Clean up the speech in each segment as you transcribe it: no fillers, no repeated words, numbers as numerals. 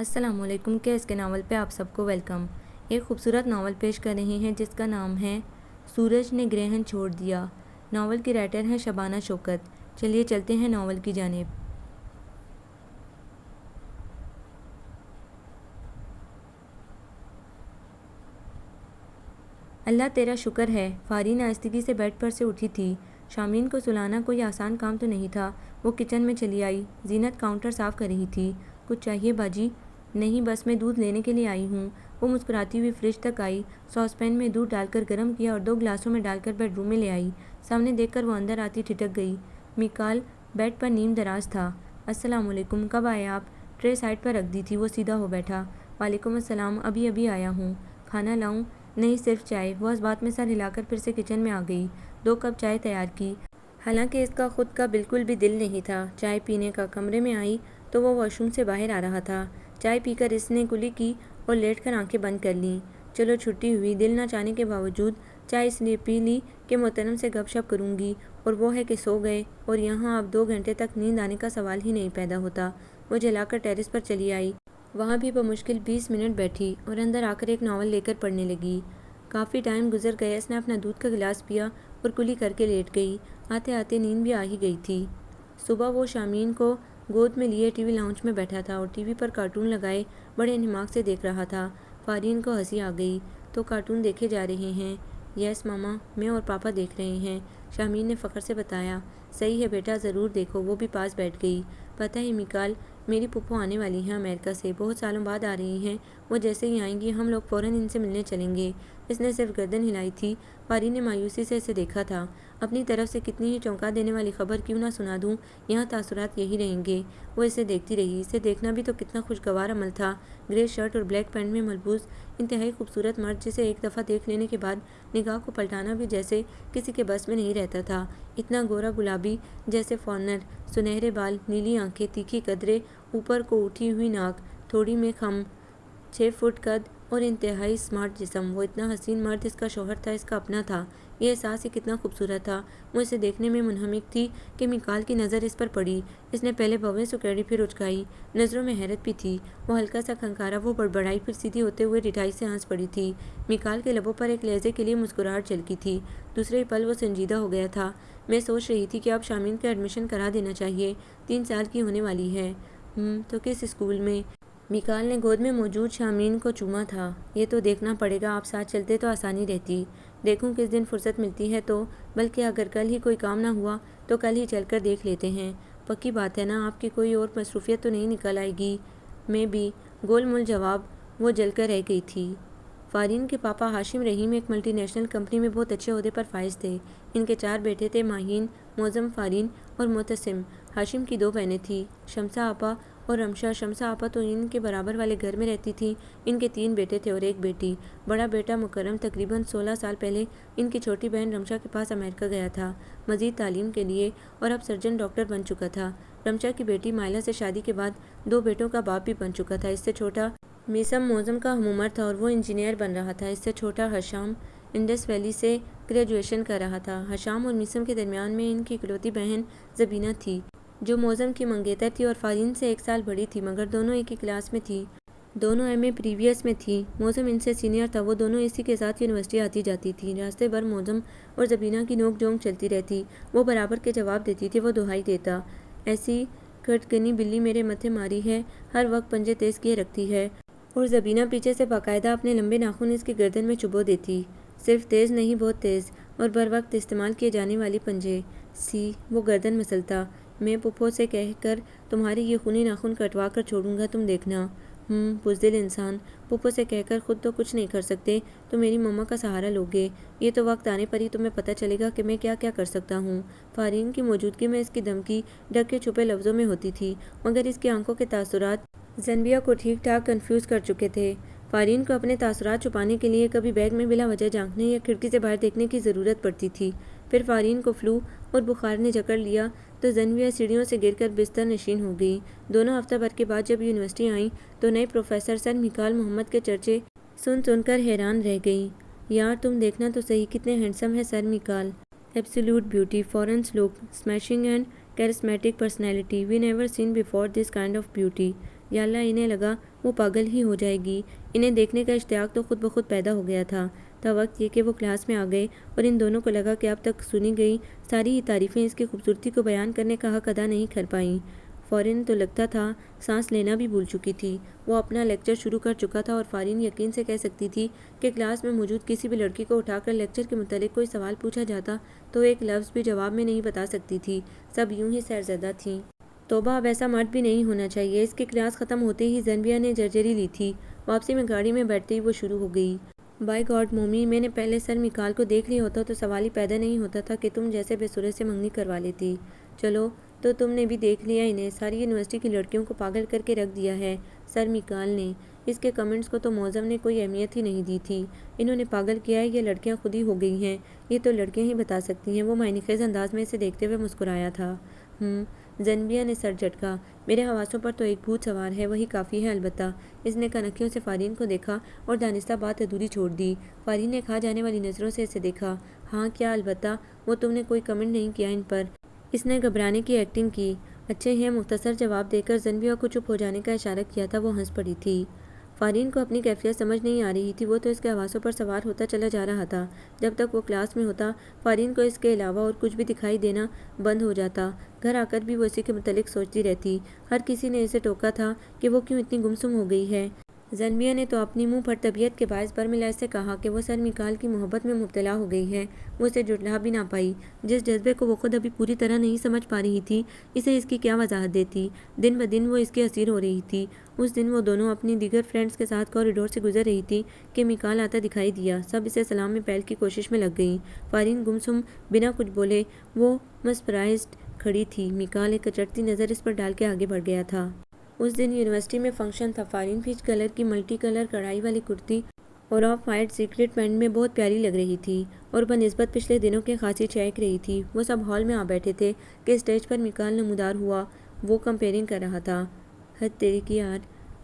السلام علیکم کے اس کے ناول پہ آپ سب کو ویلکم۔ ایک خوبصورت ناول پیش کر رہے ہیں جس کا نام ہے سورج نے گرہن چھوڑ دیا۔ ناول کی رائٹر ہیں شبانہ شوکت۔ چلیے چلتے ہیں ناول کی جانب۔ اللہ تیرا شکر ہے، فارین آہستگی سے بیڈ پر سے اٹھی تھی۔ شاملین کو سلانا کوئی آسان کام تو نہیں تھا۔ وہ کچن میں چلی آئی۔ زینت کاؤنٹر صاف کر رہی تھی۔ کچھ چاہیے باجی؟ نہیں بس میں دودھ لینے کے لیے آئی ہوں۔ وہ مسکراتی ہوئی فریج تک آئی، ساس پین میں دودھ ڈال کر گرم کیا اور 2 گلاسوں میں ڈال کر بیڈ روم میں لے آئی۔ سامنے دیکھ کر وہ اندر آتی ٹھٹک گئی۔ میکال بیڈ پر نیم دراز تھا۔ السلام علیکم، کب آئے آپ؟ ٹرے سائڈ پر رکھ دی تھی، وہ سیدھا ہو بیٹھا۔ وعلیکم السلام، ابھی آیا ہوں۔ کھانا لاؤں؟ نہیں صرف چائے۔ وہ اس بات میں سر ہلا کر پھر سے کچن میں آ گئی۔ 2 کپ چائے تیار کی۔ حالانکہ اس کا خود کا بالکل بھی دل نہیں تھا چائے پینے کا۔ کمرے میں آئی تو وہ واش روم سے باہر آ رہا تھا۔ چائے پی کر اس نے کلی کی اور لیٹ کر آنکھیں بند کر لیں۔ چلو چھٹی ہوئی۔ دل نہ چاہنے کے باوجود چائے اس لیے پی لی کہ محترم سے گپ شپ کروں گی، اور وہ ہے کہ سو گئے اور یہاں اب 2 گھنٹے تک نیند آنے کا سوال ہی نہیں پیدا ہوتا۔ وہ جلا کر ٹیرس پر چلی آئی۔ وہاں بھی بمشکل 20 منٹ بیٹھی اور اندر آ کر ایک ناول لے کر پڑھنے لگی۔ کافی ٹائم گزر گیا۔ اس نے اپنا دودھ کا گلاس پیا اور کلی کر کے لیٹ گئی۔ آتے آتے نیند بھی آ ہی گئی تھی۔ صبح وہ شامین کو گود میں لیے ٹی وی لاؤنج میں بیٹھا تھا اور ٹی وی پر کارٹون لگائے بڑے انہماک سے دیکھ رہا تھا۔ فارین کو ہنسی آ گئی۔ تو کارٹون دیکھے جا رہے ہیں؟ یس ماما، میں اور پاپا دیکھ رہے ہیں، شامین نے فخر سے بتایا۔ صحیح ہے بیٹا، ضرور دیکھو۔ وہ بھی پاس بیٹھ گئی۔ پتہ ہے میکال، میری پھپھو آنے والی ہیں امریکہ سے، بہت سالوں بعد آ رہی ہیں۔ وہ جیسے ہی آئیں گی ہم لوگ فوراً ان سے ملنے چلیں گے۔ اس نے صرف گردن ہلائی تھی۔ فارین نے مایوسی سے اسے دیکھا تھا۔ اپنی طرف سے کتنی ہی چونکا دینے والی خبر کیوں نہ سنا دوں، یہاں تاثرات یہی رہیں گے۔ وہ اسے دیکھتی رہی۔ اسے دیکھنا بھی تو کتنا خوشگوار عمل تھا۔ گرے شرٹ اور بلیک پینٹ میں ملبوس انتہائی خوبصورت مرد جسے ایک دفعہ دیکھ لینے کے بعد نگاہ کو پلٹانا بھی جیسے کسی کے بس میں نہیں رہتا تھا۔ اتنا گورا گلابی جیسے فورنر، سنہرے بال، نیلی آنکھیں، تیکھی قدرے، اوپر کو اٹھی ہوئی ناک، تھوڑی میں خم، 6 فٹ قد اور انتہائی سمارٹ جسم۔ وہ اتنا حسین مرد اس کا شوہر تھا، اس کا اپنا تھا۔ یہ احساس ہی کتنا خوبصورت تھا۔ وہ اسے دیکھنے میں منہمک تھی کہ میکال کی نظر اس پر پڑی۔ اس نے پہلے بھویں سکیڑی پھر اچکائی۔ نظروں میں حیرت بھی تھی۔ وہ ہلکا سا کھنکارا، وہ بڑبڑائی پھر سیدھی ہوتے ہوئے ڈٹھائی سے ہنس پڑی تھی۔ میکال کے لبوں پر ایک لہجے کے لیے مسکراہٹ جھلکی تھی۔ دوسرے پل وہ سنجیدہ ہو گیا تھا۔ میں سوچ رہی تھی کہ اب شامین کا ایڈمیشن کرا دینا چاہیے، 3 سال کی ہونے والی ہے۔ تو کس اسکول میں؟ میکال نے گود میں موجود شامین کو چوما تھا۔ یہ تو دیکھنا پڑے گا، آپ ساتھ چلتے تو آسانی رہتی۔ دیکھوں کس دن فرصت ملتی ہے تو، بلکہ اگر کل ہی کوئی کام نہ ہوا تو کل ہی چل کر دیکھ لیتے ہیں۔ پکی بات ہے نا، آپ کی کوئی اور مصروفیت تو نہیں نکل آئے گی؟ میں بھی، گول مول جواب۔ وہ جل کر رہ گئی تھی۔ فارین کے پاپا ہاشم رحیم ایک ملٹی نیشنل کمپنی میں بہت اچھے عہدے پر فائز تھے۔ ان کے 4 بیٹے تھے، ماہین، معظم، فارین اور معتصم۔ ہاشم کی 2 بہنیں تھیں، شمسہ آپا اور رمشا۔ شمسہ آپا تو ان کے برابر والے گھر میں رہتی تھیں۔ ان کے 3 بیٹے تھے اور 1 بیٹی۔ بڑا بیٹا مکرم تقریباً 16 سال پہلے ان کی چھوٹی بہن رمشا کے پاس امریکہ گیا تھا مزید تعلیم کے لیے، اور اب سرجن ڈاکٹر بن چکا تھا۔ رمشا کی بیٹی مائلہ سے شادی کے بعد 2 بیٹوں کا باپ بھی بن چکا تھا۔ اس سے چھوٹا میثم معظم کا ہم عمر تھا اور وہ انجینئر بن رہا تھا۔ اس سے چھوٹا ہشام انڈس ویلی سے گریجویشن کر رہا تھا۔ ہشام اور میثم کے درمیان میں ان کی اکلوتی بہن زبینہ تھی، جو معظم کی منگیتر تھی اور فارین سے 1 سال بڑی تھی، مگر دونوں ایک ہی کلاس میں تھیں۔ دونوں ایم اے پریویس میں تھیں۔ معظم ان سے سینئر تھا۔ وہ دونوں اسی کے ساتھ یونیورسٹی آتی جاتی تھیں۔ راستے بھر معظم اور زبینہ کی نوک جھونک چلتی رہتی۔ وہ برابر کے جواب دیتی تھی، وہ دہائی دیتا، ایسی کھٹکنی بلی میرے متھے ماری ہے، ہر وقت پنجے تیز کیے رکھتی ہے، اور زبینہ پیچھے سے باقاعدہ اپنے لمبے ناخن اس کی گردن میں چبو دیتی، صرف تیز نہیں بہت تیز، اور بروقت استعمال کیے جانے والی پنجے۔ وہ گردن مسلتا، میں پھپھو سے کہہ کر تمہارے یہ خونی ناخن کٹوا کر چھوڑوں گا، تم دیکھنا۔ بزدل انسان، پھپھو سے کہہ کر خود تو کچھ نہیں کر سکتے تو میری مما کا سہارا لوگے، یہ تو وقت آنے پر ہی تمہیں پتہ چلے گا کہ میں کیا کیا کر سکتا ہوں۔ فارین کی موجودگی میں اس کی دھمکی ڈھکے چھپے لفظوں میں ہوتی تھی، مگر اس کی آنکھوں کے تاثرات زنبیہ کو ٹھیک ٹھاک کنفیوز کر چکے تھے۔ فارین کو اپنے تاثرات چھپانے کے لیے کبھی بیگ میں بلا وجہ جھانکنے یا کھڑکی سے باہر دیکھنے کی ضرورت پڑتی تھی۔ پھر فارین کو فلو اور بخار نے جکڑ لیا تو زنبیہ سیڑھیوں سے گر کر بستر نشین ہو گئی۔ دونوں ہفتہ بھر کے بعد جب یونیورسٹی آئیں تو نئے پروفیسر سر میکال محمد کے چرچے سن کر حیران رہ گئیں۔ یار تم دیکھنا تو صحیح، کتنے ہینڈسم ہے سر میکال، ایبسولوٹ بیوٹی، فورنس look, smashing and charismatic personality, we never seen before this kind of beauty. یا اللہ انہیں لگا وہ پاگل ہی ہو جائے گی۔ انہیں دیکھنے کا اشتیاق تو خود بخود پیدا ہو گیا تھا۔ وقت یہ کہ وہ کلاس میں آ گئے اور ان دونوں کو لگا کہ اب تک سنی گئی ساری ہی تعریفیں اس کی خوبصورتی کو بیان کرنے کا حق ادا نہیں کر پائیں۔ فورین تو لگتا تھا سانس لینا بھی بھول چکی تھی۔ وہ اپنا لیکچر شروع کر چکا تھا اور فارین یقین سے کہہ سکتی تھی کہ کلاس میں موجود کسی بھی لڑکی کو اٹھا کر لیکچر کے متعلق کوئی سوال پوچھا جاتا تو ایک لفظ بھی جواب میں نہیں بتا سکتی تھی۔ سب یوں ہی سرزدہ تھیں۔ توبہ، اب ایسا مرد بھی نہیں ہونا چاہیے۔ اس کی کلاس ختم ہوتے ہی زینبیا نے جرجری لی تھی۔ واپسی میں گاڑی میں بیٹھتے ہی وہ شروع ہو گئی۔ بائی گاڈ مومی، میں نے پہلے سر میکال کو دیکھ لیا ہوتا تو سوال ہی پیدا نہیں ہوتا تھا کہ تم جیسے بے سرے سے منگنی کروا لیتی۔ چلو تو تم نے بھی دیکھ لیا انہیں، ساری یونیورسٹی کی لڑکیوں کو پاگل کر کے رکھ دیا ہے سر میکال نے۔ اس کے کمنٹس کو تو معظم نے کوئی اہمیت ہی نہیں دی تھی۔ انہوں نے پاگل کیا ہے یا لڑکیاں خود ہی ہو گئی ہیں، یہ تو لڑکیاں ہی بتا سکتی ہیں۔ وہ معنی خیز انداز میں اسے دیکھتے ہوئے مسکرایا تھا۔ زینبیا نے سر جھٹکا۔ میرے حواسوں پر تو ایک بھوت سوار ہے، وہی کافی ہے البتہ۔ اس نے کنکھیوں سے فارین کو دیکھا اور دانستہ بات ادھوری چھوڑ دی۔ فارین نے کھا جانے والی نظروں سے اسے دیکھا۔ ہاں کیا البتہ؟ وہ تم نے کوئی کمنٹ نہیں کیا ان پر؟ اس نے گھبرانے کی ایکٹنگ کی۔ اچھے ہیں، مختصر جواب دے کر زینبیا کو چپ ہو جانے کا اشارہ کیا تھا۔ وہ ہنس پڑی تھی۔ فارین کو اپنی کیفیت سمجھ نہیں آ رہی تھی، وہ تو اس کے حواسوں پر سوار ہوتا چلا جا رہا تھا۔ جب تک وہ کلاس میں ہوتا فارین کو اس کے علاوہ اور کچھ بھی دکھائی دینا بند ہو جاتا۔ گھر آ کر بھی وہ اسی کے متعلق سوچتی رہتی۔ ہر کسی نے اسے ٹوکا تھا کہ وہ کیوں اتنی گمسم ہو گئی ہے۔ زینبیا نے تو اپنی منہ پھٹ طبیعت کے باعث برملا سے کہا کہ وہ سر میکال کی محبت میں مبتلا ہو گئی ہے۔ وہ اسے جھٹلا بھی نہ پائی۔ جس جذبے کو وہ خود ابھی پوری طرح نہیں سمجھ پا رہی تھی، اسے اس کی کیا وضاحت دیتی۔ دن بدن وہ اس کی اسیر ہو رہی تھی۔ اس دن وہ دونوں اپنی دیگر فرینڈز کے ساتھ کوریڈور سے گزر رہی تھی کہ میکال آتا دکھائی دیا۔ سب اسے سلام میں پہل کی کوشش میں لگ گئیں۔ فارین گمسم بنا کچھ بولے وہ مسپرائزڈ کھڑی تھی۔ میکال ایک کچرتی نظر اس پر ڈال کے آگے بڑھ گیا تھا۔ اس دن یونیورسٹی میں فنکشن تھا۔ فارین پیچ کلر کی ملٹی کلر کڑھائی والی کرتی اور آف وائٹ سیکرٹ پینٹ میں بہت پیاری لگ رہی تھی اور بنسبت پچھلے دنوں کے خاصی چہک رہی تھی۔ وہ سب ہال میں آ بیٹھے تھے کہ اسٹیج پر میکال نمودار ہوا۔ وہ کمپیئرنگ کر رہا تھا۔ حد تیری کی یار!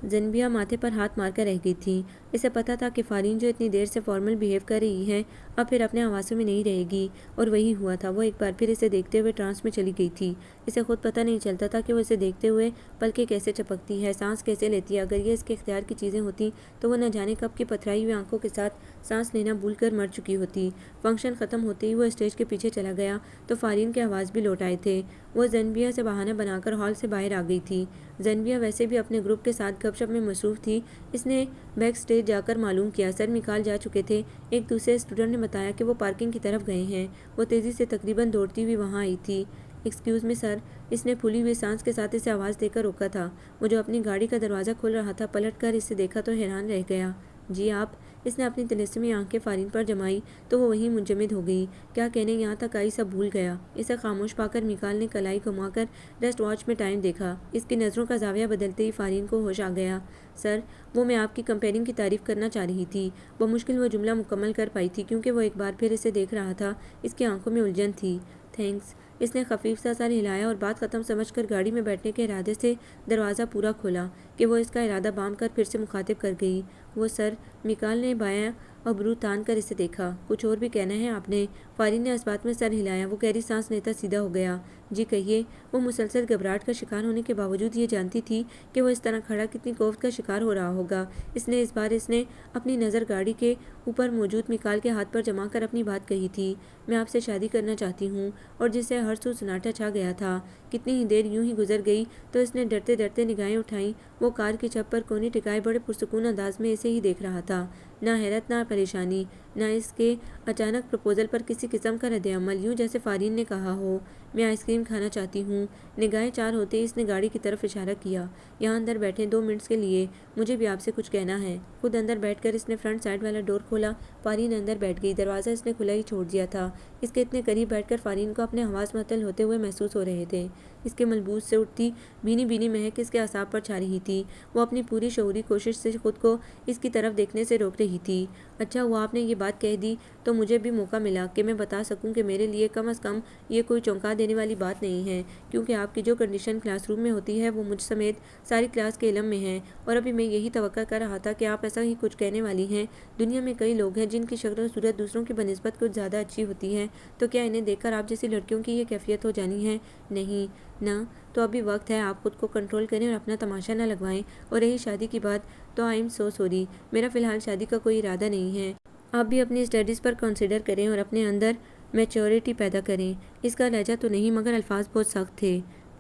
زینبیا ماتھے پر ہاتھ مار کر رہ گئی تھی۔ اسے پتا تھا کہ فارین جو اتنی دیر سے فارمل بیہیو کر رہی ہے اب پھر اپنے حواسوں میں نہیں رہے گی، اور وہی ہوا تھا۔ وہ ایک بار پھر اسے دیکھتے ہوئے ٹرانس میں چلی گئی تھی۔ اسے خود پتہ نہیں چلتا تھا کہ وہ اسے دیکھتے ہوئے پلکیں کیسے چپکتی ہے، سانس کیسے لیتی ہے۔ اگر یہ اس کے اختیار کی چیزیں ہوتی تو وہ نہ جانے کب کی پتھرائی ہوئی آنکھوں کے ساتھ سانس لینا بھول کر مر چکی ہوتی۔ فنکشن ختم ہوتے ہی وہ اسٹیج کے پیچھے چلا گیا تو فارین کے آواز بھی لوٹ آئے تھے۔ وہ زینبیا سے بہانہ بنا کر ہال سے باہر آ گئی تھی۔ زینبیا ویسے بھی اپنے گروپ کے ساتھ گپ شپ میں مصروف تھی۔ اس نے بیک اسٹیج جا کر معلوم کیا سر میکال جا چکے تھے۔ ایک دوسرے اسٹوڈنٹ نے بتایا کہ وہ پارکنگ کی طرف گئے ہیں۔ وہ تیزی سے تقریباً دوڑتی ہوئی وہاں آئی تھی۔ ایکسکیوز می سر، اس نے پھولی ہوئی سانس کے ساتھ اسے آواز دے کر روکا تھا۔ وہ جو اپنی گاڑی کا دروازہ کھول رہا تھا پلٹ کر اسے دیکھا تو حیران رہ گیا۔ جی آپ؟ اس نے اپنی طلسمی آنکھیں فارین پر جمائی تو وہ وہیں منجمد ہو گئی۔ کیا کہنے یہاں تک آئی سب بھول گیا۔ اسے خاموش پا کر میکال نے کلائی گھما کر ریسٹ واچ میں ٹائم دیکھا۔ اس کی نظروں کا زاویہ بدلتے ہی فارین کو ہوش آ گیا۔ سر، وہ میں آپ کی کمپیئرنگ کی تعریف کرنا چاہ رہی تھی۔ بمشکل وہ جملہ مکمل کر پائی تھی کیونکہ وہ ایک بار پھر اسے دیکھ رہا تھا۔ اس کی آنکھوں میں الجھن تھی۔ تھینکس۔ اس نے خفیف سا سر ہلایا اور بات ختم سمجھ کر گاڑی میں بیٹھنے کے ارادے سے دروازہ پورا کھولا کہ وہ اس کا ارادہ بام کر پھر سے مخاطب کر گئی۔ وہ سر، میکال نے بایاں ابرو تان کر اسے دیکھا۔ کچھ اور بھی کہنا ہے آپ نے؟ فارین نے اس بات میں سر ہلایا۔ وہ گہری سانس لیتا سیدھا ہو گیا۔ جی کہیے۔ وہ مسلسل گھبراہٹ کا شکار ہونے کے باوجود یہ جانتی تھی کہ وہ اس طرح کھڑا کتنی کوفت کا شکار ہو رہا ہوگا۔ اس نے اپنی نظر گاڑی کے اوپر موجود میکال کے ہاتھ پر جما کر اپنی بات کہی تھی۔ میں آپ سے شادی کرنا چاہتی ہوں، اور جس سے ہر سو سناٹا چھا گیا تھا۔ کتنی ہی دیر یوں ہی گزر گئی تو اس نے ڈرتے ڈرتے نگاہیں اٹھائیں۔ وہ کار کی چھت پر کونی ٹکائے بڑے پرسکون انداز میں اسے ہی دیکھ رہا تھا۔ نہ حیرت، نہ پریشانی، نہ اس کے اچانک پرپوزل پر کسی قسم کا رد عمل، یوں جیسے فارین نے کہا ہو میں آئس کریم کھانا چاہتی ہوں۔ نگاہیں چار ہوتے اس نے گاڑی کی طرف اشارہ کیا۔ یہاں اندر بیٹھیں 2 منٹس کے لیے، مجھے بھی آپ سے کچھ کہنا ہے۔ خود اندر بیٹھ کر اس نے فرنٹ سائڈ والا ڈور کھولا۔ فارین اندر بیٹھ گئی۔ دروازہ اس نے کھلا ہی چھوڑ دیا تھا۔ اس کے اتنے قریب بیٹھ کر فارین کو اپنے حواس معطل ہوتے ہوئے محسوس ہو رہے تھے۔ اس کے ملبوس سے اٹھتی بھینی بھینی مہک اس کے اعصاب پر چھا رہی تھی۔ وہ اپنی پوری شعوری کوشش سے خود کو اس کی طرف دیکھنے سے روک رہی تھی۔ اچھا ہوا آپ نے یہ بات کہہ دی تو مجھے بھی موقع ملا کہ میں بتا سکوں کہ میرے لیے کم از کم یہ کوئی چونکا دینے والی بات نہیں ہے، کیونکہ آپ کی جو کنڈیشن کلاس روم میں ہوتی ہے وہ مجھ سمیت ساری کلاس کے علم میں ہے، اور ابھی میں یہی توقع کر رہا تھا کہ آپ ایسا ہی کچھ کہنے والی ہیں۔ دنیا میں کئی لوگ ہیں جن کی شکل و صورت دوسروں کی بنسبت کچھ زیادہ اچھی ہوتی ہے، تو کیا انہیں دیکھ کر آپ جیسی لڑکیوں کی یہ کیفیت ہو جانی ہے؟ نہیں، نہ تو ابھی وقت ہے، آپ خود کو کنٹرول کریں اور اپنا تماشا نہ لگوائیں۔ اور رہی شادی کی بات تو آئی ایم سو سوری، میرا فی الحال شادی کا کوئی ارادہ نہیں ہے۔ آپ بھی اپنی اسٹڈیز پر کنسیڈر کریں اور اپنے اندر میچورٹی پیدا کریں۔ اس کا لہجہ تو نہیں مگر الفاظ بہت سخت تھے،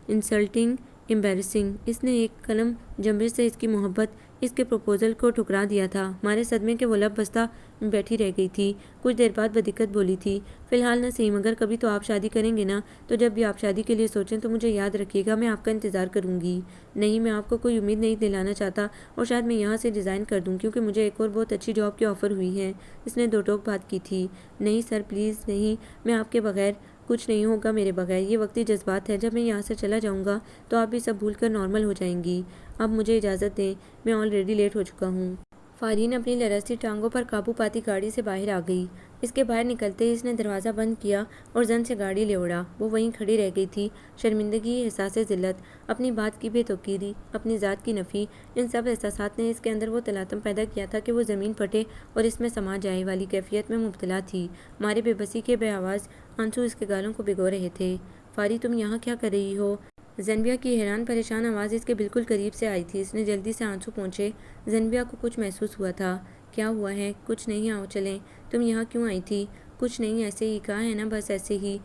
انسلٹنگ، امبیرسنگ۔ اس نے ایک قلم جنبش سے اس کی محبت، اس کے پروپوزل کو ٹھکرا دیا تھا۔ ہمارے صدمے کے وہ لب بستہ بیٹھی رہ گئی تھی۔ کچھ دیر بعد بدقت بولی تھی، فی الحال نہ صحیح مگر کبھی تو آپ شادی کریں گے نا؟ تو جب بھی آپ شادی کے لیے سوچیں تو مجھے یاد رکھیے گا، میں آپ کا انتظار کروں گی۔ نہیں، میں آپ کو کوئی امید نہیں دلانا چاہتا اور شاید میں یہاں سے ریزائن کر دوں کیونکہ مجھے ایک اور بہت اچھی جاب کی آفر ہوئی ہے۔ اس نے دو ٹوک بات کی تھی۔ نہیں سر پلیز نہیں، میں آپ کے بغیر کچھ نہیں ہوگا میرے بغیر، یہ وقتی جذبات ہے۔ جب میں یہاں سے چلا جاؤں گا تو آپ بھی سب بھول کر نارمل ہو جائیں گی۔ اب مجھے اجازت دیں، میں آلریڈی لیٹ ہو چکا ہوں۔ فارین اپنی لرزتی ٹانگوں پر قابو پاتی گاڑی سے باہر آ گئی۔ اس کے باہر نکلتے ہی اس نے دروازہ بند کیا اور زن سے گاڑی لے اڑا۔ وہ وہیں کھڑی رہ گئی تھی۔ شرمندگی، احساس ذلت، اپنی بات کی بے توقیری، اپنی ذات کی نفی، ان سب احساسات نے اس کے اندر وہ تلاطم پیدا کیا تھا کہ وہ زمین پھٹے اور اس میں سما جائے والی کیفیت میں مبتلا تھی۔ مارے بے بسی کے بے آواز آنسو اس کے گالوں کو بھگو رہے تھے۔ فاری تم یہاں کیا کر رہی ہو؟ زنبیہ کی حیران پریشان آواز اس کے بالکل قریب سے آئی تھی۔ اس نے جلدی سے آنسو پونچھے۔ زنبیہ کو کچھ محسوس ہوا تھا۔ کیا ہوا ہے؟ کچھ نہیں، آؤ چلیں۔ تم یہاں کیوں آئی تھی؟ کچھ نہیں، ایسے ہی کہا ہے نا، بس ایسے ہی۔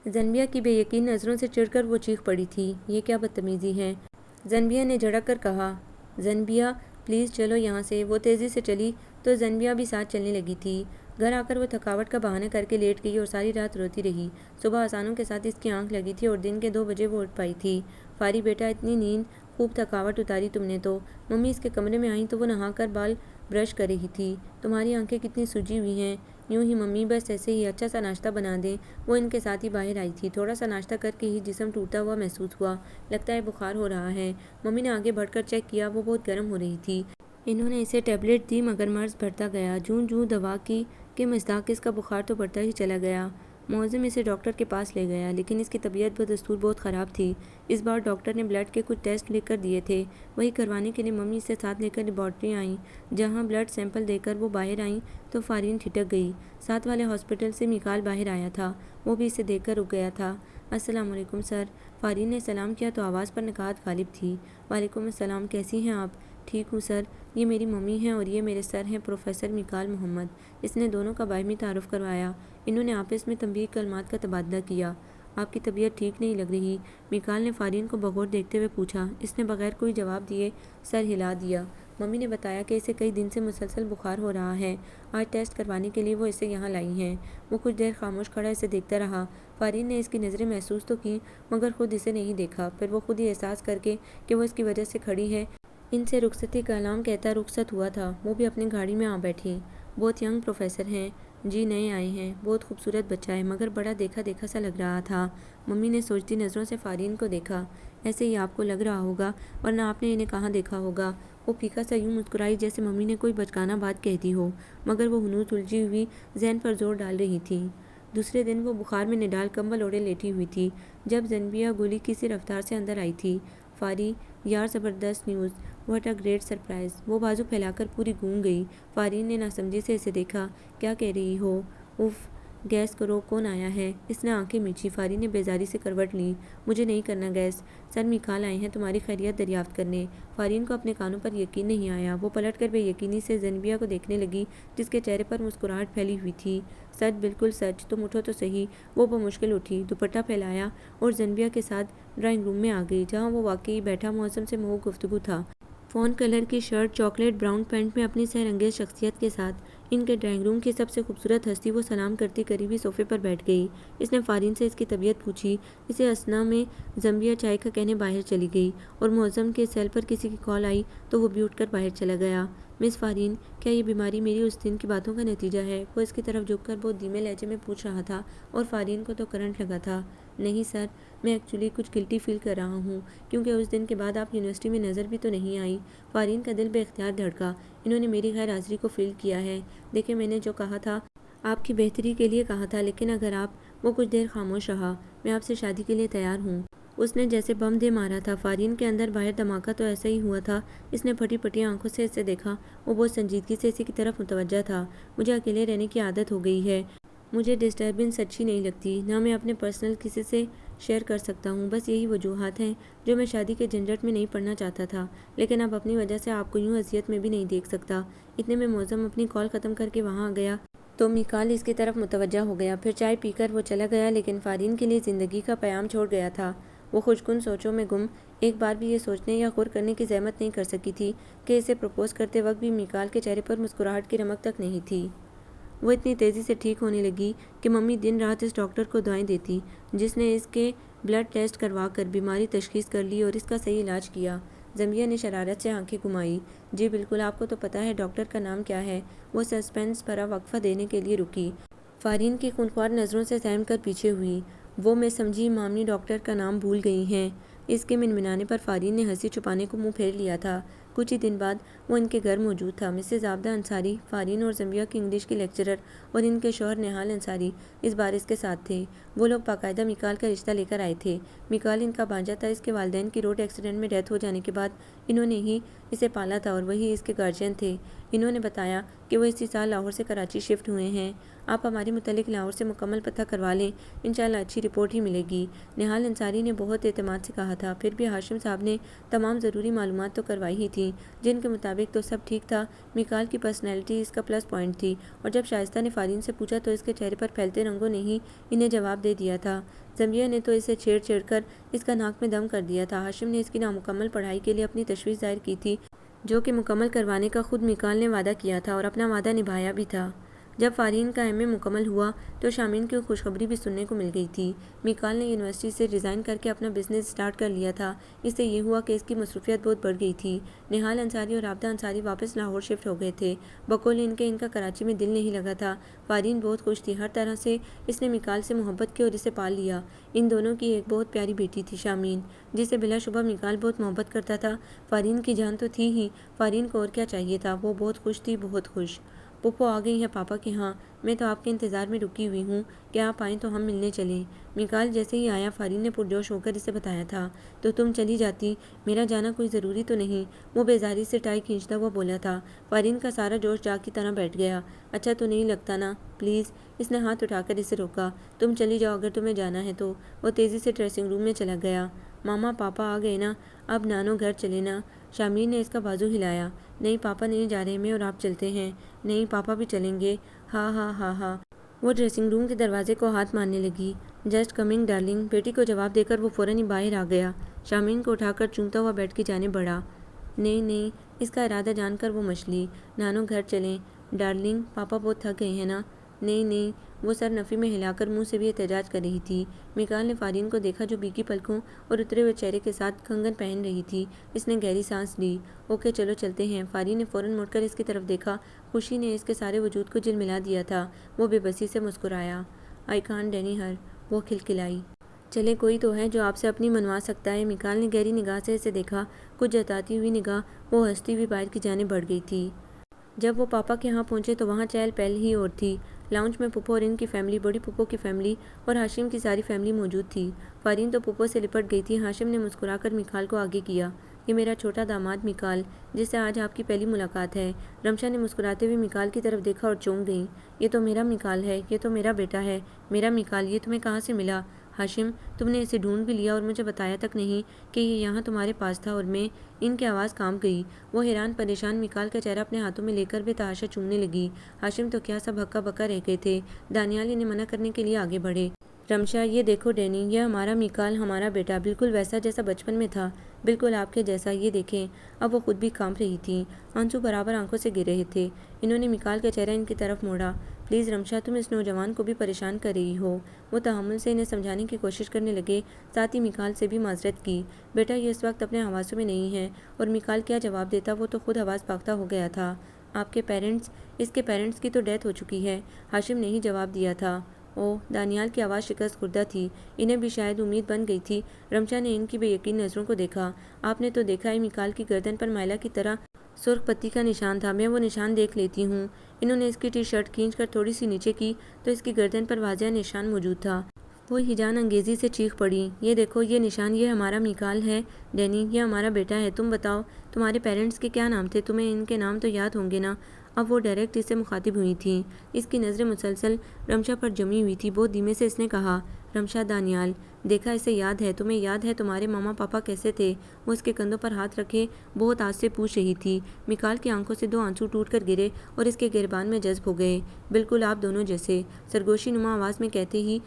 زنبیہ کی بے یقین نظروں سے چڑھ کر وہ چیخ پڑی تھی، یہ کیا بدتمیزی ہے؟ زنبیہ نے جھڑک کر کہا۔ زنبیہ پلیز چلو یہاں سے۔ وہ تیزی سے چلی تو زنبیہ بھی ساتھ چلنے لگی تھی۔ گھر آ کر وہ تھکاوٹ کا بہانہ کر کے لیٹ گئی اور ساری رات روتی رہی۔ صبح آسانوں کے ساتھ اس کی آنکھ لگی تھی اور دن کے 2 بجے وہ اٹھ پائی تھی۔ فاری بیٹا اتنی نیند، خوب تھکاوٹ اتاری تم نے تو۔ ممی اس کے کمرے میں آئیں تو وہ نہا کر بال برش کر رہی تھی۔ تمہاری آنکھیں کتنی سجی ہوئی ہیں؟ یوں ہی ممی، بس ایسے ہی، اچھا سا ناشتہ بنا دیں؟ وہ ان کے ساتھ ہی باہر آئی تھی۔ تھوڑا سا ناشتہ کر کے ہی جسم ٹوٹا ہوا محسوس ہوا، لگتا ہے بخار ہو رہا ہے۔ ممی نے آگے بڑھ کر چیک کیا، وہ بہت گرم ہو رہی تھی۔ انہوں نے اسے ٹیبلٹ دی مگر مرض بڑھتا گیا۔ جوں جوں دوا کی کہ مصداق اس کا بخار تو بڑھتا ہی چلا گیا۔ معزم اسے ڈاکٹر کے پاس لے گیا لیکن اس کی طبیعت بدستور بہت خراب تھی۔ اس بار ڈاکٹر نے بلڈ کے کچھ ٹیسٹ لکھ کر دیے تھے، وہی کروانے کے لیے ممی اسے ساتھ لے کر لیبارٹری آئیں۔ جہاں بلڈ سیمپل دے کر وہ باہر آئیں تو فارین ٹھٹک گئی۔ ساتھ والے ہاسپٹل سے میکال باہر آیا تھا، وہ بھی اسے دیکھ کر رک گیا تھا۔ السلام علیکم سر۔ فارین نے سلام کیا تو آواز پر نکات غالب تھی۔ وعلیکم السلام، کیسی ہیں آپ؟ ٹھیک ہوں سر، یہ میری ممی ہیں اور یہ میرے سر ہیں پروفیسر میکال محمد۔ اس نے دونوں کا باہمی تعارف کروایا۔ انہوں نے آپس میں تنبیہی کلمات کا تبادلہ کیا۔ آپ کی طبیعت ٹھیک نہیں لگ رہی، میکال نے فارین کو بغور دیکھتے ہوئے پوچھا۔ اس نے بغیر کوئی جواب دیے سر ہلا دیا۔ ممی نے بتایا کہ اسے کئی دن سے مسلسل بخار ہو رہا ہے، آج ٹیسٹ کروانے کے لیے وہ اسے یہاں لائی ہیں۔ وہ کچھ دیر خاموش کھڑا اسے دیکھتا رہا۔ فارین نے اس کی نظریں محسوس تو کی مگر خود اسے نہیں دیکھا۔ پھر وہ خود ہی احساس کر کے کہ وہ اس کی وجہ سے کھڑی ہے، ان سے رخصتی کا اعلان کہتا رخصت ہوا تھا۔ وہ بھی اپنی گاڑی میں آ بیٹھی۔ بہت ینگ پروفیسر ہیں؟ جی نئے آئے ہیں، بہت خوبصورت بچہ ہے مگر بڑا دیکھا دیکھا سا لگ رہا تھا۔ ممی نے سوچتی نظروں سے فارین کو دیکھا۔ ایسے ہی آپ کو لگ رہا ہوگا ورنہ آپ نے انہیں کہاں دیکھا ہوگا؟ وہ پھیکا سا یوں مسکرائی جیسے ممی نے کوئی بچکانہ بات کہہ دی ہو مگر وہ ہنوز الجھی ہوئی ذہن پر زور ڈال رہی تھی۔ دوسرے دن وہ بخار میں نڈال کمبل اوڑھے لیٹی ہوئی تھی جب زنبیہ گولی کی سی رفتار سے اندر آئی تھی۔ فاری یار زبردست news, what a great surprise. وہ بازو پھیلا کر پوری گونگ گئی۔ فارین نے ناسمجھی سے اسے دیکھا۔ کیا کہہ رہی ہو؟ اف، گیس کرو کون آیا ہے؟ اس نے آنکھیں میچی۔ فارین نے بیزاری سے کروٹ لی۔ مجھے نہیں کرنا گیس، سر میکال آئے ہیں تمہاری خیریت دریافت کرنے۔ فارین کو اپنے کانوں پر یقین نہیں آیا۔ وہ پلٹ کر بے یقینی سے زنبیہ کو دیکھنے لگی جس کے چہرے پر مسکراہٹ پھیلی ہوئی تھی۔ سچ، بالکل سچ، تم اٹھو تو صحیح۔ وہ بمشکل اٹھی، دوپٹہ پھیلایا اور زنبیہ کے ساتھ ڈرائنگ روم میں آ گئی جہاں وہ واقعی بیٹھا معظم سے منہ گفتگو تھا۔ فون کلر کی شرٹ، چاکلیٹ براؤن پینٹ میں اپنی سحر انگیز شخصیت کے ساتھ ان کے ڈرائنگ روم کی سب سے خوبصورت ہستی وہ سلام کرتی قریبی صوفے پر بیٹھ گئی۔ اس نے فارین سے اس کی طبیعت پوچھی۔ اسے اثنا میں زنبیہ چائے کا کہنے باہر چلی گئی اور معظم کے سیل پر کسی کی کال آئی تو وہ بھی اٹھ کر باہر چلا گیا۔ مس فارین، کیا یہ بیماری میری اس دن کی باتوں کا نتیجہ ہے؟ وہ اس کی طرف جھک کر بہت دھیمے لہجے میں پوچھ رہا تھا اور فارین کو تو کرنٹ لگا تھا۔ نہیں سر، میں ایکچولی کچھ گلٹی فیل کر رہا ہوں کیونکہ اس دن کے بعد آپ یونیورسٹی میں نظر بھی تو نہیں آئی۔ فارین کا دل بے اختیار دھڑکا۔ انہوں نے میری غیر حاضری کو فیل کیا ہے۔ دیکھیں میں نے جو کہا تھا آپ کی بہتری کے لیے کہا تھا، لیکن اگر آپ… وہ کچھ دیر خاموش رہا۔ میں آپ سے شادی کے لیے تیار ہوں۔ اس نے جیسے بم دے مارا تھا۔ فارین کے اندر باہر دھماکہ تو ایسا ہی ہوا تھا۔ اس نے پھٹی پھٹی آنکھوں سے اسے دیکھا۔ وہ بہت سنجیدگی سے اسی کی طرف متوجہ تھا۔ مجھے اکیلے رہنے کی عادت ہو گئی ہے، مجھے ڈسٹربنس اچھی نہیں لگتی، نہ میں اپنے پرسنل کسی سے شیئر کر سکتا ہوں، بس یہی وجوہات ہیں جو میں شادی کے جھنجٹ میں نہیں پڑنا چاہتا تھا، لیکن اب اپنی وجہ سے آپ کو یوں اذیت میں بھی نہیں دیکھ سکتا۔ اتنے میں معظم اپنی کال ختم کر کے وہاں آ گیا تو میکال اس کی طرف متوجہ ہو گیا۔ پھر چائے پی کر وہ چلا گیا، لیکن فارین کے لیے زندگی کا پیام چھوڑ گیا تھا۔ وہ خوشگن سوچوں میں گم ایک بار بھی یہ سوچنے یا غور کرنے کی زحمت نہیں کر سکی تھی کہ اسے پرپوز کرتے وقت بھی میکال کے چہرے پر مسکراہٹ کی رمق تک نہیں تھی۔ وہ اتنی تیزی سے ٹھیک ہونے لگی کہ ممی دن رات اس ڈاکٹر کو دعائیں دیتی، جس نے اس کے بلڈ ٹیسٹ کروا کر بیماری تشخیص کر لی اور اس کا صحیح علاج کیا۔ زمبیا نے شرارت سے آنکھیں گھمائیں۔ جی بالکل، آپ کو تو پتہ ہے ڈاکٹر کا نام کیا ہے؟ وہ سسپینس بھرا وقفہ دینے کے لیے رکی۔ فارین کی خونخوار نظروں سے سہم کر پیچھے ہوئی۔ وہ میں سمجھی مامنی ڈاکٹر کا نام بھول گئی ہیں۔ اس کے منمنانے پر فارین نے ہنسی چھپانے کو منہ پھیر لیا تھا۔ کچھ ہی دن بعد وہ ان کے گھر موجود تھا۔ مسز عابدہ انصاری، فارین اور زمبیا کی انگلش کی لیکچرر اور ان کے شوہر نہال انصاری اس بار اس کے ساتھ تھے۔ وہ لوگ باقاعدہ میکال کا رشتہ لے کر آئے تھے۔ میکال ان کا بھانجا تھا۔ اس کے والدین کی روڈ ایکسیڈنٹ میں ڈیتھ ہو جانے کے بعد انہوں نے ہی اسے پالا تھا اور وہی اس کے گارجین تھے۔ انہوں نے بتایا کہ وہ اسی سال لاہور سے کراچی شفٹ ہوئے ہیں۔ آپ ہمارے متعلق لاہور سے مکمل پتہ کروا لیں، انشاءاللہ اچھی رپورٹ ہی ملے گی، نہال انصاری نے بہت اعتماد سے کہا تھا۔ پھر بھی ہاشم صاحب نے تمام ضروری معلومات تو کروائی ہی تھیں، جن کے مطابق تو سب ٹھیک تھا۔ میکال کی پرسنالٹی اس کا پلس پوائنٹ تھی، اور جب شائستہ نے فارین سے پوچھا تو اس کے چہرے پر پھیلتے رنگوں نے ہی انہیں جواب دے دیا تھا۔ زمبیا نے تو اسے چھیڑ چھیڑ کر اس کا ناک میں دم کر دیا تھا۔ ہاشم نے اس کی نامکمل پڑھائی کے لیے اپنی تشویش ظاہر کی تھی، جو کہ مکمل کروانے کا خود میکال نے وعدہ کیا تھا اور اپنا وعدہ نبھایا بھی تھا۔ جب فارین کا ایم اے مکمل ہوا تو شامین کی خوشخبری بھی سننے کو مل گئی تھی۔ میکال نے یونیورسٹی سے ریزائن کر کے اپنا بزنس سٹارٹ کر لیا تھا۔ اس سے یہ ہوا کہ اس کی مصروفیت بہت بڑھ گئی تھی۔ نہال انصاری اور عابدہ انصاری واپس لاہور شفٹ ہو گئے تھے۔ بقول ان کا کراچی میں دل نہیں لگا تھا۔ فارین بہت خوش تھی، ہر طرح سے اس نے میکال سے محبت کی اور اسے پال لیا۔ ان دونوں کی ایک بہت پیاری بیٹی تھی شامین، جسے بلا شبہ میکال بہت محبت کرتا تھا۔ فارین کی جان تو تھی ہی، فارین کو اور کیا چاہیے تھا؟ وہ بہت خوش تھی، بہت خوش۔ پھپھو آ گئی ہیں پاپا کے ہاں، میں تو آپ کے انتظار میں رکی ہوئی ہوں کہ آپ آئیں تو ہم ملنے چلیں۔ میکال جیسے ہی آیا فارین نے پرجوش ہو کر اسے بتایا تھا۔ تو تم چلی جاتی، میرا جانا کوئی ضروری تو نہیں؟ وہ بیزاری سے ٹائی کھینچتا ہوا بولا تھا۔ فارین کا سارا جوش جاگ کی طرح بیٹھ گیا۔ اچھا تو نہیں لگتا نا، پلیز۔ اس نے ہاتھ اٹھا کر اسے روکا۔ تم چلی جاؤ اگر تمہیں جانا ہے تو۔ وہ تیزی سے ڈریسنگ روم میں چلا گیا۔ ماما پاپا آ گئے نا، اب نانو گھر چلے نا؟ شامین نے اس کا بازو ہلایا۔ نہیں پاپا نہیں جا رہے، میں اور آپ چلتے ہیں۔ نہیں پاپا بھی چلیں گے۔ ہاں ہاں ہاں ہاں۔ وہ ڈریسنگ روم کے دروازے کو ہاتھ مارنے لگی۔ Just coming darling. بیٹی کو جواب دے کر وہ فوراً ہی باہر آ گیا۔ شامین کو اٹھا کر چومتا ہوا بیڈ کی جانب بڑھا۔ نہیں نہیں، اس کا ارادہ جان کر وہ مچلی۔ نانو گھر چلیں ڈارلنگ، پاپا بہت تھک گئے ہیں نا؟ نہیں نہیں، وہ سر نفی میں ہلا کر منہ سے بھی احتجاج کر رہی تھی۔ میکال نے فارین کو دیکھا جو بیکی پلکوں اور اترے ہوئے چہرے کے ساتھ کنگن پہن رہی تھی۔ اس نے گہری سانس لی۔ اوکے چلو چلتے ہیں۔ فارین نے فوراً مڑ کر اس کی طرف دیکھا۔ خوشی نے اس کے سارے وجود کو جلملا دیا تھا۔ وہ بے بسی سے مسکرایا۔ آئی کانٹ ڈینی ہر، وہ کھلکھلائی۔ چلے کوئی تو ہے جو آپ سے اپنی منوا سکتا ہے۔ میکال نے گہری نگاہ سے اسے دیکھا۔ کچھ جتاتی ہوئی نگاہ وہ ہنستی ہوئی باہر کی جانب بڑھ گئی تھی۔ جب وہ پاپا کے ہاں پہنچے تو وہاں چہل پہل ہی اور تھی۔ لاؤنج میں پھپھو اور ان کی فیملی، بڑی پھپھو کی فیملی اور ہاشم کی ساری فیملی موجود تھی۔ فارین تو پھپھو سے لپٹ گئی تھی۔ ہاشم نے مسکرا کر میکال کو آگے کیا۔ یہ میرا چھوٹا داماد میکال، جس سے آج آپ کی پہلی ملاقات ہے۔ رمشا نے مسکراتے ہوئے میکال کی طرف دیکھا اور چونک گئیں۔ یہ تو میرا میکال ہے، یہ تو میرا بیٹا ہے۔ میرا میکال، یہ تمہیں کہاں سے ملا؟ ہاشم، تم نے اسے ڈھونڈ بھی لیا اور مجھے بتایا تک نہیں کہ یہ یہاں تمہارے پاس تھا؟ اور میں، ان کی آواز کانپ گئی۔ وہ حیران پریشان میکال کا چہرہ اپنے ہاتھوں میں لے کر بے تحاشا چومنے لگی۔ ہاشم تو کیا سب ہکا بکا رہ گئے تھے۔ دانیال انہیں منع کرنے کے لیے آگے بڑھے۔ رمشا، یہ دیکھو ڈینی، یہ ہمارا میکال، ہمارا بیٹا، بالکل ویسا جیسا بچپن میں تھا، بالکل آپ کے جیسا۔ یہ دیکھیں۔ اب وہ خود بھی کانپ رہی تھیں، آنسو برابر آنکھوں سے گر رہے تھے۔ انہوں نے میکال کا چہرہ ان کی طرف موڑا۔ پلیز رمشا، تم اس نوجوان کو بھی پریشان کر رہی ہو۔ وہ تحمل سے انہیں سمجھانے کی کوشش کرنے لگے، ساتھ ہی میکال سے بھی معذرت کی۔ بیٹا یہ اس وقت اپنے حواسوں میں نہیں ہے۔ اور میکال کیا جواب دیتا، وہ تو خود حواس باختہ ہو گیا تھا۔ آپ کے پیرنٹس؟ اس کے پیرنٹس کی تو ڈیتھ ہو چکی ہے، ہاشم نے ہی جواب دیا تھا۔ اوہ، دانیال کی آواز شکست خوردہ تھی۔ انہیں بھی شاید امید بن گئی تھی۔ رمشا نے ان کی بے یقین نظروں کو دیکھا۔ آپ نے تو دیکھا ہے، میکال کی گردن پر مائلہ کی طرح سرخ پتی کا نشان تھا۔ میں وہ نشان دیکھ لیتی ہوں۔ انہوں نے اس کی ٹی شرٹ کھینچ کر تھوڑی سی نیچے کی تو اس کی گردن پر واضح نشان موجود تھا۔ وہ ہیجان انگیزی سے چیخ پڑی۔ یہ دیکھو یہ نشان، یہ ہمارا میکال ہے ڈینی، یہ ہمارا بیٹا ہے۔ تم بتاؤ تمہارے پیرنٹس کے کیا نام تھے؟ تمہیں ان کے نام تو یاد ہوں گے نا؟ اب وہ ڈائریکٹ اس سے مخاطب ہوئی تھیں۔ اس کی نظریں مسلسل رمشا پر جمی ہوئی تھی۔ بہت دھیمے سے اس نے کہا، رمشا دانیال، دیکھا اسے یاد ہے؟ تمہیں یاد ہے تمہارے ماما پاپا کیسے تھے؟ وہ اس کے کندھوں پر ہاتھ رکھے بہت آج سے پوچھ رہی تھی۔ میکال کی آنکھوں سے 2 آنسو ٹوٹ کر گرے اور اس کے گریبان میں جذب ہو گئے۔ بالکل آپ دونوں جیسے، سرگوشی نما آواز میں کہتے ہی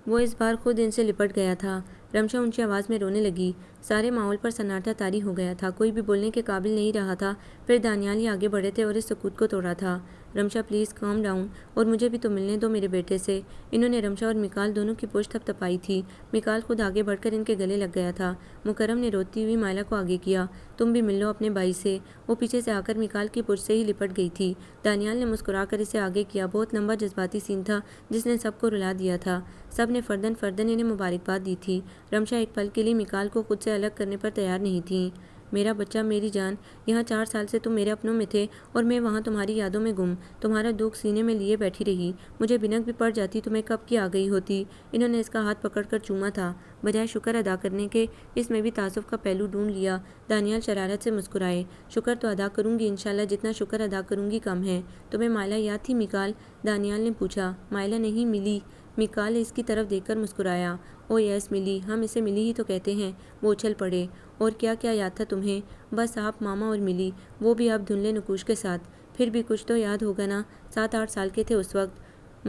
وہ اس بار خود ان سے لپٹ گیا تھا۔ رمشا اونچی آواز میں رونے لگی۔ سارے ماحول پر سناٹا طاری ہو گیا تھا، کوئی بھی بولنے کے قابل نہیں رہا تھا۔ پھر دانیال ہی آگے بڑھے تھے اور اس سکوت کو توڑا تھا۔ رمشا پلیز کام ڈاؤن، اور مجھے بھی تو ملنے دو میرے بیٹے سے۔ انہوں نے رمشا اور میکال دونوں کی پشت تھپ تھپائی تھی۔ میکال خود آگے بڑھ کر ان کے گلے لگ گیا تھا۔ مکرم نے روتی ہوئی مائلہ کو آگے کیا۔ تم بھی مل لو اپنے بھائی سے۔ وہ پیچھے سے آ کر میکال کی پشت سے ہی لپٹ گئی تھی۔ دانیال نے مسکرا کر اسے آگے کیا۔ بہت لمبا جذباتی سین تھا جس نے سب کو رلا دیا تھا۔ سب نے فرداً انہیں مبارکباد دی تھی۔ رمشا ایک پل کے لیے میکال کو خود سے الگ کرنے پر تیار نہیں تھیں۔ میرا بچہ، میری جان، یہاں 4 سال سے تم میرے اپنوں میں تھے اور میں وہاں تمہاری یادوں میں گم، تمہارا دکھ سینے میں لیے بیٹھی رہی۔ مجھے بھنک بھی پڑ جاتی تمہیں کب کی آ گئی ہوتی۔ انہوں نے اس کا ہاتھ پکڑ کر چوما تھا۔ بجائے شکر ادا کرنے کے اس میں بھی تعصب کا پہلو ڈھونڈ لیا۔ دانیال شرارت سے مسکرائے۔ شکر تو ادا کروں گی انشاءاللہ، جتنا شکر ادا کروں گی کم ہے۔ تمہیں مائلہ یاد تھی میکال؟ دانیال نے پوچھا۔ مائلہ نہیں، ملی۔ میکال نے اس کی طرف دیکھ کر مسکرایا۔ او یس ملی، ہم اسے ملی ہی تو کہتے ہیں۔ وہ اچھل پڑے۔ اور کیا کیا یاد تھا تمہیں؟ بس آپ، ماما اور ملی، وہ بھی اب دھندلے نقوش کے ساتھ۔ پھر بھی کچھ تو یاد ہوگا نا؟ 7-8 سال کے تھے اس وقت۔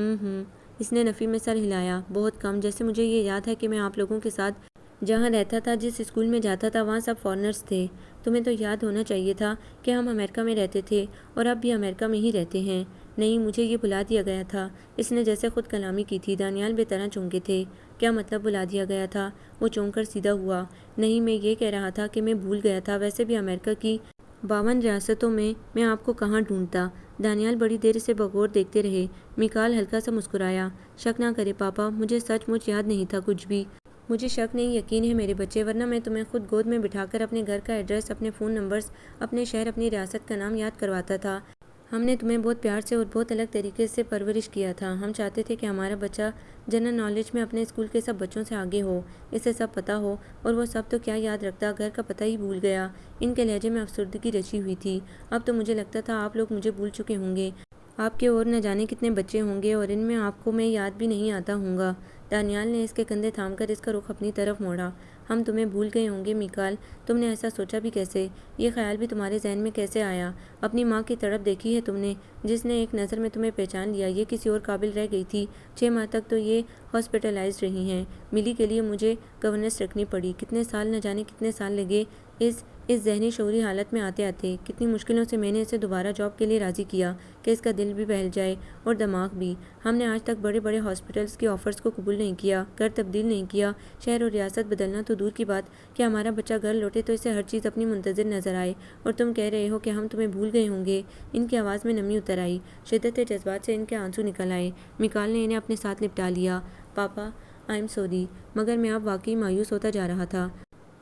اس نے نفی میں سر ہلایا۔ بہت کم، جیسے مجھے یہ یاد ہے کہ میں آپ لوگوں کے ساتھ جہاں رہتا تھا، جس اسکول میں جاتا تھا، وہاں سب فارنرز تھے۔ تمہیں تو یاد ہونا چاہیے تھا کہ ہم امریکہ میں رہتے تھے اور اب بھی امریکہ میں ہی رہتے ہیں۔ نہیں، مجھے یہ بھلا دیا گیا تھا۔ اس نے جیسے خود کلامی کی تھی۔ دانیال بے طرح چونکے تھے۔ کیا مطلب بھلا دیا گیا تھا؟ وہ چونک کر سیدھا ہوا۔ نہیں، میں یہ کہہ رہا تھا کہ میں بھول گیا تھا، ویسے بھی امریکہ کی 52 ریاستوں میں آپ کو کہاں ڈھونڈتا؟ دانیال بڑی دیر اسے بغور دیکھتے رہے۔ میکال ہلکا سا مسکرایا۔ شک نہ کرے پاپا، مجھے سچ مچ یاد نہیں تھا کچھ بھی۔ مجھے شک نہیں، یقین ہے میرے بچے، ورنہ میں تمہیں خود گود میں بٹھا کر اپنے گھر کا ایڈریس، اپنے فون نمبرز، اپنے شہر، اپنی ریاست کا نام یاد کرواتا تھا۔ ہم نے تمہیں بہت پیار سے اور بہت الگ طریقے سے پرورش کیا تھا۔ ہم چاہتے تھے کہ ہمارا بچہ جنرل نالج میں اپنے اسکول کے سب بچوں سے آگے ہو، اسے سب پتہ ہو، اور وہ سب تو کیا یاد رکھتا، گھر کا پتہ ہی بھول گیا۔ ان کے لہجے میں افسردگی رچی ہوئی تھی۔ اب تو مجھے لگتا تھا آپ لوگ مجھے بھول چکے ہوں گے۔ آپ کے اور نہ جانے کتنے بچے ہوں گے اور ان میں آپ کو میں یاد بھی نہیں آتا ہوں گا۔ دانیال نے اس کے کندھے تھام کر اس کا رخ اپنی طرف موڑا۔ ہم تمہیں بھول گئے ہوں گے میکال، تم نے ایسا سوچا بھی کیسے؟ یہ خیال بھی تمہارے ذہن میں کیسے آیا؟ اپنی ماں کی تڑپ دیکھی ہے تم نے، جس نے ایک نظر میں تمہیں پہچان لیا؟ یہ کسی اور قابل رہ گئی تھی؟ 6 ماہ تک تو یہ ہاسپٹلائزڈ رہی ہیں۔ ملی کے لیے مجھے گورننس رکھنی پڑی۔ کتنے سال، نہ جانے کتنے سال لگے اس ذہنی شعوری حالت میں آتے آتے۔ کتنی مشکلوں سے میں نے اسے دوبارہ جاب کے لیے راضی کیا کہ اس کا دل بھی بہل جائے اور دماغ بھی۔ ہم نے آج تک بڑے بڑے ہاسپٹلز کی آفرز کو قبول نہیں کیا، گھر تبدیل نہیں کیا، شہر اور ریاست بدلنا تو دور کی بات کہ ہمارا بچہ گھر لوٹے تو اسے ہر چیز اپنی منتظر نظر آئے، اور تم کہہ رہے ہو کہ ہم تمہیں بھول گئے ہوں گے۔ ان کی آواز میں نمی اتر آئی۔ شدت جذبات سے ان کے آنسو نکل آئے۔ میکال نے انہیں اپنے ساتھ لپٹا لیا۔ پاپا، آئی ایم سوری، مگر میں اب واقعی مایوس ہوتا جا رہا تھا۔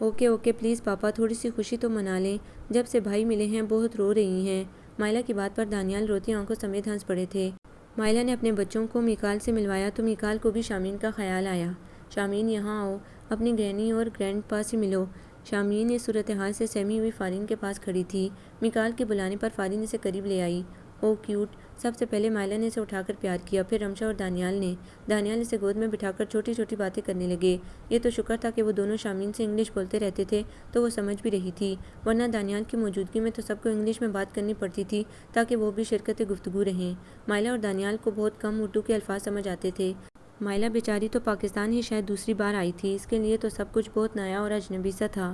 اوکے پلیز پاپا، تھوڑی سی خوشی تو منا لیں۔ جب سے بھائی ملے ہیں بہت رو رہی ہیں۔ مائلہ کی بات پر دانیال روتی آنکھوں سمیت ہنس پڑے تھے۔ مائلہ نے اپنے بچوں کو میکال سے ملوایا تو میکال کو بھی شامین کا خیال آیا۔ شامین، یہاں آؤ، اپنی گرینی اور گرینڈ پا سے ملو۔ شامین اس صورتحال سے سہمی ہوئی فارین کے پاس کھڑی تھی۔ میکال کے بلانے پر فارین اسے قریب لے آئی۔ او کیوٹ۔ سب سے پہلے مائلہ نے اسے اٹھا کر پیار کیا، پھر رمشا اور دانیال نے۔ دانیال اسے گود میں بٹھا کر چھوٹی چھوٹی باتیں کرنے لگے۔ یہ تو شکر تھا کہ وہ دونوں شامین سے انگلش بولتے رہتے تھے تو وہ سمجھ بھی رہی تھی، ورنہ دانیال کی موجودگی میں تو سب کو انگلش میں بات کرنی پڑتی تھی تاکہ وہ بھی شرکت گفتگو رہیں۔ مائلہ اور دانیال کو بہت کم اردو کے الفاظ سمجھ آتے تھے۔ مائلہ بیچاری تو پاکستان ہی شاید دوسری بار آئی تھی، اس کے لیے تو سب کچھ بہت نیا اور اجنبی سا تھا۔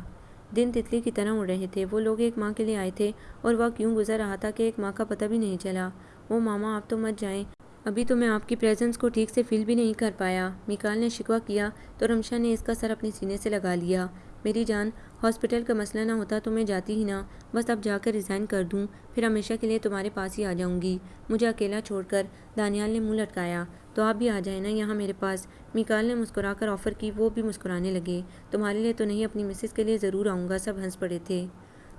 دن تتلی کی طرح اڑ رہے تھے۔ وہ لوگ 1 ماہ کے لیے آئے تھے اور وقت کیوں گزر رہا تھا کہ 1 ماہ کا پتہ بھی نہیں چلا۔ او ماما، آپ تو مت جائیں، ابھی تو میں آپ کی پریزنس کو ٹھیک سے فیل بھی نہیں کر پایا۔ میکال نے شکوہ کیا تو رمشا نے اس کا سر اپنے سینے سے لگا لیا۔ میری جان، ہاسپٹل کا مسئلہ نہ ہوتا تو میں جاتی ہی نہ، بس اب جا کر ریزائن کر دوں، پھر ہمیشہ کے لیے تمہارے پاس ہی آ جاؤں گی، مجھے اکیلا چھوڑ کر۔ دانیال نے منہ لٹکایا۔ تو آپ بھی آ جائیں نا یہاں میرے پاس۔ میکال نے مسکرا کر آفر کی۔ وہ بھی مسکرانے لگے۔ تمہارے لیے تو نہیں، اپنی مسز کے لیے ضرور آؤں گا۔ سب ہنس پڑے تھے۔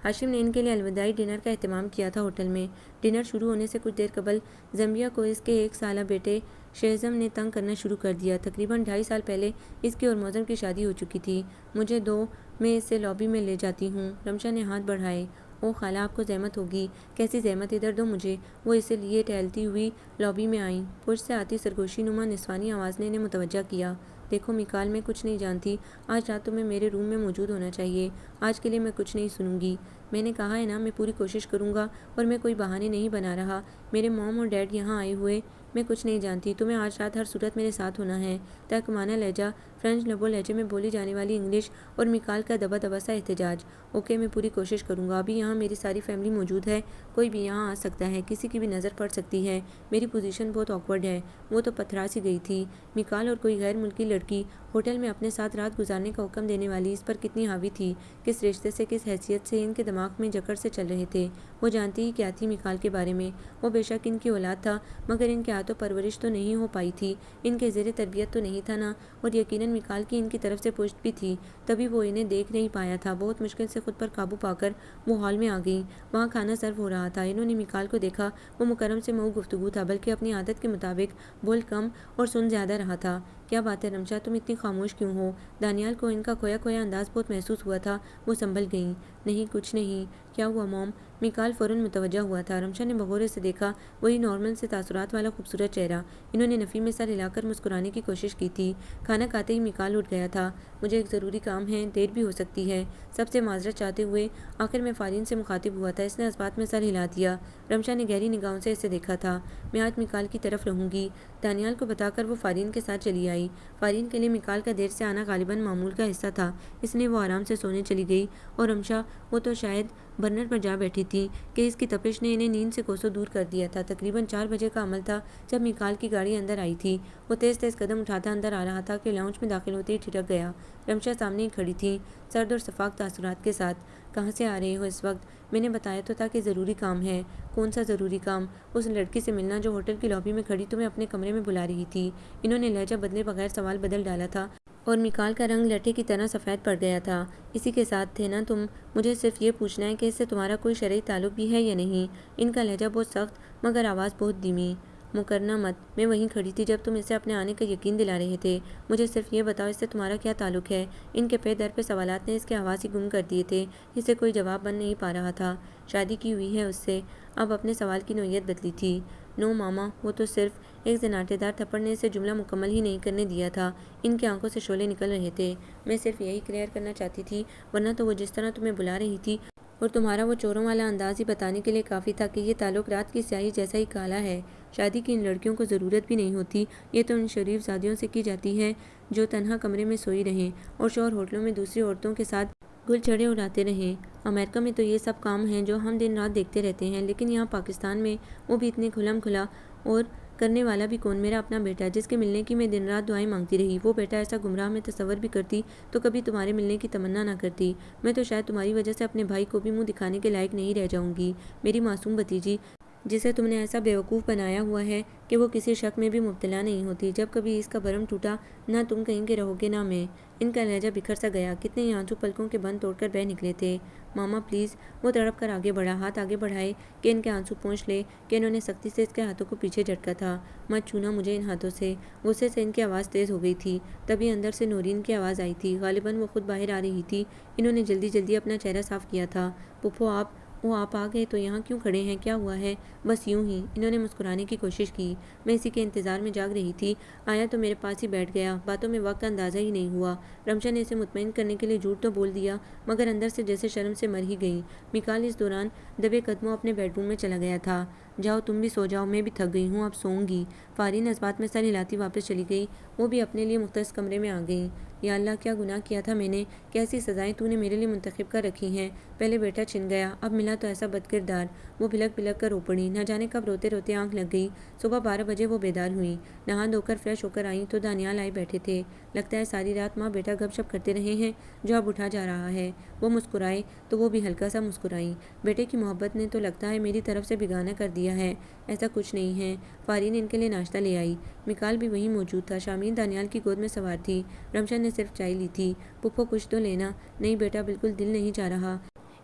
ہاشم نے ان کے لیے الوداعی ڈنر کا اہتمام کیا تھا ہوٹل میں۔ ڈنر شروع ہونے سے کچھ دیر قبل زمبیا کو اس کے 1 سالہ بیٹے شہزم نے تنگ کرنا شروع کر دیا۔ تقریباً 2.5 سال پہلے اس کی اور موزم کی شادی ہو چکی تھی۔ مجھے دو، میں اسے لابی میں لے جاتی ہوں۔ رمشا نے ہاتھ بڑھائے۔ او خالہ، آپ کو زحمت ہوگی۔ کیسی زحمت، ادھر دو مجھے۔ وہ اسے لیے ٹہلتی ہوئی لابی میں آئیں۔ پشت سے آتی سرگوشی نما نسوانی آواز نے انہیں متوجہ کیا۔ دیکھو میکال، میں کچھ نہیں جانتی، آج رات تمہیں میرے روم میں موجود ہونا چاہیے، آج کے لیے میں کچھ نہیں سنوں گی۔ میں نے کہا ہے نا، میں پوری کوشش کروں گا، اور میں کوئی بہانے نہیں بنا رہا۔ میرے موم اور ڈیڈ یہاں آئے ہوئے، میں کچھ نہیں جانتی، تمہیں آج رات ہر صورت میرے ساتھ ہونا ہے۔ ترکمانہ لہجہ، فرینچ لب و لہجے میں بولی جانے والی انگلش، اور میکال کا دبا دبا سا احتجاج۔ اوکے، میں پوری کوشش کروں گا۔ ابھی یہاں میری ساری فیملی موجود ہے، کوئی بھی یہاں آ سکتا ہے، کسی کی بھی نظر پڑ سکتی ہے۔ میری پوزیشن بہت آکورڈ ہے۔ وہ تو پتھرا سی گئی تھی۔ میکال اور کوئی غیر ملکی لڑکی ہوٹل میں اپنے ساتھ رات گزارنے کا حکم دینے والی اس پر کتنی حاوی تھی، کس رشتے سے، کس حیثیت سے ان کے دماغ میں جکڑ سے چل رہے تھے۔ وہ جانتی ہی کیا تھی میکال کے بارے میں۔ وہ بے شک ان کی اولاد تھا، مگر ان کے ہاتھوں پرورش تو نہیں ہو پائی تھی، ان کے زیر تربیت تو نہیں تھا نا، اور یقیناً میکال کی ان کی طرف سے پشت بھی تھی، تبھی وہ انہیں دیکھ نہیں پایا تھا۔ بہت مشکل سے خود پر قابو پا کر وہ ہال میں آ گئیں۔ وہاں کھانا سرو ہو رہا تھا۔ انہوں نے میکال کو دیکھا۔ وہ مکرم سے مئو گفتگو تھا، بلکہ اپنی عادت کے مطابق بول کم اور سن زیادہ رہا تھا۔ کیا بات ہے رمشا، تم اتنی خاموش کیوں ہو؟ دانیال کو ان کا کھویا کھویا انداز بہت محسوس ہوا تھا۔ وہ سنبھل گئیں۔ نہیں کچھ نہیں۔ کیا ہوا موم؟ میکال فوراً متوجہ ہوا تھا۔ رمشا نے بغورے سے دیکھا، وہی نارمل سے تاثرات والا خوبصورت چہرہ۔ انہوں نے نفی میں سر ہلا کر مسکرانے کی کوشش کی تھی۔ کھانا کھاتے ہی میکال اٹھ گیا تھا۔ مجھے ایک ضروری کام ہے، دیر بھی ہو سکتی ہے۔ سب سے معذرت چاہتے ہوئے آخر میں فارین سے مخاطب ہوا تھا۔ اس نے اس بات میں سر ہلا دیا۔ رمشا نے گہری نگاہوں سے اسے دیکھا تھا۔ میں آج میکال کی طرف رہوں گی، دانیال کو بتا کر وہ فارین کے ساتھ چلی آئی۔ فارین کے لیے میکال کا دیر سے آنا غالباً معمول کا حصہ تھا، اس لیے وہ آرام سے سونے چلی گئی، اور رمشا، وہ تو شاید برنر پر جا بیٹھی تھی کہ اس کی تپش نے انہیں نیند سے کوسوں دور کر دیا تھا۔ تقریباً 4 بجے کا عمل تھا جب میکال کی گاڑی اندر آئی تھی۔ وہ تیز تیز قدم اٹھاتا اندر آ رہا تھا کہ لاؤنج میں داخل ہوتے ہی ٹھٹک گیا۔ رمشا سامنے ہی کھڑی تھی، سرد اور شفاف تاثرات کے ساتھ۔ کہاں سے آ رہے ہو اس وقت؟ میں نے بتایا تو تھا کہ ضروری کام ہے۔ کون سا ضروری کام؟ اس لڑکی سے ملنا جو ہوٹل کی لابی میں کھڑی تمہیں اپنے کمرے میں بلا رہی تھی۔ انہوں نے لہجہ بدلے بغیر سوال بدل ڈالا تھا، اور میکال کا رنگ لٹے کی طرح سفید پڑ گیا تھا۔ اسی کے ساتھ تھے نا تم؟ مجھے صرف یہ پوچھنا ہے کہ اس سے تمہارا کوئی شرعی تعلق بھی ہے یا نہیں؟ ان کا لہجہ بہت سخت مگر آواز بہت دھیمی۔ مکرنا مت، میں وہیں کھڑی تھی جب تم اسے اپنے آنے کا یقین دلا رہے تھے۔ مجھے صرف یہ بتاؤ، اس سے تمہارا کیا تعلق ہے؟ ان کے پے در پہ سوالات نے اس کے حواس ہی گم کر دیے تھے۔ اسے کوئی جواب بن نہیں پا رہا تھا۔ شادی کی ہوئی ہے اس سے؟ اب اپنے سوال کی نوعیت بدلی تھی۔ نو ماما، وہ تو صرف ایک زناٹے دار تھپڑ نے اسے جملہ مکمل ہی نہیں کرنے دیا تھا۔ ان کی آنکھوں سے شعلے نکل رہے تھے۔ میں صرف یہی کلیئر کرنا چاہتی تھی، ورنہ تو وہ جس طرح تمہیں بلا رہی تھی اور تمہارا وہ چوروں والا انداز ہی بتانے کے لیے کافی تھا کہ یہ تعلق رات کی سیاہی جیسا ہی کالا ہے۔ شادی کی ان لڑکیوں کو ضرورت بھی نہیں ہوتی، یہ تو ان شریف زادیوں سے کی جاتی ہے جو تنہا کمرے میں سوئی رہیں اور شوہر ہوٹلوں میں دوسری عورتوں کے ساتھ گل چھڑے اڑاتے رہیں۔ امریکہ میں تو یہ سب کام ہیں جو ہم دن رات دیکھتے رہتے ہیں، لیکن یہاں پاکستان میں وہ بھی اتنے کھلم کھلا، اور کرنے والا بھی کون؟ میرا اپنا بیٹا، جس کے ملنے کی میں دن رات دعائیں مانگتی رہی۔ وہ بیٹا ایسا گمراہ میں تصور بھی کرتی تو کبھی تمہارے ملنے کی تمنا نہ کرتی۔ میں تو شاید تمہاری وجہ سے اپنے بھائی کو بھی منہ دکھانے کے لائق نہیں رہ جاؤں گی۔ میری معصوم بھتیجی، جسے تم نے ایسا بیوقوف بنایا ہوا ہے کہ وہ کسی شک میں بھی مبتلا نہیں ہوتی۔ جب کبھی اس کا بھرم ٹوٹا، نہ تم کہیں کے رہو گے نہ میں۔ ان کا لہجہ بکھر سا گیا، کتنے ہی آنسو پلکوں کے بند توڑ کر بہہ نکلے تھے۔ ماما پلیز۔ وہ تڑپ کر آگے بڑھا، ہاتھ آگے بڑھائے کہ ان کے آنسو پونچھ لے کہ انہوں نے سختی سے اس کے ہاتھوں کو پیچھے جھٹکا تھا۔ مت چھونا مجھے ان ہاتھوں سے۔ غصے سے ان کی آواز تیز ہو گئی تھی۔ تبھی اندر سے نورین کی آواز آئی تھی، غالباً وہ خود باہر آ رہی تھی۔ انہوں نے جلدی جلدی اپنا چہرہ صاف کیا تھا۔ پھپھو آپ آپ آ گئے تو یہاں کیوں کھڑے ہیں؟ کیا ہوا ہے؟ بس یوں ہی۔ انہوں نے مسکرانے کی کوشش کی۔ میں اسی کے انتظار میں جاگ رہی تھی، آیا تو میرے پاس ہی بیٹھ گیا، باتوں میں وقت کا اندازہ ہی نہیں ہوا۔ رمشا نے اسے مطمئن کرنے کے لیے جھوٹ تو بول دیا، مگر اندر سے جیسے شرم سے مر ہی گئی۔ میکال اس دوران دبے قدموں اپنے بیڈ روم میں چلا گیا تھا۔ جاؤ تم بھی سو جاؤ، میں بھی تھک گئی ہوں، اب سوؤں گی۔ فارین اس بات میں سر ہلاتی واپس چلی گئی۔ وہ بھی اپنے لیے مختص کمرے میں آ گئیں۔ یا اللہ، کیا گناہ کیا تھا میں نے؟ کیسی سزائیں تو نے میرے لیے منتخب کر رکھی ہیں؟ پہلے بیٹا چھن گیا، اب ملا تو ایسا بدکردار۔ وہ بھلک بھلک کر رو پڑی، نہ جانے کب روتے روتے آنکھ لگ گئی۔ صبح 12 بجے وہ بیدار ہوئیں، نہا دھو کر فریش ہو کر آئیں تو دانیال آئے بیٹھے تھے۔ لگتا ہے ساری رات ماں بیٹا گپ شپ کرتے رہے ہیں جو اب اٹھا جا رہا ہے۔ وہ مسکرائے تو وہ بھی ہلکا سا مسکرائیں۔ بیٹے کی محبت نے تو لگتا ہے میری طرف سے بگانہ کر دیا ہے۔ ایسا کچھ نہیں ہے۔ فارین ان کے لیے ناشتہ لے آئی۔ میکال بھی وہیں موجود تھا۔ شامین دانیال کی گود میں سوار تھی۔ رمشا نے صرف چائے لی تھی۔ پھپھو کچھ تو لینا۔ نہیں بیٹا، بالکل دل نہیں چاہ رہا۔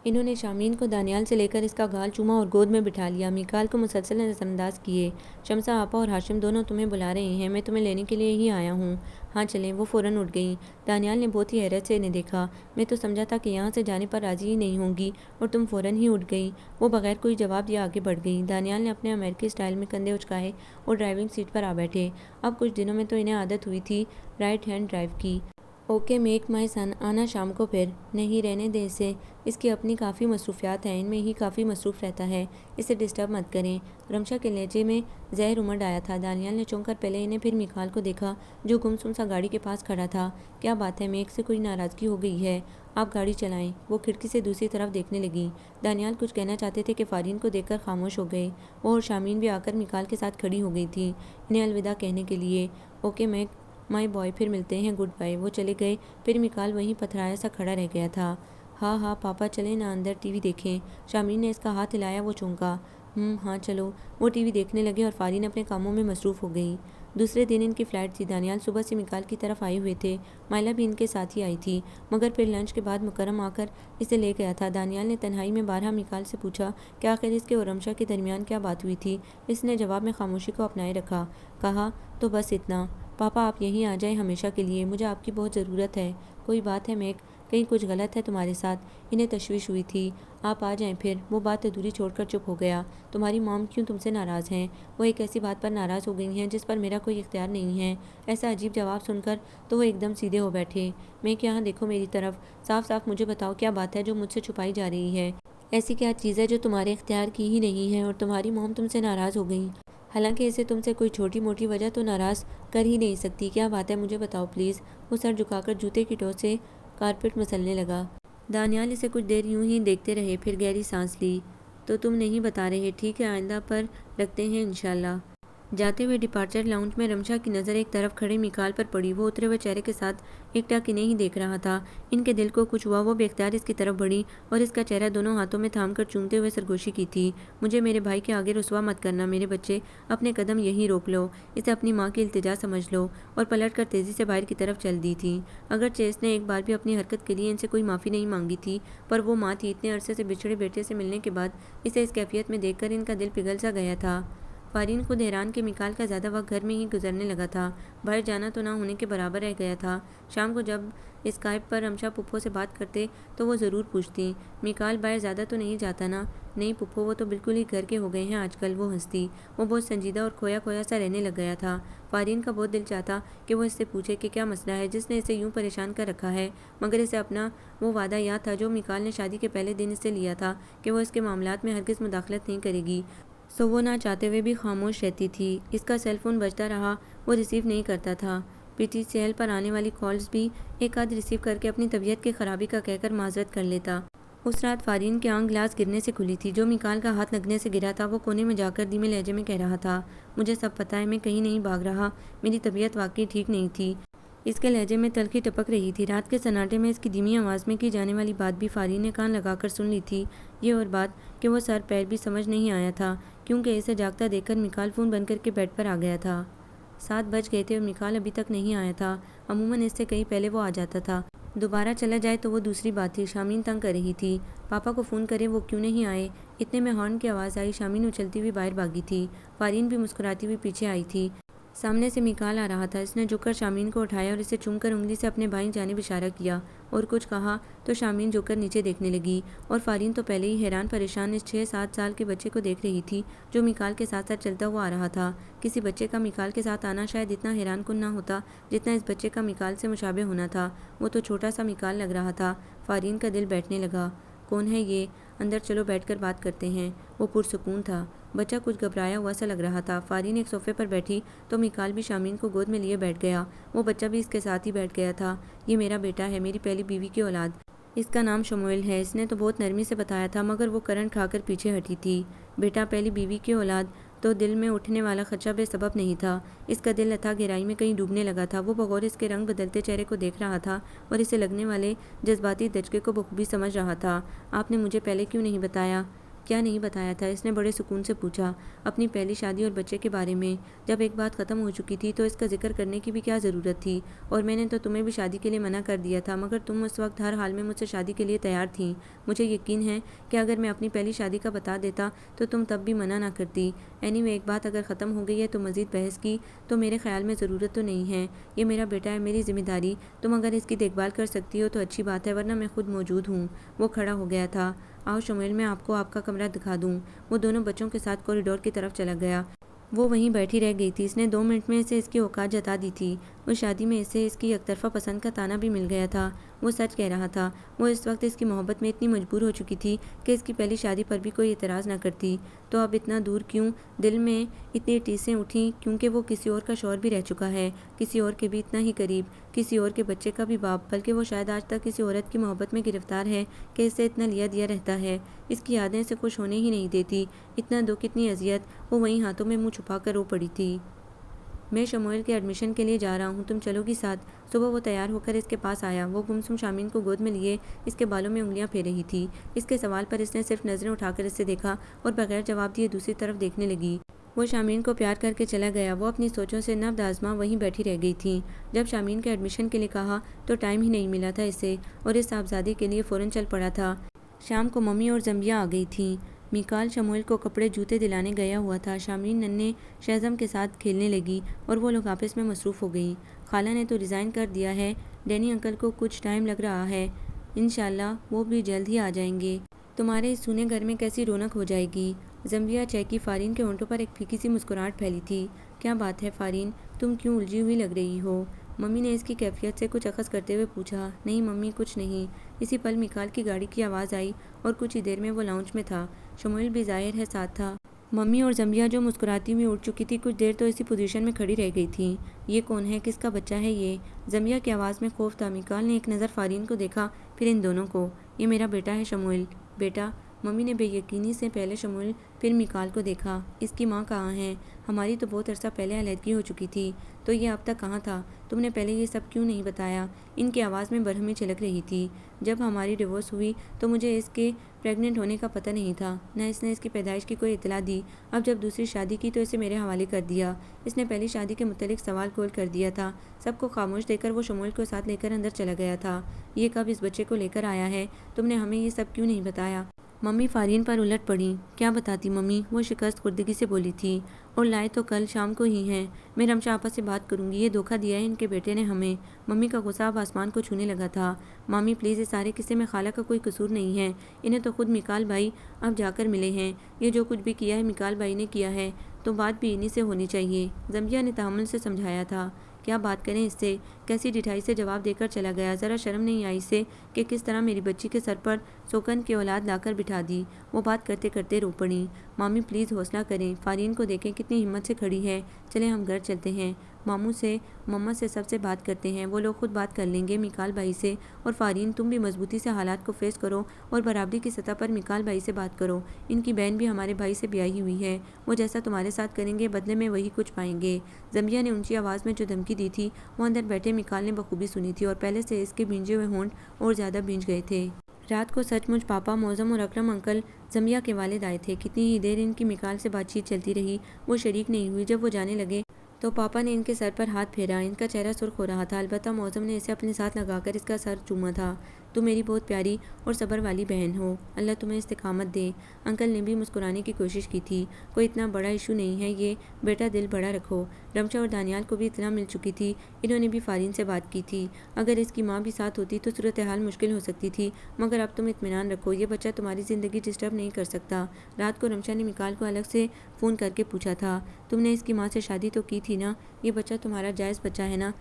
انہوں نے شامین کو دانیال سے لے کر اس کا گال چوما اور گود میں بٹھا لیا۔ میکال کو مسلسل نظر انداز کیے۔ شمسہ آپا اور ہاشم دونوں تمہیں بلا رہے ہیں، میں تمہیں لینے کے لیے ہی آیا ہوں۔ ہاں چلیں۔ وہ فوراً اٹھ گئیں۔ دانیال نے بہت ہی حیرت سے انہیں دیکھا۔ میں تو سمجھا تھا کہ یہاں سے جانے پر راضی ہی نہیں ہوں گی اور تم فوراً ہی اٹھ گئیں۔ وہ بغیر کوئی جواب دیے آگے بڑھ گئیں۔ دانیال نے اپنے امریکی اسٹائل میں کندھے اچکائے اور ڈرائیونگ سیٹ پر آ بیٹھے۔ اب کچھ دنوں میں تو انہیں عادت ہوئی تھی رائٹ ہینڈ ڈرائیو کی۔ اوکے میک مائی سن، آنا شام کو پھر۔ نہیں رہنے دیں اسے، اس کی اپنی کافی مصروفیات ہیں، ان میں ہی کافی مصروف رہتا ہے، اسے ڈسٹرب مت کریں۔ رمشا کے لہجے میں زہر امڑ آیا تھا۔ دانیال نے چونک کر پہلے انہیں پھر میکال کو دیکھا جو گمسم سا گاڑی کے پاس کھڑا تھا۔ کیا بات ہے، میک سے کوئی ناراضگی ہو گئی ہے؟ آپ گاڑی چلائیں۔ وہ کھڑکی سے دوسری طرف دیکھنے لگیں۔ دانیال کچھ کہنا چاہتے تھے کہ فارین کو دیکھ کر خاموش ہو گئے۔ وہ اور شامین بھی آ کر میکال کے ساتھ کھڑی ہو گئی تھیں انہیں الوداع کہنے کے لیے۔ اوکے میک مائی بوائے، پھر ملتے ہیں، گڈ بائے۔ وہ چلے گئے۔ پھر میکال وہیں پتھرایا سا کھڑا رہ گیا تھا۔ ہاں ہاں پاپا چلیں نا اندر ٹی وی دیکھیں۔ شامین نے اس کا ہاتھ ہلایا، وہ چونکا۔ ہاں چلو۔ وہ ٹی وی دیکھنے لگے اور فارین اپنے کاموں میں مصروف ہو گئی۔ دوسرے دن ان کی فلائٹ تھی۔ دانیال صبح سے میکال کی طرف آئے ہوئے تھے۔ مائلہ بھی ان کے ساتھ ہی آئی تھی، مگر پھر لنچ کے بعد مکرم آ کر اسے لے گیا تھا۔ دانیال نے تنہائی میں بارہا میکال سے پوچھا کہ آخر اس کے اور رمشا کے درمیان کیا بات ہوئی تھی۔ اس نے جواب میں خاموشی کو اپنائے رکھا۔ کہا تو بس اتنا، پاپا آپ یہیں آ جائیں ہمیشہ کے لیے، مجھے آپ کی بہت ضرورت ہے۔ کوئی بات ہے میک، کہیں کچھ غلط ہے تمہارے ساتھ؟ انہیں تشویش ہوئی تھی۔ آپ آ جائیں پھر۔ وہ بات ادھوری چھوڑ کر چپ ہو گیا۔ تمہاری مام کیوں تم سے ناراض ہیں؟ وہ ایک ایسی بات پر ناراض ہو گئی ہیں جس پر میرا کوئی اختیار نہیں ہے۔ ایسا عجیب جواب سن کر تو وہ ایک دم سیدھے ہو بیٹھے۔ میک یہاں دیکھو میری طرف، صاف صاف مجھے بتاؤ کیا بات ہے جو مجھ سے چھپائی جا رہی ہے؟ ایسی کیا چیز ہے جو تمہارے اختیار کی ہی نہیں ہے اور تمہاری مام تم سے ناراض ہو گئی؟ حالانکہ اسے تم سے کوئی چھوٹی موٹی وجہ تو ناراض کر ہی نہیں سکتی۔ کیا بات ہے مجھے بتاؤ پلیز۔ وہ سر جھکا کر جوتے کی ٹو سے کارپیٹ مسلنے لگا۔ دانیال اسے کچھ دیر یوں ہی دیکھتے رہے، پھر گہری سانس لی۔ تو تم نہیں بتا رہے، ٹھیک ہے، آئندہ پر رکھتے ہیں انشاءاللہ۔ جاتے ہوئے ڈپارچر لاؤنج میں رمشا کی نظر ایک طرف کھڑے میکال پر پڑی۔ وہ اترے ہوئے چہرے کے ساتھ ایک ٹک انہیں ہی دیکھ رہا تھا۔ ان کے دل کو کچھ ہوا، وہ بے اختیار اس کی طرف بڑھی اور اس کا چہرہ دونوں ہاتھوں میں تھام کر چومتے ہوئے سرگوشی کی تھی۔ مجھے میرے بھائی کے آگے رسوا مت کرنا میرے بچے، اپنے قدم یہیں روک لو، اسے اپنی ماں کی التجا سمجھ لو۔ اور پلٹ کر تیزی سے باہر کی طرف چل دی تھی۔ اگرچہ اس نے ایک بار بھی اپنی حرکت کے لیے ان سے کوئی معافی نہیں مانگی تھی، پر وہ ماں تھی۔ اتنے عرصے سے بچھڑے بیٹے سے ملنے کے بعد اسے اس کیفیت میں دیکھ کر ان کا دل پگھل سا گیا تھا۔ فارین خود حیران کہ میکال کا زیادہ وقت گھر میں ہی گزرنے لگا تھا، باہر جانا تو نہ ہونے کے برابر رہ گیا تھا۔ شام کو جب اسکائپ پر رمشا پھپھو سے بات کرتے تو وہ ضرور پوچھتی، میکال باہر زیادہ تو نہیں جاتا نا؟ نہیں پھپھو، وہ تو بالکل ہی گھر کے ہو گئے ہیں آج کل۔ وہ ہنستی۔ وہ بہت سنجیدہ اور کھویا کھویا سا رہنے لگ گیا تھا۔ فارین کا بہت دل چاہتا کہ وہ اس سے پوچھے کہ کیا مسئلہ ہے جس نے اسے یوں پریشان کر رکھا ہے، مگر اسے اپنا وہ وعدہ یاد تھا جو میکال نے شادی کے پہلے دن اس سے لیا تھا کہ وہ اس کے معاملات میں ہرگز مداخلت نہیں کرے گی۔ سو وہ نہ چاہتے ہوئے بھی خاموش رہتی تھی۔ اس کا سیل فون بجتا رہا، وہ ریسیو نہیں کرتا تھا۔ پی ٹی سی ایل پر آنے والی کالز بھی ایک آدھ ریسیو کر کے اپنی طبیعت کی خرابی کا کہہ کر معذرت کر لیتا۔ اس رات فارین کی آنکھ گلاس گرنے سے کھلی تھی۔ جو میکال کا ہاتھ لگنے سے گرا تھا وہ کونے میں جا کر دھیمے لہجے میں کہہ رہا تھا، مجھے سب پتہ ہے، میں کہیں نہیں بھاگ رہا، میری طبیعت واقعی ٹھیک نہیں تھی۔ اس کے لہجے میں تلخی ٹپک رہی تھی۔ رات کے سناٹے میں اس کی دھیمی آواز میں کی جانے والی بات بھی فارین نے کان لگا کر سن لی تھی۔ یہ اور بات کہ وہ سر پیر بھی سمجھ نہیں آیا تھا، کیونکہ اسے جاگتا دیکھ کر میکال فون بند کر کے بیڈ پر آ گیا تھا۔ 7 بج گئے تھے اور میکال ابھی تک نہیں آیا تھا۔ عموماً اس سے کہیں پہلے وہ آ جاتا تھا۔ دوبارہ چلا جائے تو وہ دوسری بات تھی۔ شامین تنگ کر رہی تھی، پاپا کو فون کریں، وہ کیوں نہیں آئے؟ اتنے میں ہارن کی آواز آئی۔ شامین اچھلتی ہوئی باہر بھاگی تھی۔ فارین بھی مسکراتی ہوئی پیچھے آئی تھی۔ سامنے سے میکال آ رہا تھا۔ اس نے جھک کر شامین کو اٹھایا اور اسے چوم کر انگلی سے اپنے بائیں جانب اشارہ کیا اور کچھ کہا تو شامین جھک کر نیچے دیکھنے لگی، اور فارین تو پہلے ہی حیران پریشان اس 6-7 سال کے بچے کو دیکھ رہی تھی جو میکال کے ساتھ ساتھ چلتا ہوا آ رہا تھا۔ کسی بچے کا میکال کے ساتھ آنا شاید اتنا حیران کن نہ ہوتا جتنا اس بچے کا میکال سے مشابہ ہونا تھا۔ وہ تو چھوٹا سا میکال لگ رہا تھا۔ فارین کا دل بیٹھنے لگا۔ کون ہے یہ؟ اندر چلو بیٹھ کر بات کرتے ہیں۔ وہ پرسکون تھا۔ بچہ کچھ گھبرایا ہوا سا لگ رہا تھا۔ فارین ایک صوفے پر بیٹھی تو میکال بھی شامین کو گود میں لیے بیٹھ گیا۔ وہ بچہ بھی اس کے ساتھ ہی بیٹھ گیا تھا۔ یہ میرا بیٹا ہے، میری پہلی بیوی کی اولاد، اس کا نام شموئیل ہے۔ اس نے تو بہت نرمی سے بتایا تھا، مگر وہ کرنٹ کھا کر پیچھے ہٹی تھی۔ بیٹا، پہلی بیوی کی اولاد؟ تو دل میں اٹھنے والا خدشہ بے سبب نہیں تھا۔ اس کا دل اتھا گہرائی میں کہیں ڈوبنے لگا تھا۔ وہ بغور اس کے رنگ بدلتے چہرے کو دیکھ رہا تھا اور اسے لگنے والے جذباتی دھچکے کو بخوبی سمجھ رہا تھا۔ آپ نے مجھے پہلے کیوں نہیں بتایا؟ کیا نہیں بتایا تھا؟ اس نے بڑے سکون سے پوچھا۔ اپنی پہلی شادی اور بچے کے بارے میں۔ جب ایک بات ختم ہو چکی تھی تو اس کا ذکر کرنے کی بھی کیا ضرورت تھی؟ اور میں نے تو تمہیں بھی شادی کے لیے منع کر دیا تھا، مگر تم اس وقت ہر حال میں مجھ سے شادی کے لیے تیار تھیں۔ مجھے یقین ہے کہ اگر میں اپنی پہلی شادی کا بتا دیتا تو تم تب بھی منع نہ کرتی۔ اینی وے، ایک بات اگر ختم ہو گئی ہے تو مزید بحث کی تو میرے خیال میں ضرورت تو نہیں ہے۔ یہ میرا بیٹا ہے، میری ذمہ داری۔ تم اگر اس کی دیکھ بھال کر سکتی ہو تو اچھی بات ہے، ورنہ میں خود موجود ہوں۔ وہ کھڑا ہو گیا تھا۔ آؤ شمویل، میں آپ کو آپ کا کمرہ دکھا دوں۔ وہ دونوں بچوں کے ساتھ کوریڈور کی طرف چلا گیا۔ وہ وہیں بیٹھی رہ گئی تھی۔ اس نے 2 منٹ میں اسے اس کی اوقات جتا دی تھی۔ اس شادی میں اسے اس کی یک طرفہ پسند کا طعنہ بھی مل گیا تھا۔ وہ سچ کہہ رہا تھا۔ وہ اس وقت اس کی محبت میں اتنی مجبور ہو چکی تھی کہ اس کی پہلی شادی پر بھی کوئی اعتراض نہ کرتی۔ تو اب اتنا دور کیوں؟ دل میں اتنی ٹیسیں اٹھیں کیونکہ وہ کسی اور کا شوہر بھی رہ چکا ہے، کسی اور کے بھی اتنا ہی قریب، کسی اور کے بچے کا بھی باپ، بلکہ وہ شاید آج تک کسی عورت کی محبت میں گرفتار ہے کہ اسے اتنا لیا دیا رہتا ہے۔ اس کی یادیں اسے خوش ہونے ہی نہیں دیتی۔ اتنا دکھ، اتنی اذیت۔ وہ وہیں ہاتھوں میں منہ چھپا کر رو پڑی تھی۔ میں شمویل کے ایڈمیشن کے لیے جا رہا ہوں، تم چلو گی ساتھ؟ صبح وہ تیار ہو کر اس کے پاس آیا۔ وہ گمسم شامین کو گود میں لیے اس کے بالوں میں انگلیاں پھیر رہی تھی۔ اس کے سوال پر اس نے صرف نظریں اٹھا کر اسے دیکھا اور بغیر جواب دیے دوسری طرف دیکھنے لگی۔ وہ شامین کو پیار کر کے چلا گیا۔ وہ اپنی سوچوں سے نبض آزما وہیں بیٹھی رہ گئی تھی۔ جب شامین کے ایڈمیشن کے لیے کہا تو ٹائم ہی نہیں ملا تھا اسے، اور اس صاحبزادے کے لیے فوراً چل پڑا تھا۔ شام کو ممی اور زمبیہ آ گئی تھیں۔ میکال شمویل کو کپڑے جوتے دلانے گیا ہوا تھا۔ شامین ننھے شہزم کے ساتھ کھیلنے لگی اور وہ لوگ آپس میں مصروف ہو گئیں۔ خالہ نے تو ریزائن کر دیا ہے، ڈینی انکل کو کچھ ٹائم لگ رہا ہے، انشاءاللہ وہ بھی جلد ہی آ جائیں گے۔ تمہارے اس سونے گھر میں کیسی رونق ہو جائے گی۔ زمبیہ چہکی۔ فارین کے ہونٹوں پر ایک پھیکی سی مسکراہٹ پھیلی تھی۔ کیا بات ہے فارین، تم کیوں الجھی ہوئی لگ رہی ہو؟ ممی نے اس کی کیفیت سے کچھ اخذ کرتے ہوئے پوچھا۔ نہیں ممی، کچھ نہیں۔ اسی پل میکال کی گاڑی کی آواز آئی اور کچھ ہی دیر میں وہ لاؤنج میں تھا۔ شمویل بھی ظاہر ہے ساتھ تھا۔ ممی اور زمبیہ جو مسکراتی ہوئی اٹھ چکی تھی کچھ دیر تو اسی پوزیشن میں کھڑی رہ گئی تھیں۔ یہ کون ہے؟ کس کا بچہ ہے یہ؟ زمبیہ کی آواز میں خوف تھا۔ میکال نے ایک نظر فارین کو دیکھا، پھر ان دونوں کو۔ یہ میرا بیٹا ہے شمویل۔ بیٹا؟ ممی نے بے یقینی سے پہلے شمویل پھر میکال کو دیکھا۔ اس کی ماں کہاں ہے؟ ہماری تو بہت عرصہ پہلے علیحدگی ہو چکی تھی۔ تو یہ اب تک کہاں تھا؟ تم نے پہلے یہ سب کیوں نہیں بتایا؟ ان کی آواز میں برہمی چھلک رہی تھی۔ جب ہماری ڈیورس ہوئی تو مجھے اس کے پریگننٹ ہونے کا پتہ نہیں تھا، نہ اس نے اس کی پیدائش کی کوئی اطلاع دی۔ اب جب دوسری شادی کی تو اسے میرے حوالے کر دیا۔ اس نے پہلی شادی کے متعلق سوال کھول کر دیا تھا۔ سب کو خاموش دیکھ کر وہ شمویل کو ساتھ لے کر اندر چلا گیا تھا۔ یہ کب اس بچے کو لے کر آیا ہے؟ تم نے ہمیں یہ سب کیوں نہیں بتایا؟ ممی فارین پر الٹ پڑی۔ کیا بتاتی ممی؟ وہ شکست خوردگی سے بولی تھی۔ اور لائے تو کل شام کو ہی ہیں۔ میں رمشا آپا سے بات کروں گی، یہ دھوکہ دیا ہے ان کے بیٹے نے ہمیں۔ ممی کا غصہ اب آسمان کو چھونے لگا تھا۔ مامی پلیز، اس سارے قصے میں خالہ کا کوئی قصور نہیں ہے۔ انہیں تو خود میکال بھائی اب جا کر ملے ہیں۔ یہ جو کچھ بھی کیا ہے میکال بھائی نے کیا ہے، تو بات بھی انہی سے ہونی چاہیے۔ زمبیہ نے تحمل سے سمجھایا تھا۔ کیا بات کریں اس سے؟ کیسی ڈٹھائی سے جواب دے کر چلا گیا۔ ذرا شرم نہیں آئی اسے کہ کس طرح میری بچی کے سر پر سوکن کی اولاد لا کر بٹھا دی؟ وہ بات کرتے کرتے رو پڑیں۔ مامی پلیز حوصلہ کریں، فارین کو دیکھیں کتنی ہمت سے کھڑی ہے۔ چلیں ہم گھر چلتے ہیں، ماموں سے مما سے سب سے بات کرتے ہیں، وہ لوگ خود بات کر لیں گے میکال بھائی سے۔ اور فارین تم بھی مضبوطی سے حالات کو فیس کرو اور برابری کی سطح پر میکال بھائی سے بات کرو۔ ان کی بہن بھی ہمارے بھائی سے بیاہی ہوئی ہے، وہ جیسا تمہارے ساتھ کریں گے بدلے میں وہی کچھ پائیں گے۔ زمبیہ نے اونچی آواز میں جو دھمکی دی تھی وہ اندر بیٹھے میکال نے بخوبی سنی تھی، اور پہلے سے اس کے بھینجے ہوئے ہونٹ اور زیادہ بھینج گئے تھے۔ رات کو سچ مچ پاپا معظم اور اکرم انکل زمبیہ کے والد آئے تھے۔ کتنی ہی دیر ان کی میکال سے بات چیت چلتی رہی، وہ شریک نہیں ہوئی۔ جب وہ جانے لگے تو پاپا نے ان کے سر پر ہاتھ پھیرا۔ ان کا چہرہ سرخ ہو رہا تھا، البتہ معظم نے اسے اپنے ساتھ لگا کر اس کا سر چوما تھا۔ تم میری بہت پیاری اور صبر والی بہن ہو، اللہ تمہیں استقامت دے۔ انکل نے بھی مسکرانے کی کوشش کی تھی۔ کوئی اتنا بڑا ایشو نہیں ہے یہ، بیٹا دل بڑا رکھو۔ رمشا اور دانیال کو بھی اطلاع مل چکی تھی، انہوں نے بھی فارین سے بات کی تھی۔ اگر اس کی ماں بھی ساتھ ہوتی تو صورتحال مشکل ہو سکتی تھی، مگر اب تم اطمینان رکھو، یہ بچہ تمہاری زندگی ڈسٹرب نہیں کر سکتا۔ رات کو رمشا نے میکال کو الگ سے فون کر کے پوچھا تھا، تم نے اس کی ماں سے شادی تو کی تھی نا؟ یہ بچہ تمہارا جائز بچہ ہے نا؟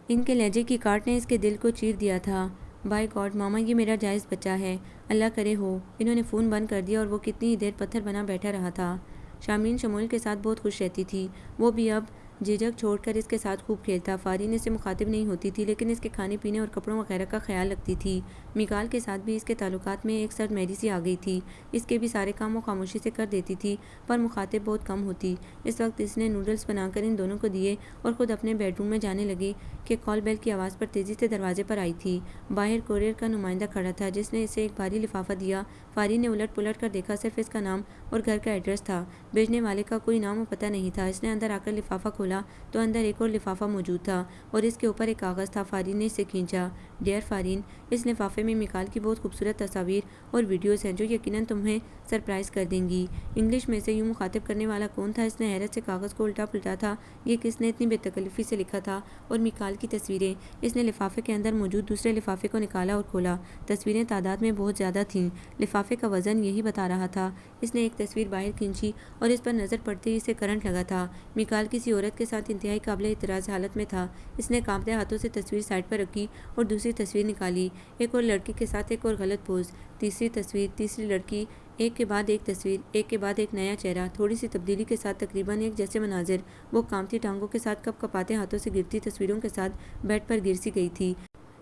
ان کے لہجے کی کاٹ نے اس کے دل کو چیر دیا تھا۔ بائی گاڈ ماما، یہ میرا جائز بچہ ہے، اللہ کرے ہو۔ انہوں نے فون بند کر دیا اور وہ کتنی ہی دیر پتھر بنا بیٹھا رہا تھا۔ شامین شمویل کے ساتھ بہت خوش رہتی تھی۔ وہ بھی اب جھجک چھوڑ کر اس کے ساتھ خوب کھیلتا۔ فارین اس سے مخاطب نہیں ہوتی تھی لیکن اس کے کھانے پینے اور کپڑوں وغیرہ کا خیال رکھتی تھی۔ میکال کے ساتھ بھی اس کے تعلقات میں ایک سرد مہری سی آ گئی تھی۔ اس کے بھی سارے کام وہ خاموشی سے کر دیتی تھی پر مخاطب بہت کم ہوتی۔ اس وقت اس نے نوڈلز بنا کر ان دونوں کو دیے اور خود اپنے بیڈ روم میں جانے لگے کہ کال بیل کی آواز پر تیزی سے دروازے پر آئی تھی۔ باہر کوریئر کا نمائندہ کھڑا تھا جس نے اسے ایک بھاری لفافہ دیا۔ فارین نے الٹ پلٹ کر دیکھا، صرف اس کا نام اور گھر کا ایڈریس تھا، بھیجنے والے کا کوئی نام و پتہ نہیں تھا۔ اس نے اندر آ کر لفافہ کھولا تو اندر ایک اور لفافہ موجود تھا اور اس کے اوپر ایک کاغذ تھا۔ فارین نے اسے کھینچا۔ ڈیئر فارین، اس لفافے میں میکال کی بہت خوبصورت تصاویر اور ویڈیوز ہیں جو یقیناً تمہیں سرپرائز کر دیں گی۔ انگلش میں سے یوں مخاطب کرنے والا کون تھا؟ اس نے حیرت سے کاغذ کو الٹا پلٹا تھا۔ یہ کس نے اتنی بے تکلفی سے لکھا تھا؟ اور میکال کی تصویریں۔ اس نے لفافے کے اندر موجود دوسرے لفافے کو نکالا اور کھولا۔ تصویریں تعداد میں بہت زیادہ تھیں، لفافے کا وزن یہی بتا رہا تھا۔ اس نے ایک تصویر باہر کھینچی اور اس پر نظر پڑتے ہی اسے کرنٹ لگا تھا۔ میکال کسی عورت کے ساتھ انتہائی قابل اعتراض حالت میں تھا۔ اس نے کانپتے ہاتھوں سے تصویر سائڈ پر رکھی اور دوسری تصویر نکالی۔ ایک اور لڑکی کے ساتھ ایک اور غلط پوز، تیسری تصویر، تیسری لڑکی، ایک کے بعد ایک تصویر، ایک کے بعد ایک نیا چہرہ، تھوڑی سی تبدیلی کے ساتھ تقریباً ایک جیسے مناظر۔ وہ کانپتی ٹانگوں کے ساتھ کپ کپاتے ہاتھوں سے گرتی تصویروں کے ساتھ بیڈ پر گر سی گئی تھی۔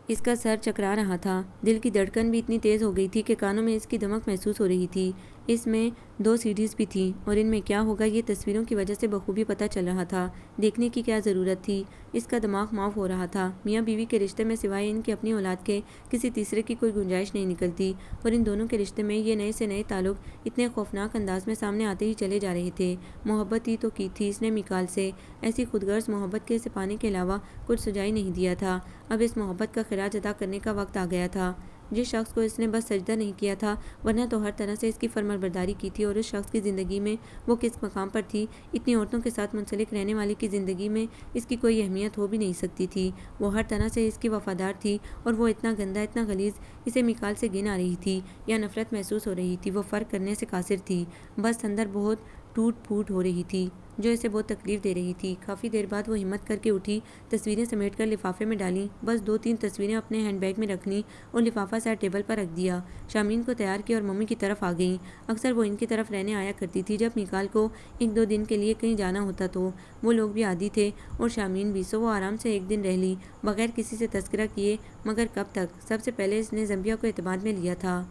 اس کا سر چکرا رہا تھا، دل کی دھڑکن بھی اتنی تیز ہو گئی تھی کہ کانوں میں اس کی دمک محسوس ہو رہی تھی۔ اس میں 2 CDs بھی تھیں اور ان میں کیا ہوگا یہ تصویروں کی وجہ سے بخوبی پتہ چل رہا تھا۔ دیکھنے کی کیا ضرورت تھی؟ اس کا دماغ معاف ہو رہا تھا۔ میاں بیوی کے رشتے میں سوائے ان کی اپنی اولاد کے کسی تیسرے کی کوئی گنجائش نہیں نکلتی اور ان دونوں کے رشتے میں یہ نئے سے نئے تعلق اتنے خوفناک انداز میں سامنے آتے ہی چلے جا رہے تھے۔ محبت ہی تو کی تھی اس نے میکال سے، ایسی خود غرض محبت کے اسے پانے کے علاوہ کچھ سجائی نہیں دیا تھا۔ اب اس محبت کا خراج ادا کرنے کا وقت آ گیا تھا۔ جس شخص کو اس نے بس سجدہ نہیں کیا تھا ورنہ تو ہر طرح سے اس کی فرمانبرداری کی تھی، اور اس شخص کی زندگی میں وہ کس مقام پر تھی؟ اتنی عورتوں کے ساتھ منسلک رہنے والے کی زندگی میں اس کی کوئی اہمیت ہو بھی نہیں سکتی تھی۔ وہ ہر طرح سے اس کی وفادار تھی اور وہ اتنا گندا، اتنا غلیظ، اسے میکال سے گھن آ رہی تھی یا نفرت محسوس ہو رہی تھی، وہ فرق کرنے سے قاصر تھی۔ بس اندر بہت ٹوٹ پھوٹ ہو رہی تھی جو اسے بہت تکلیف دے رہی تھی۔ کافی دیر بعد وہ ہمت کر کے اٹھی، تصویریں سمیٹ کر لفافے میں ڈالیں، بس 2-3 تصویریں اپنے ہینڈ بیگ میں رکھ لیں اور لفافہ سائڈ ٹیبل پر رکھ دیا۔ شاملین کو تیار کیا اور ممی کی طرف آ گئیں۔ اکثر وہ ان کی طرف رہنے آیا کرتی تھی جب میکال کو 1-2 دن کے لیے کہیں جانا ہوتا تو وہ لوگ بھی عادی تھے اور شاملین بھی، سو وہ آرام سے 1 دن رہ لی بغیر کسی سے تذکرہ کیے۔ مگر کب تک؟ سب سے پہلے اس نے زمبیا کو اعتماد میں لیا تھا۔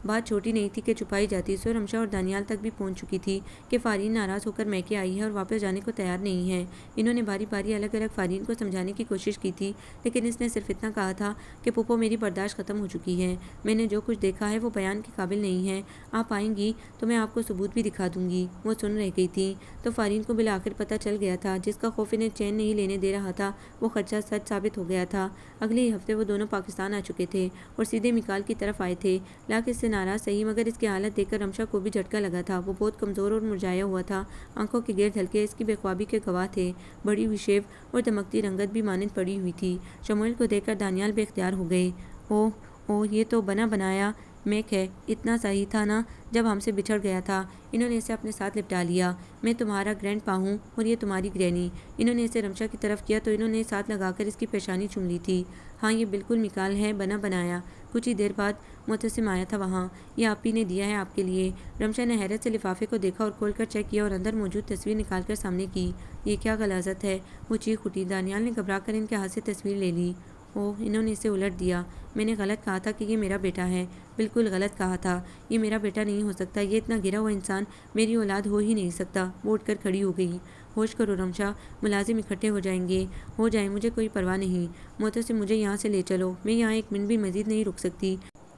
بات چھوٹی نہیں تھی کہ چھپائی جاتی، سو رمشا اور دانیال تک بھی پہنچ چکی تھی کہ فارین ناراض ہو کر میکے آئی ہے اور واپس جانے کو تیار نہیں ہے۔ انہوں نے باری باری الگ الگ فارین کو سمجھانے کی کوشش کی تھی لیکن اس نے صرف اتنا کہا تھا کہ پھوپھو میری برداشت ختم ہو چکی ہے، میں نے جو کچھ دیکھا ہے وہ بیان کے قابل نہیں ہے، آپ آئیں گی تو میں آپ کو ثبوت بھی دکھا دوں گی۔ وہ سن رہ گئی تھی تو فارین کو بالآخر پتہ چل گیا تھا، جس کا خوف انہیں چین نہیں لینے دے رہا تھا وہ خدشہ سچ ثابت ہو گیا تھا۔ اگلے ہی ہفتے وہ دونوں پاکستان آ چکے تھے اور سیدھے میکال کی طرف آئے تھے۔ لاکھ اس سے ناراض صحیح مگر اس کی حالت دیکھ کر رمشا کو بھی جھٹکا لگا تھا۔ وہ بہت کمزور اور مرجھایا ہوا تھا، آنکھوں کے گرد ہلکے اس کی بے خوابی کے گواہ تھے، بڑی ہوئی شیو اور دمکتی رنگت بھی مانند پڑی ہوئی تھی۔ شموئیل کو دیکھ کر دانیال بے اختیار ہو گئے۔ اوہ یہ تو بنا بنایا میک ہے، اتنا سا ہی تھا نا جب ہم سے بچھڑ گیا تھا۔ انہوں نے اسے اپنے ساتھ لپٹا لیا۔ میں تمہارا گرینڈ پا ہوں اور یہ تمہاری گرینی۔ انہوں نے اسے رمشا کی طرف کیا تو انہوں نے ساتھ لگا کر اس کی پیشانی چوم لی تھی۔ ہاں یہ بالکل میکال ہے، بنا بنایا۔ کچھ ہی دیر بعد معتصم آیا تھا وہاں۔ یہ آپی نے دیا ہے آپ کے لیے۔ رمشا نے حیرت سے لفافے کو دیکھا اور کھول کر چیک کیا اور اندر موجود تصویر نکال کر سامنے کی۔ یہ کیا غلاظت ہے، وہ چیخ اٹھی۔ دانیال نے گھبرا کر ان کے ہاتھ سے تصویر لے لی۔ اوہ انہوں نے اسے الٹ دیا۔ میں نے غلط کہا تھا کہ یہ میرا بیٹا ہے، بالکل غلط کہا تھا، یہ میرا بیٹا نہیں ہو سکتا، یہ اتنا گرا ہوا انسان میری اولاد ہو ہی نہیں سکتا۔ وہ اٹھ کر کھڑی ہو گئی۔ ہوش کرو رمشا، ملازم اکٹھے ہو جائیں گے، ہو جائیں، مجھے کوئی پرواہ نہیں۔ معتصم مجھے یہاں سے لے چلو، میں یہاں 1 منٹ بھی مزید نہیں رک سکتی،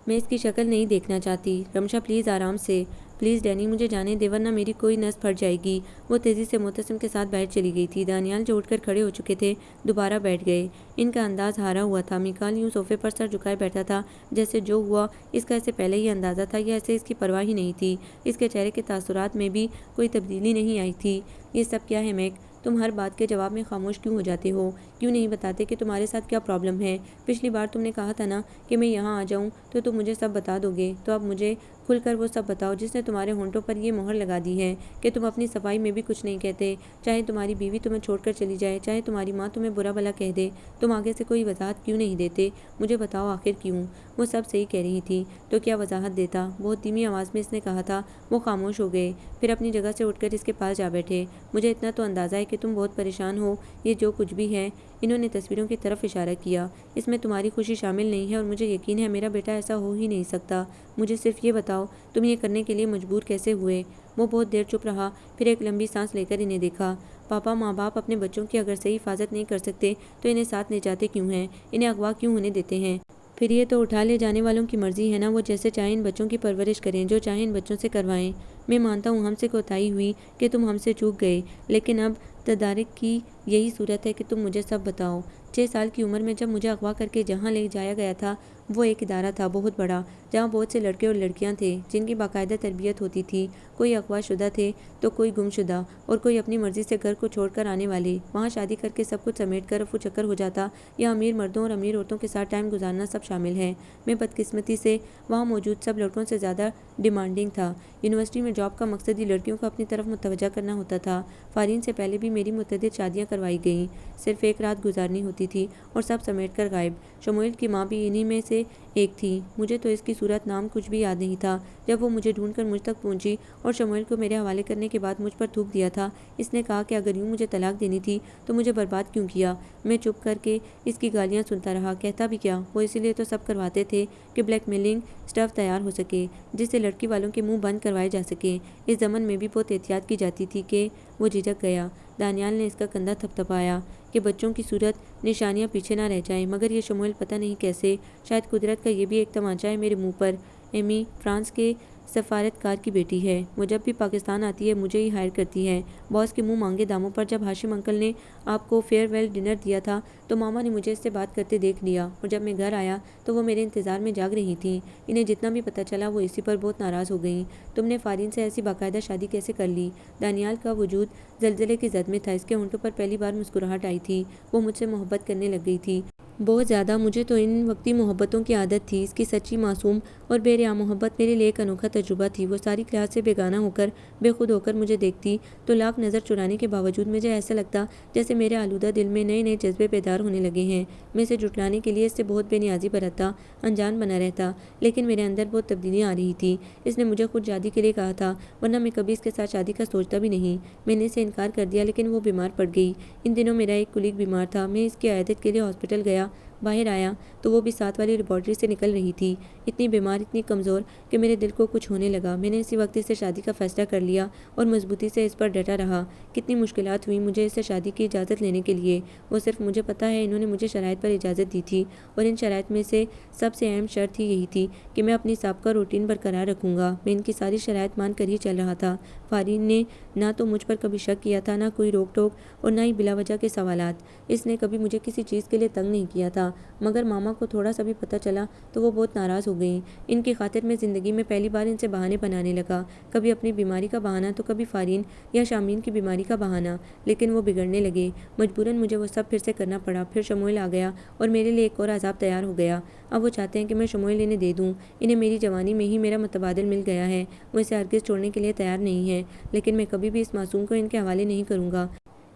میں اس کی شکل نہیں دیکھنا چاہتی۔ رمشا پلیز آرام سے، پلیز ڈینی مجھے جانے دے ورنہ میری کوئی نس پھٹ جائے گی۔ وہ تیزی سے معتصم کے ساتھ بیٹھ چلی گئی تھی۔ دانیال جو اٹھ کر کھڑے ہو چکے تھے دوبارہ بیٹھ گئے۔ ان کا انداز ہارا ہوا تھا۔ میکال یوں صوفے پر سر جھکائے بیٹھا تھا جیسے جو ہوا اس کا اسے پہلے ہی اندازہ تھا یا ایسے اس کی پرواہ ہی نہیں تھی۔ اس کے چہرے کے تاثرات میں بھی کوئی تبدیلی نہیں آئی تھی۔ یہ سب کیا ہے میک؟ تم ہر بات کے جواب میں خاموش کیوں ہو جاتے ہو؟ کیوں نہیں بتاتے کہ تمہارے ساتھ کیا پرابلم ہے؟ پچھلی بار تم نے کہا تھا نا کہ میں یہاں آ جاؤں تو تم مجھے سب بتا دو گے، تو اب مجھے کھل کر وہ سب بتاؤ جس نے تمہارے ہونٹوں پر یہ مہر لگا دی ہے کہ تم اپنی صفائی میں بھی کچھ نہیں کہتے۔ چاہے تمہاری بیوی تمہیں چھوڑ کر چلی جائے، چاہے تمہاری ماں تمہیں برا بھلا کہہ دے، تم آگے سے کوئی وضاحت کیوں نہیں دیتے؟ مجھے بتاؤ آخر کیوں؟ وہ سب صحیح کہہ رہی تھی تو کیا وضاحت دیتا؟ بہت دھیمی آواز میں اس نے کہا تھا۔ وہ خاموش ہو گئے، پھر اپنی جگہ سے اٹھ کر اس کے پاس جا بیٹھے۔ مجھے اتنا تو اندازہ ہے کہ تم بہت پریشان ہو، یہ جو کچھ بھی ہے۔ انہوں نے تصویروں کی طرف اشارہ کیا۔ اس میں تمہاری خوشی شامل نہیں ہے اور مجھے یقین ہے میرا بیٹا ایسا ہو ہی نہیں سکتا۔ مجھے صرف یہ بتاؤ تم یہ کرنے کے لیے مجبور کیسے ہوئے؟ وہ بہت دیر چپ رہا، پھر ایک لمبی سانس لے کر انہیں دیکھا۔ پاپا، ماں باپ اپنے بچوں کی اگر صحیح حفاظت نہیں کر سکتے تو انہیں ساتھ لے جاتے کیوں ہیں؟ انہیں اغوا کیوں ہونے دیتے ہیں؟ پھر یہ تو اٹھا لے جانے والوں کی مرضی ہے نا، وہ جیسے چاہیں ان بچوں کی پرورش کریں، جو چاہیں ان بچوں سے کروائیں۔ میں مانتا ہوں ہم سے کوتاہی ہوئی کہ تم ہم سے چوک گئے، لیکن اب تدارک کی یہی صورت ہے کہ تم مجھے سب بتاؤ۔ 6 سال کی عمر میں جب مجھے اغوا کر کے جہاں لے جایا گیا تھا، وہ ایک ادارہ تھا بہت بڑا، جہاں بہت سے لڑکے اور لڑکیاں تھے جن کی باقاعدہ تربیت ہوتی تھی۔ کوئی اغوا شدہ تھے تو کوئی گم شدہ، اور کوئی اپنی مرضی سے گھر کو چھوڑ کر آنے والے۔ وہاں شادی کر کے سب کچھ سمیٹ کر رفو چکر ہو جاتا یا امیر مردوں اور امیر عورتوں کے ساتھ ٹائم گزارنا سب شامل ہے۔ میں بدقسمتی سے وہاں موجود سب لڑکوں سے زیادہ ڈیمانڈنگ تھا۔ یونیورسٹی میں جاب کا مقصد ہی لڑکیوں کو اپنی طرف متوجہ کرنا ہوتا تھا۔ فارین سے پہلے بھی میری متعدد شادیاں کروائی گئیں، صرف ایک رات گزارنی ہوتی تھی اور سب سمیٹ کر غائب۔ شموئیل کی ماں بھی انہی میں سے ایک تھی۔ مجھے تو اس کی صورت نام کچھ بھی یاد نہیں تھا۔ جب وہ مجھے ڈھونڈ کر مجھ تک پہنچی اور شموئیل کو میرے حوالے کرنے کے بعد مجھ پر تھوک دیا تھا، اس نے کہا کہ اگر یوں مجھے طلاق دینی تھی تو مجھے برباد کیوں کیا؟ میں چپ کر کے اس کی گالیاں سنتا رہا۔ کہتا بھی کیا، وہ اسی لیے تو سب کرواتے تھے کہ بلیک میلنگ سٹف تیار ہو سکے جس سے لڑکی والوں کے منہ بند کروائے جا سکیں۔ اس زمن میں بھی بہت احتیاط کی جاتی تھی کہ وہ جھجک گیا۔ دانیال نے اس کا کندھا تھپتھپایا کہ بچوں کی صورت نشانیاں پیچھے نہ رہ جائیں، مگر یہ شموئیل پتہ نہیں کیسے، شاید قدرت کا یہ بھی ایک تمانچہ ہے میرے منہ پر۔ ایمی فرانس کے سفارتکار کی بیٹی ہے، وہ جب بھی پاکستان آتی ہے مجھے ہی ہائر کرتی ہے، باس کے منہ مانگے داموں پر۔ جب ہاشم انکل نے آپ کو فیئر ویل ڈنر دیا تھا تو ماما نے مجھے اس سے بات کرتے دیکھ لیا، اور جب میں گھر آیا تو وہ میرے انتظار میں جاگ رہی تھیں۔ انہیں جتنا بھی پتہ چلا وہ اسی پر بہت ناراض ہو گئیں۔ تم نے فارین سے ایسی باقاعدہ شادی کیسے کر لی؟ دانیال کا وجود زلزلے کی زد میں تھا، اس کے ہونٹوں پر پہلی بار مسکراہٹ آئی تھی۔ وہ مجھ سے محبت کرنے لگ گئی تھی، بہت زیادہ۔ مجھے تو ان وقتی محبتوں کی عادت تھی۔ اس کی سچی، معصوم اور بے ریا محبت میرے لیے ایک انوکھا تجربہ تھی۔ وہ ساری کلاس سے بیگانہ ہو کر، بے خود ہو کر مجھے دیکھتی تو لاکھ نظر چرانے کے باوجود مجھے ایسا لگتا جیسے میرے آلودہ دل میں نئے نئے جذبے بیدار ہونے لگے ہیں۔ میں اسے جھٹلانے کے لیے اس سے بہت بے نیازی برتتا، انجان بنا رہتا، لیکن میرے اندر بہت تبدیلیاں آ رہی تھیں۔ اس نے مجھے خود شادی کے لیے کہا تھا، ورنہ میں کبھی اس کے ساتھ شادی کا سوچتا بھی نہیں۔ میں نے اسے انکار کر دیا، لیکن وہ بیمار پڑ گئی۔ ان دنوں میرا ایک کلیگ بیمار تھا۔ میں اس کی عیادت کے لیے ہاسپٹل گیا، باہر آیا تو وہ بھی ساتھ والی لیبارٹری سے نکل رہی تھی، اتنی بیمار، اتنی کمزور کہ میرے دل کو کچھ ہونے لگا۔ میں نے اسی وقت اس سے شادی کا فیصلہ کر لیا اور مضبوطی سے اس پر ڈٹا رہا۔ کتنی مشکلات ہوئیں مجھے اس سے شادی کی اجازت لینے کے لیے۔ وہ صرف مجھے پتہ ہے انہوں نے مجھے شرائط پر اجازت دی تھی، اور ان شرائط میں سے سب سے اہم شرط ہی یہی تھی کہ میں اپنی سابقہ روٹین برقرار رکھوں گا۔ میں ان کی ساری شرائط مان کر ہی چل رہا تھا۔ فارین نے نہ تو مجھ پر کبھی شک کیا تھا، نہ کوئی روک ٹوک، اور نہ ہی بلا وجہ کے سوالات۔ اس نے کبھی مجھے کسی چیز کے لیے تنگ نہیں کیا تھا، مگر ماما کو تھوڑا سا بھی پتہ چلا تو وہ بہت ناراض ہو گئیں۔ ان کی خاطر میں زندگی میں پہلی بار ان سے بہانے بنانے لگا، کبھی اپنی بیماری کا بہانہ تو کبھی فارین یا شامین کی بیماری کا بہانہ، لیکن وہ بگڑنے لگے۔ مجبوراً مجھے وہ سب پھر سے کرنا پڑا۔ پھر شموئیل آ گیا اور میرے لیے ایک اور عذاب تیار ہو گیا۔ اب وہ چاہتے ہیں کہ میں شموئیل انہیں دے دوں۔ انہیں میری جوانی میں ہی میرا متبادل مل گیا ہے، وہ اسے ہرگز چھوڑنے کے لیے تیار نہیں ہیں، لیکن میں کبھی بھی اس معصوم کو ان کے حوالے نہیں کروں گا۔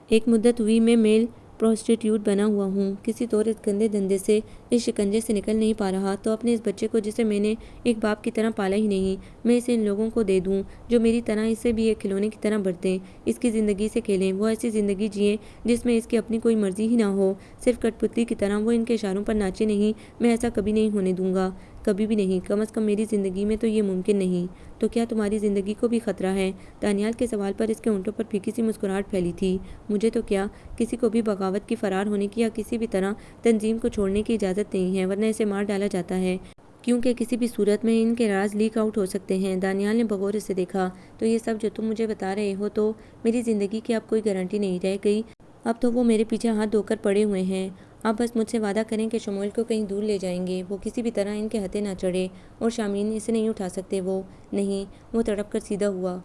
ایک مدت ہوئی میں میل پروسٹیٹیوٹ بنا ہوا ہوں، کسی طور اس گندے دھندے سے، اس شکنجے سے نکل نہیں پا رہا، تو اپنے اس بچے کو جسے میں نے ایک باپ کی طرح پالا ہی نہیں، میں اسے ان لوگوں کو دے دوں جو میری طرح اسے بھی ایک کھلونے کی طرح برتیں، اس کی زندگی سے کھیلیں، وہ ایسی زندگی جئیں جس میں اس کی اپنی کوئی مرضی ہی نہ ہو، صرف کٹ پتلی کی طرح وہ ان کے اشاروں پر ناچے نہیں۔ میں ایسا کبھی نہیں ہونے دوں گا، کبھی بھی نہیں، کم از کم میری زندگی میں تو یہ ممکن نہیں۔ تو کیا تمہاری زندگی کو بھی خطرہ ہے؟ دانیال کے سوال پر اس کے ہونٹوں پر پھیکی سی مسکراہٹ پھیلی تھی۔ مجھے تو کیا، کسی کو بھی بغاوت کی، فرار ہونے کی یا کسی بھی طرح تنظیم کو چھوڑنے کی اجازت نہیں ہے، ورنہ اسے مار ڈالا جاتا ہے، کیونکہ کسی بھی صورت میں ان کے راز لیک آؤٹ ہو سکتے ہیں۔ دانیال نے بغور اسے دیکھا۔ تو یہ سب جو تم مجھے بتا رہے ہو، تو میری زندگی کی اب کوئی گارنٹی نہیں رہ گئی؟ اب تو وہ میرے پیچھے ہاتھ دھو کر پڑے ہوئے ہیں۔ آپ بس مجھ سے وعدہ کریں کہ شموئیل کو کہیں دور لے جائیں گے، وہ کسی بھی طرح ان کے ہتھے نہ چڑھے، اور شامین اسے نہیں اٹھا سکتے۔ وہ نہیں، وہ تڑپ کر سیدھا ہوا۔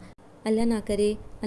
اللہ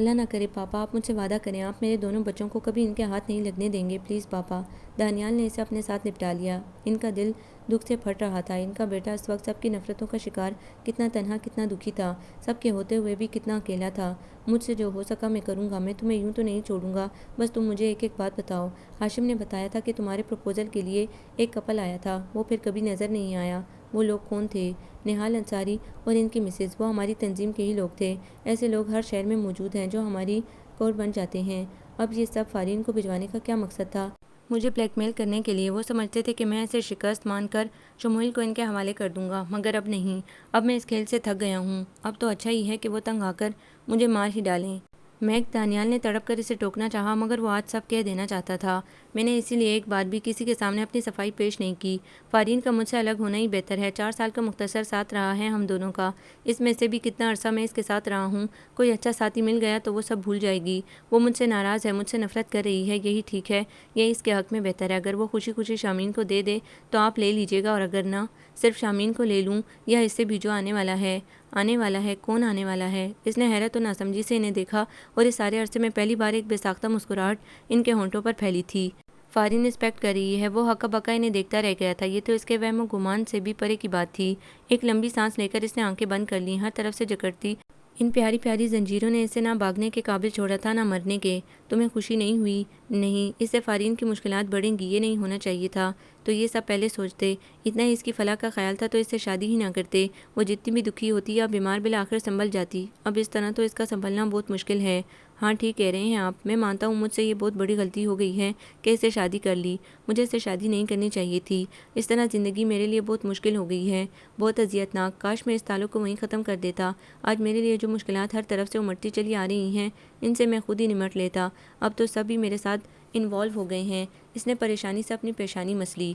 نہ کرے پاپا، آپ مجھ سے وعدہ کریں آپ میرے دونوں بچوں کو کبھی ان کے ہاتھ نہیں لگنے دیں گے، پلیز پاپا۔ دانیال نے اسے اپنے ساتھ نپٹا لیا۔ ان کا دل دکھ سے پھٹ رہا تھا۔ ان کا بیٹا اس وقت سب کی نفرتوں کا شکار، کتنا تنہا، کتنا دکھی تھا، سب کے ہوتے ہوئے بھی کتنا اکیلا تھا۔ مجھ سے جو ہو سکا میں کروں گا، میں تمہیں یوں تو نہیں چھوڑوں گا، بس تم مجھے ایک ایک بات بتاؤ۔ ہاشم نے بتایا تھا کہ تمہارے پروپوزل کے لیے ایک کپل آیا تھا، وہ پھر کبھی نظر نہیں آیا۔ وہ لوگ کون تھے؟ نہال انصاری اور ان کی مسز، وہ ہماری تنظیم کے ہی لوگ تھے۔ ایسے لوگ ہر شہر میں موجود ہیں جو ہماری کور بن جاتے ہیں۔ اب یہ سب فارین کو بھجوانے کا کیا مقصد تھا؟ مجھے بلیک میل کرنے کے لیے۔ وہ سمجھتے تھے کہ میں اسے شکست مان کر شموئیل کو ان کے حوالے کر دوں گا، مگر اب نہیں۔ اب میں اس کھیل سے تھک گیا ہوں۔ اب تو اچھا ہی ہے کہ وہ تنگ آ کر مجھے مار ہی ڈالیں۔ میگ، دانیال نے تڑپ کر اسے ٹوکنا چاہا، مگر وہ آج سب کہہ دینا چاہتا تھا۔ میں نے اسی لیے ایک بار بھی کسی کے سامنے اپنی صفائی پیش نہیں کی۔ فارین کا مجھ سے الگ ہونا ہی بہتر ہے۔ 4 سال کا مختصر ساتھ رہا ہے ہم دونوں کا۔ اس میں سے بھی کتنا عرصہ میں اس کے ساتھ رہا ہوں۔ کوئی اچھا ساتھی مل گیا تو وہ سب بھول جائے گی۔ وہ مجھ سے ناراض ہے، مجھ سے نفرت کر رہی ہے، یہی ٹھیک ہے، یہی اس کے حق میں بہتر ہے۔ اگر وہ خوشی خوشی شامین کو دے دے تو آپ لے لیجیے گا، اور اگر نہ، صرف شامین کو لے لوں یا اس سے بھی جو آنے والا ہے۔ آنے والا ہے؟ کون آنے والا ہے؟ اس نے حیرت و ناسمجھی سے انہیں دیکھا، اور اس سارے عرصے میں پہلی بار ایک بے ساختہ مسکراہٹ ان کے ہونٹوں پر پھیلی تھی۔ فارین انسپیکٹ کر رہی ہے۔ وہ ہکا بکا انہیں دیکھتا رہ گیا تھا۔ یہ تو اس کے وہم و گمان سے بھی پرے کی بات تھی۔ ایک لمبی سانس لے کر اس نے آنکھیں بند کر لیں۔ ہر طرف سے جکڑتی ان پیاری پیاری زنجیروں نے اسے نہ بھاگنے کے قابل چھوڑا تھا، نہ مرنے کے۔ تمہیں خوشی نہیں ہوئی؟ نہیں، اس سے فارین کی مشکلات بڑھیں گی، یہ نہیں ہونا چاہیے تھا۔ تو یہ سب پہلے سوچتے۔ اتنا ہی اس کی فلاح کا خیال تھا تو اس سے شادی ہی نہ کرتے۔ وہ جتنی بھی دکھی ہوتی یا بیمار بالآخر سنبھل جاتی۔ اب اس طرح تو اس کا سنبھلنا بہت مشکل ہے۔ ہاں ٹھیک کہہ رہے ہیں آپ، میں مانتا ہوں مجھ سے یہ بہت بڑی غلطی ہو گئی ہے کہ اس سے شادی کر لی۔ مجھے اس سے شادی نہیں کرنی چاہیے تھی۔ اس طرح زندگی میرے لیے بہت مشکل ہو گئی ہے، بہت اذیت ناک۔ کاش میں اس تعلق کو وہیں ختم کر دیتا۔ آج میرے لیے جو مشکلات ہر طرف سے امٹتی چلی آ رہی ہیں، ان سے میں خود ہی نمٹ لیتا۔ اب تو سب ہی میرے ساتھ انوالو ہو گئے ہیں۔ اس نے پریشانی سے اپنی پیشانی مس لی۔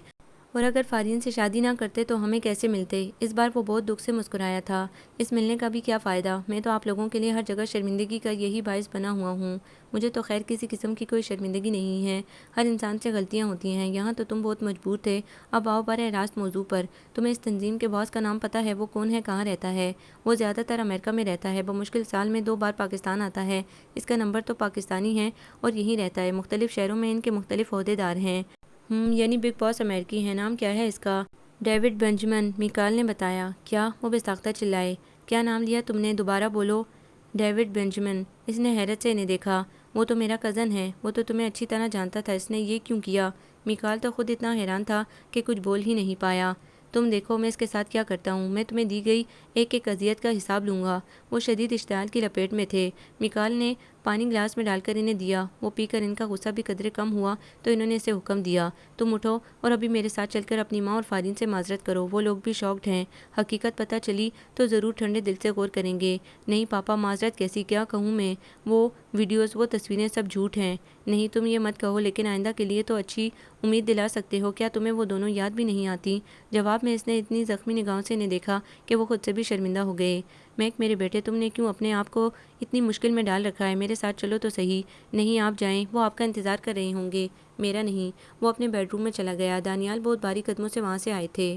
اور اگر فارین سے شادی نہ کرتے تو ہمیں کیسے ملتے؟ اس بار وہ بہت دکھ سے مسکرایا تھا۔ اس ملنے کا بھی کیا فائدہ؟ میں تو آپ لوگوں کے لیے ہر جگہ شرمندگی کا یہی باعث بنا ہوا ہوں۔ مجھے تو خیر کسی قسم کی کوئی شرمندگی نہیں ہے۔ ہر انسان سے غلطیاں ہوتی ہیں۔ یہاں تو تم بہت مجبور تھے۔ اب آؤ براہ راست موضوع پر۔ تمہیں اس تنظیم کے باس کا نام پتہ ہے؟ وہ کون ہے؟ کہاں رہتا ہے؟ وہ زیادہ تر امریکہ میں رہتا ہے، بمشکل سال میں 2 بار پاکستان آتا ہے۔ اس کا نمبر تو پاکستانی ہے اور یہیں رہتا ہے۔ مختلف شہروں میں ان کے مختلف عہدیدار ہیں۔ یعنی بگ باس امریکی ہے۔ نام کیا ہے اس کا؟ ڈیوڈ بنجمن، میکال نے بتایا۔ کیا؟ وہ بے ساختہ چلائے۔ کیا نام لیا تم نے؟ دوبارہ بولو۔ David Benjamin. اس نے حیرت سے انہیں دیکھا۔ وہ تو میرا کزن ہے۔ وہ تو تمہیں اچھی طرح جانتا تھا، اس نے یہ کیوں کیا؟ میکال تو خود اتنا حیران تھا کہ کچھ بول ہی نہیں پایا۔ تم دیکھو میں اس کے ساتھ کیا کرتا ہوں، میں تمہیں دی گئی ایک ایک اذیت کا حساب لوں گا۔ وہ شدید اشتعال کی لپیٹ میں تھے۔ میکال نے پانی گلاس میں ڈال کر انہیں دیا۔ وہ پی کر ان کا غصہ بھی قدرے کم ہوا تو انہوں نے اسے حکم دیا، تم اٹھو اور ابھی میرے ساتھ چل کر اپنی ماں اور فارین سے معذرت کرو۔ وہ لوگ بھی شاکڈ ہیں۔ حقیقت پتہ چلی تو ضرور ٹھنڈے دل سے غور کریں گے۔ نہیں پاپا، معذرت کیسی؟ کیا کہوں میں؟ وہ ویڈیوز، وہ تصویریں سب جھوٹ ہیں۔ نہیں تم یہ مت کہو، لیکن آئندہ کے لیے تو اچھی امید دلا سکتے ہو۔ کیا تمہیں وہ دونوں یاد بھی نہیں آتی؟ جواب میں اس نے اتنی زخمی نگاہوں سے انہیں دیکھا کہ وہ خود سے بھی شرمندہ ہو گئے۔ میک میرے بیٹے، تم نے کیوں اپنے آپ کو اتنی مشکل میں ڈال رکھا ہے؟ میرے ساتھ چلو تو صحیح۔ نہیں آپ جائیں، وہ آپ کا انتظار کر رہے ہوں گے۔ میرا نہیں۔ وہ اپنے بیڈ روم میں چلا گیا۔ دانیال بہت بھاری قدموں سے وہاں سے آئے تھے۔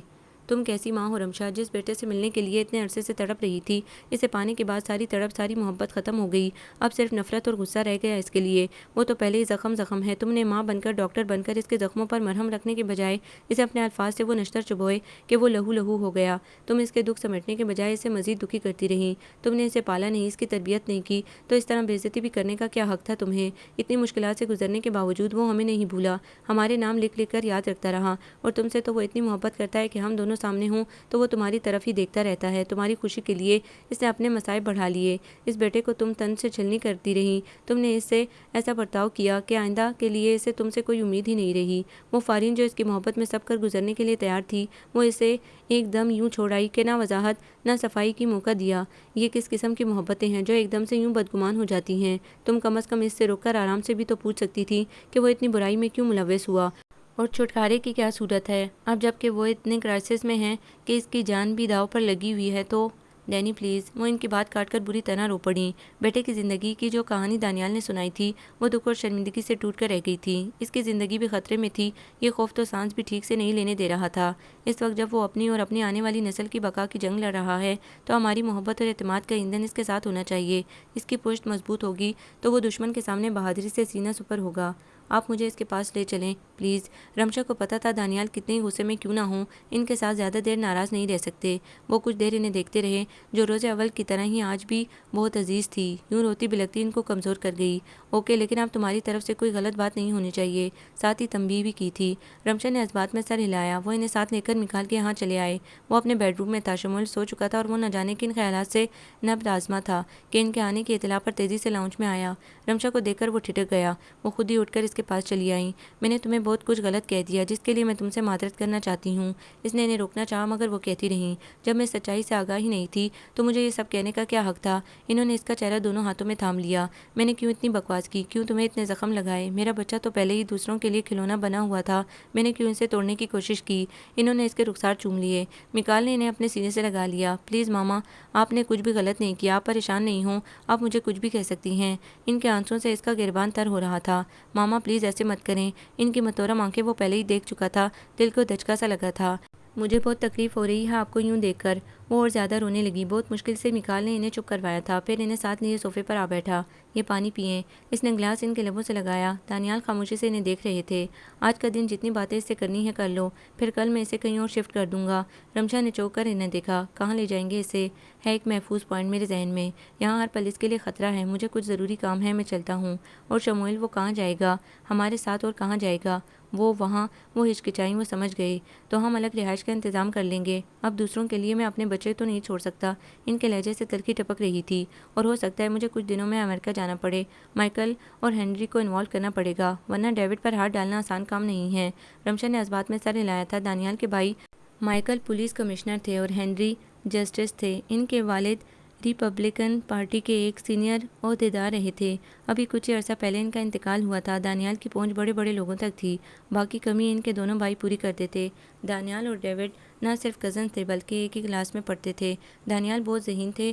تم کیسی ماں ہو رمشا؟ جس بیٹے سے ملنے کے لیے اتنے عرصے سے تڑپ رہی تھی، اسے پانے کے بعد ساری تڑپ، ساری محبت ختم ہو گئی۔ اب صرف نفرت اور غصہ رہ گیا اس کے لیے۔ وہ تو پہلے ہی زخم ہے۔ تم نے ماں بن کر، ڈاکٹر بن کر اس کے زخموں پر مرہم رکھنے کے بجائے اسے اپنے الفاظ سے وہ نشتر چبھوئے کہ وہ لہو لہو ہو گیا۔ تم اس کے دکھ سمیٹنے کے بجائے اسے مزید دکھی کرتی رہی۔ تم نے اسے پالا نہیں، اس کی تربیت نہیں کی، تو اس طرح بے عزتی بھی کرنے کا کیا حق تھا تمہیں؟ اتنی مشکلات سے گزرنے کے باوجود وہ ہمیں نہیں بھولا، ہمارے نام لکھ لکھ کر یاد رکھتا رہا۔ اور تم سے تو وہ اتنی محبت کرتا ہے کہ ہم دونوں سامنے ہوں تو وہ تمہاری طرف ہی دیکھتا رہتا ہے۔ تمہاری خوشی کے لیے اس نے اپنے مصائب بڑھا لیے۔ اس بیٹے کو تم تن سے چھلنی کرتی رہی۔ تم نے اس سے ایسا برتاؤ کیا کہ آئندہ کے لیے اسے تم سے کوئی امید ہی نہیں رہی۔ وہ فارین جو اس کی محبت میں سب کر گزرنے کے لیے تیار تھی، وہ اسے ایک دم یوں چھوڑ آئی کہ نہ وضاحت نہ صفائی کی موقع دیا۔ یہ کس قسم کی محبتیں ہیں جو ایک دم سے یوں بدگمان ہو جاتی ہیں؟ تم کم از کم اس سے رک کر آرام سے بھی تو پوچھ سکتی تھی کہ وہ اتنی برائی میں کیوں ملوث ہوا، اور چھٹکارے کی کیا صورت ہے؟ اب جب کہ وہ اتنے کرائسس میں ہیں کہ اس کی جان بھی داؤ پر لگی ہوئی ہے، تو ڈینی پلیز۔ وہ ان کی بات کاٹ کر بری طرح رو پڑیں۔ بیٹے کی زندگی کی جو کہانی دانیال نے سنائی تھی وہ دکھ اور شرمندگی سے ٹوٹ کر رہ گئی تھی۔ اس کی زندگی بھی خطرے میں تھی، یہ خوف تو سانس بھی ٹھیک سے نہیں لینے دے رہا تھا۔ اس وقت جب وہ اپنی اور اپنی آنے والی نسل کی بقا کی جنگ لڑ رہا ہے تو ہماری محبت اور اعتماد کا ایندھن اس کے ساتھ ہونا چاہیے۔ اس کی پشت مضبوط ہوگی تو وہ دشمن کے سامنے بہادری سے سینہ سپر ہوگا۔ آپ مجھے اس کے پاس لے چلیں پلیز۔ رمشا کو پتہ تھا دانیال کتنے غصے میں کیوں نہ ہوں ان کے ساتھ زیادہ دیر ناراض نہیں رہ سکتے۔ وہ کچھ دیر انہیں دیکھتے رہے جو روز اول کی طرح ہی آج بھی بہت عزیز تھی۔ یوں روتی بلکتی ان کو کمزور کر گئی۔ اوکے، لیکن اب تمہاری طرف سے کوئی غلط بات نہیں ہونی چاہیے، ساتھ ہی تنبیہ بھی کی تھی۔ رمشا نے اس بات میں سر ہلایا۔ وہ انہیں ساتھ لے کر میکال کے یہاں چلے آئے۔ وہ اپنے بیڈ روم میں تھا، شموئیل سو چکا تھا اور وہ نہ جانے کن خیالات سے نبض آزما تھا کہ ان کے آنے کی اطلاع پر تیزی سے لاؤنج میں آیا۔ رمشا کو دیکھ کر وہ ٹھٹک گیا۔ وہ خود ہی اٹھ کر اس کے پاس چلی آئیں۔ میں نے تمہیں بہت کچھ غلط کہہ دیا جس کے لیے میں تم سے معذرت کرنا چاہتی ہوں۔ اس نے انہیں روکنا چاہا مگر وہ کہتی رہیں، جب میں سچائی سے آگاہ ہی نہیں تھی تو مجھے یہ سب کہنے کا کیا حق تھا۔ انہوں نے اس کا چہرہ دونوں ہاتھوں میں تھام لیا۔ میں نے کیوں اتنی بکواس کی، کیوں تمہیں اتنے زخم لگائے؟ میرا بچہ تو پہلے ہی دوسروں کے لیے کھلونا بنا ہوا تھا، میں نے کیوں اسے توڑنے کی کوشش کی؟ انہوں نے اس کے رخسار چوم لیے۔ میکال نے انہیں اپنے سینے سے لگا لیا۔ پلیز ماما، آپ نے کچھ بھی غلط نہیں کیا، آپ پریشان نہیں ہوں، آپ مجھے کچھ بھی کہہ سکتی ہیں۔ ان کے آنسوؤں سے اس کا گریبان تر ہو رہا تھا۔ ماما پلیز ایسے مت کریں۔ ان کی متورم آنکھیں وہ پہلے ہی دیکھ چکا تھا، دل کو دھچکا سا لگا تھا۔ مجھے بہت تکلیف ہو رہی ہے آپ کو یوں دیکھ کر۔ وہ اور زیادہ رونے لگی۔ بہت مشکل سے میکال نے انہیں چپ کروایا تھا، پھر انہیں ساتھ لیے صوفے پر آ بیٹھا۔ یہ پانی پئیں۔ اس نے گلاس ان کے لبوں سے لگایا۔ دانیال خاموشی سے انہیں دیکھ رہے تھے۔ آج کا دن جتنی باتیں اس سے کرنی ہے کر لو، پھر کل میں اسے کہیں اور شفٹ کر دوں گا۔ رمشا نے چونک کر انہیں دیکھا۔ کہاں لے جائیں گے اسے؟ ہے ایک محفوظ پوائنٹ میرے ذہن میں، یہاں ہر پل اس کے لیے خطرہ ہے۔ مجھے کچھ ضروری کام ہے، میں چلتا ہوں۔ اور شموئیل وہ کہاں جائے گا ہمارے ساتھ؟ اور کہاں جائے گا وہ وہاں؟ وہ ہچکچائیں۔ وہ سمجھ گئے، تو ہم الگ رہائش کا انتظام کر لیں گے۔ اب دوسروں کے لیے میں اپنے بچے تو نہیں چھوڑ سکتا۔ ان کے لہجے سے تلخی ٹپک رہی تھی۔ اور ہو سکتا ہے مجھے کچھ دنوں میں امریکہ جانا پڑے، مائیکل اور ہنری کو انوالو کرنا پڑے گا، ورنہ ڈیوڈ پر ہاتھ ڈالنا آسان کام نہیں ہے۔ رمشا نے اس بات میں سر ہلایا تھا۔ دانیال کے بھائی مائیکل پولیس کمشنر تھے اور ہنری جسٹس تھے۔ ان کے والد ریپبلکن پارٹی کے ایک سینئر عہدیدار رہے تھے۔ ابھی کچھ ہی عرصہ پہلے ان کا انتقال ہوا تھا۔ دانیال کی پہنچ بڑے بڑے لوگوں تک تھی، باقی کمی ان کے دونوں بھائی پوری کرتے تھے۔ دانیال اور ڈیوڈ نہ صرف کزن تھے بلکہ ایک ہی کلاس میں پڑھتے تھے۔ دانیال بہت ذہین تھے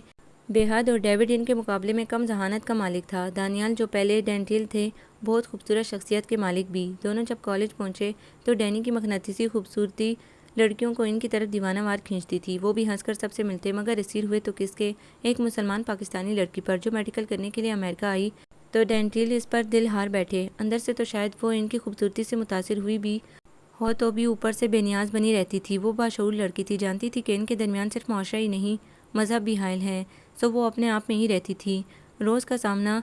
بے حد، اور ڈیوڈ ان کے مقابلے میں کم ذہانت کا مالک تھا۔ دانیال جو پہلے ڈینٹیل تھے، بہت خوبصورت شخصیت کے مالک بھی۔ دونوں جب کالج پہنچے تو ڈینی کی مقناطیسی خوبصورتی لڑکیوں کو ان کی طرف دیوانہ وار کھینچتی تھی۔ وہ بھی ہنس کر سب سے ملتے، مگر اسیر ہوئے تو کس کے؟ ایک مسلمان پاکستانی لڑکی پر جو میڈیکل کرنے کے لیے امریکہ آئی تو ڈینٹیل اس پر دل ہار بیٹھے۔ اندر سے تو شاید وہ ان کی خوبصورتی سے متاثر ہوئی بھی ہو تو بھی اوپر سے بے نیاز بنی رہتی تھی۔ وہ باشعور لڑکی تھی، جانتی تھی کہ ان کے درمیان صرف معاشرہ ہی نہیں مذہب بھی حائل ہے، سو وہ اپنے آپ میں ہی رہتی تھی۔ روز کا سامنا،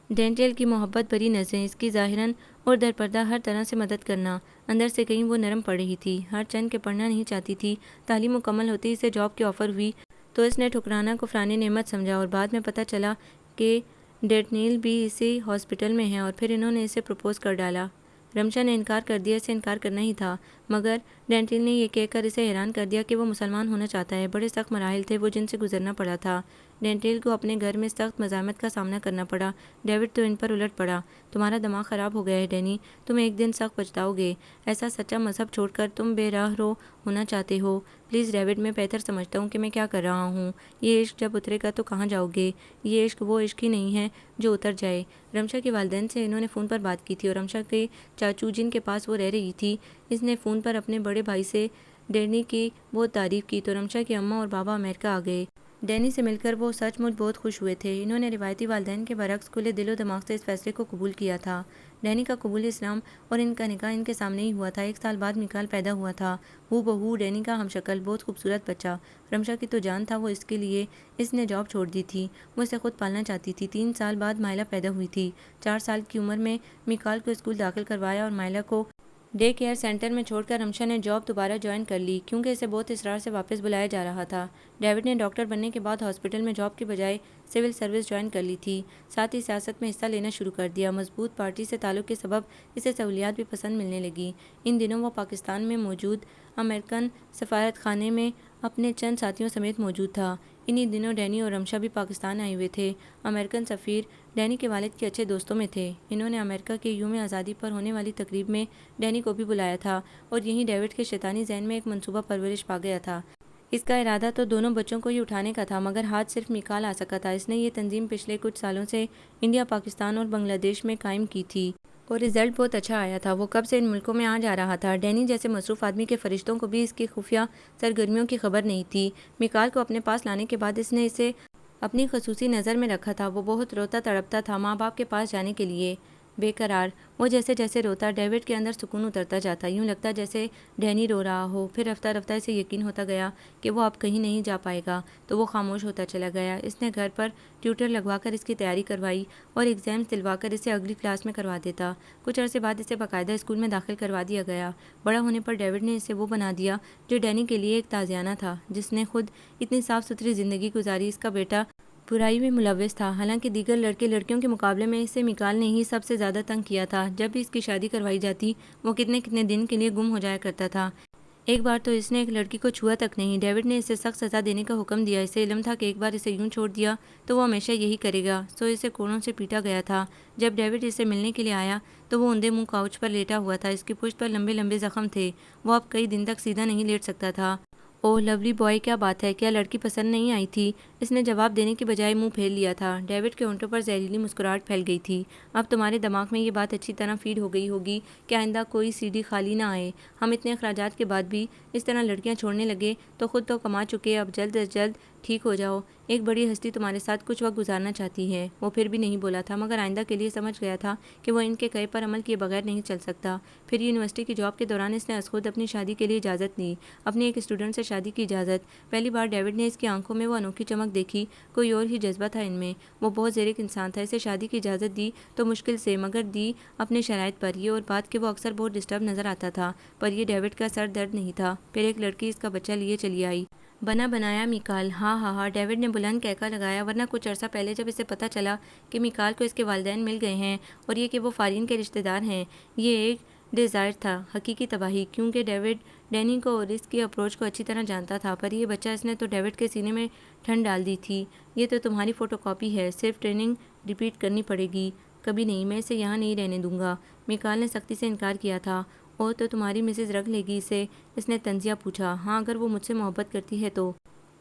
ڈینٹیل کی محبت بھری نظریں، اس کی ظاہراً اور درپردہ ہر طرح سے مدد کرنا، اندر سے کہیں وہ نرم پڑ رہی تھی۔ ہر چند کے پڑھنا نہیں چاہتی تھی۔ تعلیم مکمل ہوتی اسے جاب کی آفر ہوئی تو اس نے ٹھکرانا کفران نعمت سمجھا، اور بعد میں پتہ چلا کہ ڈینٹیل بھی اسی ہاسپٹل میں ہے، اور پھر انہوں نے اسے پرپوز کر ڈالا۔ رمشا نے انکار کر دیا، اسے انکار کرنا ہی تھا، مگر ڈینٹیل نے یہ کہہ کر اسے حیران کر دیا کہ وہ مسلمان ہونا چاہتا ہے۔ بڑے سخت مراحل تھے وہ جن سے گزرنا پڑا تھا۔ ڈینٹیل کو اپنے گھر میں سخت مزاحمت کا سامنا کرنا پڑا۔ ڈیوڈ تو ان پر الٹ پڑا۔ تمہارا دماغ خراب ہو گیا ہے ڈینی، تم ایک دن سخت پچھتاؤ گے۔ ایسا سچا مذہب چھوڑ کر تم بے راہ رو ہونا چاہتے ہو؟ پلیز ڈیوڈ، میں بہتر سمجھتا ہوں کہ میں کیا کر رہا ہوں۔ یہ عشق جب اترے گا تو کہاں جاؤ گے؟ یہ عشق وہ عشق ہی نہیں ہے جو اتر جائے۔ رمشا کے والدین سے انہوں نے فون پر بات کی تھی، اور رمشا کے چاچو جن کے پاس وہ رہ رہی تھی، اس نے فون پر اپنے بڑے بھائی سے ڈینی کی بہت تعریف کی تو رمشا کی اماں اور بابا امریکہ آ گئے۔ ڈینی سے مل کر وہ سچ مچ بہت خوش ہوئے تھے۔ انہوں نے روایتی والدین کے برعکس کھلے دل و دماغ سے اس فیصلے کو قبول کیا تھا۔ ڈینی کا قبول اسلام اور ان کا نکاح ان کے سامنے ہی ہوا تھا۔ 1 سال بعد میکال پیدا ہوا تھا، ہو بہو ڈینی کا ہم شکل، بہت خوبصورت بچہ۔ رمشا کی تو جان تھا وہ اس کے لیے، اس نے جاب چھوڑ دی تھی، وہ اسے خود پالنا چاہتی تھی۔ 3 سال بعد مائلا پیدا ہوئی تھی۔ 4 سال کی عمر میں میکال کو اسکول داخل کروایا اور مائلا کو ڈے کیئر سینٹر میں چھوڑ کر رمشا نے جاب دوبارہ جوائن کر لی، کیونکہ اسے بہت اصرار سے واپس بلایا جا رہا تھا۔ ڈیوڈ نے ڈاکٹر بننے کے بعد ہاسپٹل میں جاب کی بجائے سول سروس جوائن کر لی تھی، ساتھ ہی سیاست میں حصہ لینا شروع کر دیا۔ مضبوط پارٹی سے تعلق کے سبب اسے سہولیات بھی پسند ملنے لگیں۔ ان دنوں وہ پاکستان میں موجود امریکن سفارت خانے میں اپنے چند ساتھیوں سمیت موجود تھا۔ انہی دنوں ڈینی اور رمشا بھی پاکستان آئے ہوئے تھے۔ امریکن سفیر ڈینی کے والد کے اچھے دوستوں میں تھے۔ انہوں نے امریکہ کے یوم آزادی پر ہونے والی تقریب میں ڈینی کو بھی بلایا تھا، اور یہیں ڈیوڈ کے شیطانی ذہن میں ایک منصوبہ پرورش پا گیا تھا۔ اس کا ارادہ تو دونوں بچوں کو ہی اٹھانے کا تھا، مگر ہاتھ صرف میکال آ سکا تھا۔ اس نے یہ تنظیم پچھلے کچھ سالوں سے انڈیا، پاکستان اور بنگلہ دیش میں قائم کی تھی اور رزلٹ بہت اچھا آیا تھا۔ وہ کب سے ان ملکوں میں آ جا رہا تھا۔ ڈینی جیسے مصروف آدمی کے فرشتوں کو بھی اس کی خفیہ سرگرمیوں کی خبر نہیں تھی۔ میکال کو اپنے پاس لانے کے بعد اس نے اسے اپنی خصوصی نظر میں رکھا تھا۔ وہ بہت روتا تڑپتا تھا ماں باپ کے پاس جانے کے لیے، بے قرار۔ وہ جیسے جیسے روتا، ڈیوڈ کے اندر سکون اترتا جاتا، یوں لگتا جیسے ڈینی رو رہا ہو۔ پھر رفتہ رفتہ اسے یقین ہوتا گیا کہ وہ اب کہیں نہیں جا پائے گا، تو وہ خاموش ہوتا چلا گیا۔ اس نے گھر پر ٹیوٹر لگوا کر اس کی تیاری کروائی اور ایگزامز دلوا کر اسے اگلی کلاس میں کروا دیتا۔ کچھ عرصے بعد اسے باقاعدہ اسکول میں داخل کروا دیا گیا۔ بڑا ہونے پر ڈیوڈ نے اسے وہ بنا دیا جو ڈینی کے لیے ایک تازیانہ تھا، جس نے خود اتنی صاف ستھری زندگی گزاری۔ اس کا بیٹا برائی میں ملوث تھا، حالانکہ دیگر لڑکے لڑکیوں کے مقابلے میں اسے میکال نے ہی سب سے زیادہ تنگ کیا تھا۔ جب بھی اس کی شادی کروائی جاتی، وہ کتنے کتنے دن کے لیے گم ہو جایا کرتا تھا۔ ایک بار تو اس نے ایک لڑکی کو چھوا تک نہیں۔ ڈیوڈ نے اسے سخت سزا دینے کا حکم دیا۔ اسے علم تھا کہ ایک بار اسے یوں چھوڑ دیا تو وہ ہمیشہ یہی کرے گا، سو اسے کوڑوں سے پیٹا گیا تھا۔ جب ڈیوڈ اسے ملنے کے لیے آیا تو وہ اندھے منہ کاؤچ پر لیٹا ہوا تھا۔ اس کی پشت پر لمبے لمبے زخم تھے، وہ اب کئی دن تک سیدھا نہیں لیٹ سکتا تھا۔ اوہ لولی بوائے، کیا بات ہے، کیا لڑکی پسند نہیں آئی تھی؟ اس نے جواب دینے کی بجائے منہ پھیر لیا تھا۔ ڈیوڈ کے ہونٹوں پر زہریلی مسکراہٹ پھیل گئی تھی۔ اب تمہارے دماغ میں یہ بات اچھی طرح فیڈ ہو گئی ہوگی کہ آئندہ کوئی سی ڈی خالی نہ آئے۔ ہم اتنے اخراجات کے بعد بھی اس طرح لڑکیاں چھوڑنے لگے تو خود تو کما چکے، اب جلد از جلد ٹھیک ہو جاؤ۔ ایک بڑی ہستی تمہارے ساتھ کچھ وقت گزارنا چاہتی ہے۔ وہ پھر بھی نہیں بولا تھا، مگر آئندہ کے لیے سمجھ گیا تھا کہ وہ ان کے کہے پر عمل کیے بغیر نہیں چل سکتا۔ پھر یونیورسٹی کی جاب کے دوران اس نے از خود اپنی شادی کے لیے اجازت لی، اپنے ایک اسٹوڈنٹ سے شادی کی اجازت۔ پہلی بار ڈیوڈ نے اس کی آنکھوں میں وہ انوکھی چمک دیکھی، کوئی اور ہی جذبہ تھا ان میں۔ وہ بہت زیرک انسان تھا۔ اسے شادی کی اجازت دی تو مشکل سے، مگر دی اپنے شرائط پر۔ یہ اور بات کہ وہ اکثر بہت ڈسٹرب نظر آتا تھا، پر یہ ڈیوڈ کا سر درد نہیں تھا۔ پھر ایک لڑکی اس کا بچہ لیے چلی آئی، بنا بنایا میکال۔ ہاں ہاں ہاں، ڈیوڈ نے بلند کہکا لگایا، ورنہ کچھ عرصہ پہلے جب اسے پتہ چلا کہ میکال کو اس کے والدین مل گئے ہیں اور یہ کہ وہ فارین کے رشتہ دار ہیں، یہ ایک ڈیزائر تھا، حقیقی تباہی۔ کیونکہ ڈیوڈ ڈینی کو اور اس کی اپروچ کو اچھی طرح جانتا تھا، پر یہ بچہ، اس نے تو ڈیوڈ کے سینے میں ٹھنڈ ڈال دی تھی۔ یہ تو تمہاری فوٹو کاپی ہے، صرف ٹریننگ ریپیٹ کرنی پڑے گی۔ کبھی نہیں، میں اسے یہاں نہیں رہنے دوں گا۔ میکال نے سختی سے انکار کیا تھا۔ اوہ تو تمہاری مسز رکھ لے گی اسے؟ اس نے طنزیہ پوچھا۔ ہاں، اگر وہ مجھ سے محبت کرتی ہے تو۔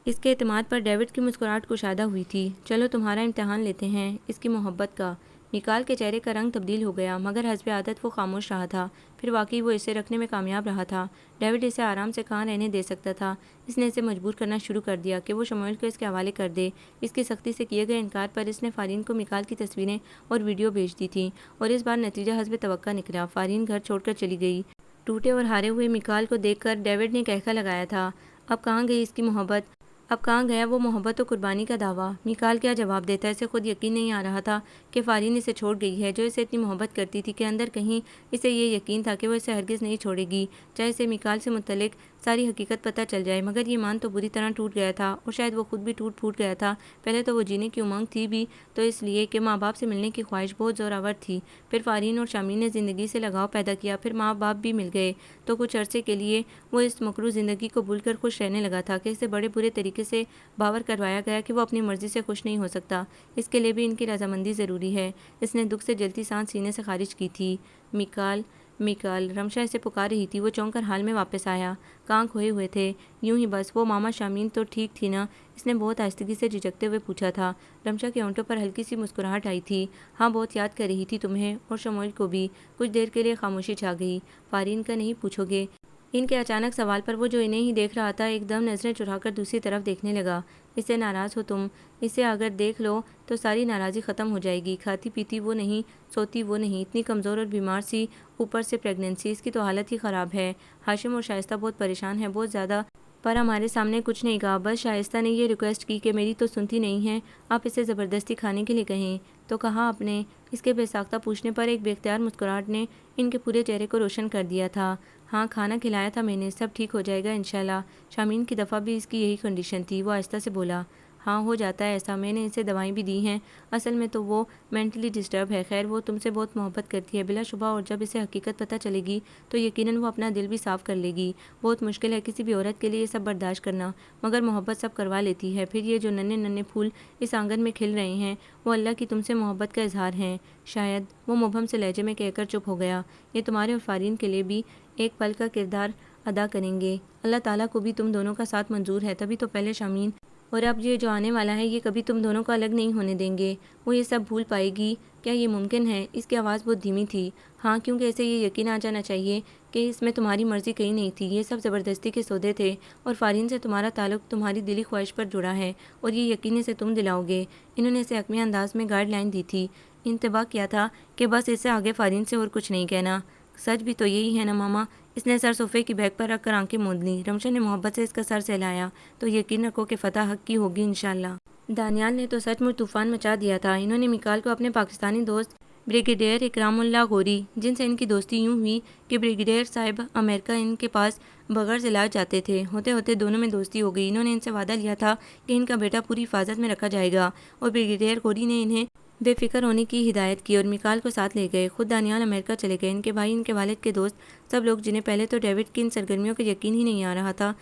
اس کے اعتماد پر ڈیوڈ کی مسکراہٹ کشادہ ہوئی تھی۔ چلو تمہارا امتحان لیتے ہیں، اس کی محبت کا۔ میکال کے چہرے کا رنگ تبدیل ہو گیا، مگر حسب عادت وہ خاموش رہا تھا۔ پھر واقعی وہ اسے رکھنے میں کامیاب رہا تھا۔ ڈیوڈ اسے آرام سے کہاں رہنے دے سکتا تھا؟ اس نے اسے مجبور کرنا شروع کر دیا کہ وہ شموئیل کو اس کے حوالے کر دے۔ اس کی سختی سے کیے گئے انکار پر اس نے فارین کو میکال کی تصویریں اور ویڈیو بھیج دی تھیں، اور اس بار نتیجہ حسب توقع نکلا۔ فارین گھر چھوڑ کر چلی گئی۔ ٹوٹے اور ہارے ہوئے میکال کو دیکھ کر ڈیوڈ نے کہکا لگایا تھا، اب کہاں گئی اس کی محبت؟ اب کہاں گیا وہ محبت و قربانی کا دعویٰ؟ میکال کیا جواب دیتا؟ اسے خود یقین نہیں آ رہا تھا کہ فارین اسے چھوڑ گئی ہے، جو اسے اتنی محبت کرتی تھی، کہ اندر کہیں اسے یہ یقین تھا کہ وہ اسے ہرگز نہیں چھوڑے گی، چاہے اسے میکال سے متعلق ساری حقیقت پتہ چل جائے۔ مگر یہ ایمان تو بری طرح ٹوٹ گیا تھا، اور شاید وہ خود بھی ٹوٹ پھوٹ گیا تھا۔ پہلے تو وہ جینے کی امنگ تھی بھی تو اس لیے کہ ماں باپ سے ملنے کی خواہش بہت زوراور تھی۔ پھر فارین اور شامین نے زندگی سے لگاؤ پیدا کیا، پھر ماں باپ بھی مل گئے، تو کچھ عرصے کے لیے وہ اس مکروہ زندگی کو بھول کر خوش رہنے لگا تھا کہ اسے بڑے برے طریقے سے باور کروایا گیا کہ وہ اپنی مرضی سے خوش نہیں ہو سکتا، اس کے لیے بھی ان کی رضامندی ضروری ہے۔ اس نے دکھ سے جلتی سانس سینے سے خارج کی تھی۔ میکال، میکال، رمشا اسے پکار رہی تھی۔ وہ چونک کر حال میں واپس آیا، کان کھوئے ہوئے تھے۔ یوں ہی بس، وہ ماما شامین تو ٹھیک تھی نا؟ اس نے بہت آہستگی سے جھجکتے ہوئے پوچھا تھا۔ رمشا کے ہونٹوں پر ہلکی سی مسکراہٹ آئی تھی۔ ہاں، بہت یاد کر رہی تھی تمہیں، اور شموئیل کو بھی۔ کچھ دیر کے لیے خاموشی چھا گئی۔ فارین کا نہیں پوچھو گے؟ ان کے اچانک سوال پر وہ جو انہیں ہی دیکھ رہا تھا ایک دم نظریں چرا کر دوسری طرف دیکھنے لگا۔ اس سے ناراض ہو تم؟ اسے اگر دیکھ لو تو ساری ناراضی ختم ہو جائے گی۔ کھاتی پیتی وہ نہیں، سوتی وہ نہیں، اتنی کمزور اور بیمار سی، اوپر سے پریگننسی، اس کی تو حالت ہی خراب ہے۔ ہاشم اور شائستہ بہت پریشان ہیں، بہت زیادہ، پر ہمارے سامنے کچھ نہیں کہا۔ بس شائستہ نے یہ ریکویسٹ کی کہ میری تو سنتی نہیں ہے، آپ اسے زبردستی کھانے کے لیے کہیں تو کہا آپ نے؟ اس کے بے ساختہ پوچھنے پر ایک بے اختیار مسکراہٹ نے ان کے پورے چہرے کو روشن کر دیا تھا۔ ہاں، کھانا کھلایا تھا میں نے، سب ٹھیک ہو جائے گا انشاءاللہ۔ شامین کی دفعہ بھی اس کی یہی کنڈیشن تھی۔ وہ آہستہ سے بولا، ہاں ہو جاتا ہے ایسا، میں نے اسے دوائیں بھی دی ہیں، اصل میں تو وہ مینٹلی ڈسٹرب ہے۔ خیر، وہ تم سے بہت محبت کرتی ہے بلا شبہ، اور جب اسے حقیقت پتہ چلے گی تو یقیناً وہ اپنا دل بھی صاف کر لے گی۔ بہت مشکل ہے کسی بھی عورت کے لیے یہ سب برداشت کرنا، مگر محبت سب کروا لیتی ہے۔ پھر یہ جو ننھے ننھے پھول اس آنگن میں کھل رہے ہیں، وہ اللہ کی تم سے محبت کا اظہار ہیں شاید۔ وہ مبہم سے لہجے میں کہہ کر چپ ہو گیا۔ یہ تمہارے اور فارین کے لیے بھی ایک پل کا کردار ادا کریں گے۔ اللہ تعالیٰ کو بھی تم دونوں کا ساتھ منظور ہے، تبھی تو پہلے شامین اور اب یہ جو آنے والا ہے یہ کبھی تم دونوں کو الگ نہیں ہونے دیں گے۔ وہ یہ سب بھول پائے گی؟ کیا یہ ممکن ہے؟ اس کی آواز بہت دھیمی تھی۔ ہاں، کیونکہ اسے یہ یقین آ جانا چاہیے کہ اس میں تمہاری مرضی کہیں نہیں تھی، یہ سب زبردستی کے سودے تھے، اور فارین سے تمہارا تعلق تمہاری دلی خواہش پر جڑا ہے، اور یہ یقین سے تم دلاؤ گے۔ انہوں نے اسے حکمی انداز میں گائیڈ لائن دی تھی، انتباہ کیا تھا کہ بس اس سے آگے فارین سے اور کچھ نہیں کہنا۔ سچ بھی تو یہی ہے نا ماما؟ اس نے سر صوفے کی بیگ پر رکھ کر آنکھیں موند لیں۔ رمشا نے محبت سے اس کا سر سہلایا۔ تو یقین رکھو کہ فتح حق کی ہوگی انشاءاللہ۔ دانیال نے تو سچ مچ طوفان مچا دیا تھا۔ انہوں نے میکال کو اپنے پاکستانی دوست بریگیڈیئر اکرام اللہ غوری، جن سے ان کی دوستی یوں ہوئی کہ بریگیڈیئر صاحب امریکہ ان کے پاس بغرض علاج جاتے تھے، ہوتے ہوتے دونوں میں دوستی ہو گئی۔ انہوں نے ان سے وعدہ لیا تھا کہ ان کا بیٹا پوری حفاظت میں رکھا جائے گا، اور بریگیڈیئر غوری نے انہیں بے فکر ہونے کی ہدایت کی اور میکال کو ساتھ لے گئے۔ خود دانیال امریکہ چلے گئے۔ ان کے بھائی، ان کے والد کے دوست، سب لوگ جنہیں پہلے تو ڈیوڈ کی ان سرگرمیوں کا یقین ہی نہیں آ رہا تھا،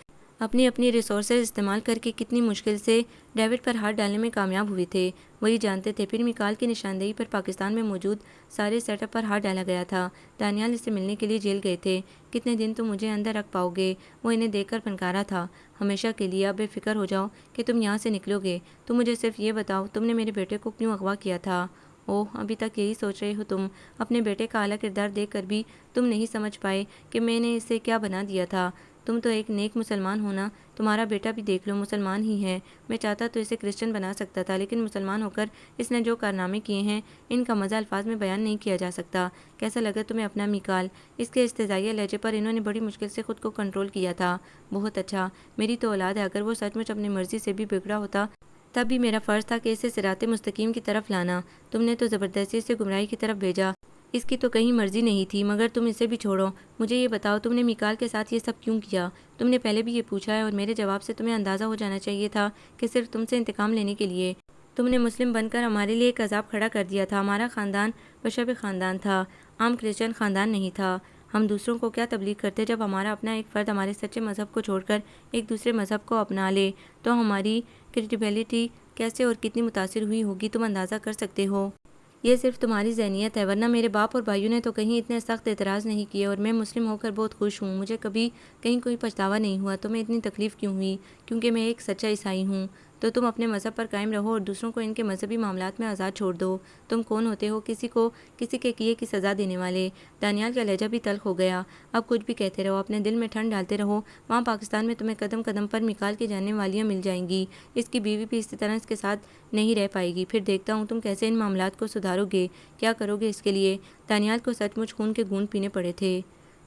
اپنی اپنی ریسورسز استعمال کر کے کتنی مشکل سے ڈیوڈ پر ہاتھ ڈالنے میں کامیاب ہوئے تھے، وہی جانتے تھے۔ پھر میکال کی نشاندہی پر پاکستان میں موجود سارے سیٹ اپ پر ہاتھ ڈالا گیا تھا۔ دانیال اس سے ملنے کے لیے جیل گئے تھے۔ کتنے دن تم مجھے اندر رکھ پاؤ گے؟ وہ انہیں دیکھ کر پھنکارا تھا۔ ہمیشہ کے لیے۔ اب بے فکر ہو جاؤ کہ تم یہاں سے نکلو گے۔ تم مجھے صرف یہ بتاؤ، تم نے میرے بیٹے کو کیوں اغوا کیا تھا؟ اوہ، ابھی تک یہی سوچ رہے ہو تم؟ اپنے بیٹے کا اعلیٰ کردار دیکھ کر بھی تم نہیں سمجھ پائے کہ میں نے اسے کیا بنا دیا تھا؟ تم تو ایک نیک مسلمان ہو نا؟ تمہارا بیٹا بھی دیکھ لو، مسلمان ہی ہے۔ میں چاہتا تو اسے کرسچن بنا سکتا تھا، لیکن مسلمان ہو کر اس نے جو کارنامے کیے ہیں ان کا مزہ الفاظ میں بیان نہیں کیا جا سکتا۔ کیسا لگا تمہیں اپنا میکال؟ اس کے استہزائیہ لہجے پر انہوں نے بڑی مشکل سے خود کو کنٹرول کیا تھا۔ بہت اچھا، میری تو اولاد ہے۔ اگر وہ سچ مچ اپنی مرضی سے بھی بگڑا ہوتا تب بھی میرا فرض تھا کہ اسے صراط مستقیم کی طرف لانا۔ تم نے تو زبردستی سے گمراہی کی طرف بھیجا۔ اس کی تو کہیں مرضی نہیں تھی، مگر تم اسے بھی چھوڑو۔ مجھے یہ بتاؤ، تم نے میکال کے ساتھ یہ سب کیوں کیا؟ تم نے پہلے بھی یہ پوچھا ہے، اور میرے جواب سے تمہیں اندازہ ہو جانا چاہیے تھا کہ صرف تم سے انتقام لینے کے لیے تم نے مسلم بن کر ہمارے لیے ایک عذاب کھڑا کر دیا تھا۔ ہمارا خاندان بشب خاندان تھا، عام کرسچن خاندان نہیں تھا۔ ہم دوسروں کو کیا تبلیغ کرتے؟ جب ہمارا اپنا ایک فرد ہمارے سچے مذہب کو چھوڑ کر ایک دوسرے مذہب کو اپنا لے تو ہماری کریڈیبلٹی کیسے اور کتنی متاثر ہوئی ہوگی، تم اندازہ کر سکتے ہو؟ یہ صرف تمہاری ذہنیت ہے، ورنہ میرے باپ اور بھائیوں نے تو کہیں اتنے سخت اعتراض نہیں کیے، اور میں مسلم ہو کر بہت خوش ہوں۔ مجھے کبھی کہیں کوئی پچھتاوا نہیں ہوا۔ تمہیں اتنی تکلیف کیوں ہوئی؟ کیونکہ میں ایک سچا عیسائی ہوں۔ تو تم اپنے مذہب پر قائم رہو اور دوسروں کو ان کے مذہبی معاملات میں آزاد چھوڑ دو۔ تم کون ہوتے ہو کسی کو کسی کے کیے کی سزا دینے والے؟ دانیال کا لہجہ بھی تلخ ہو گیا۔ اب کچھ بھی کہتے رہو، اپنے دل میں ٹھنڈ ڈالتے رہو۔ وہاں پاکستان میں تمہیں قدم قدم پر میکال کی جاننے والیاں مل جائیں گی۔ اس کی بیوی بھی اسی طرح اس کے ساتھ نہیں رہ پائے گی۔ پھر دیکھتا ہوں تم کیسے ان معاملات کو سدھارو گے، کیا کرو گے اس کے لیے۔ دانیال کو سچ مچ خون کے گھونٹ پینے پڑے تھے۔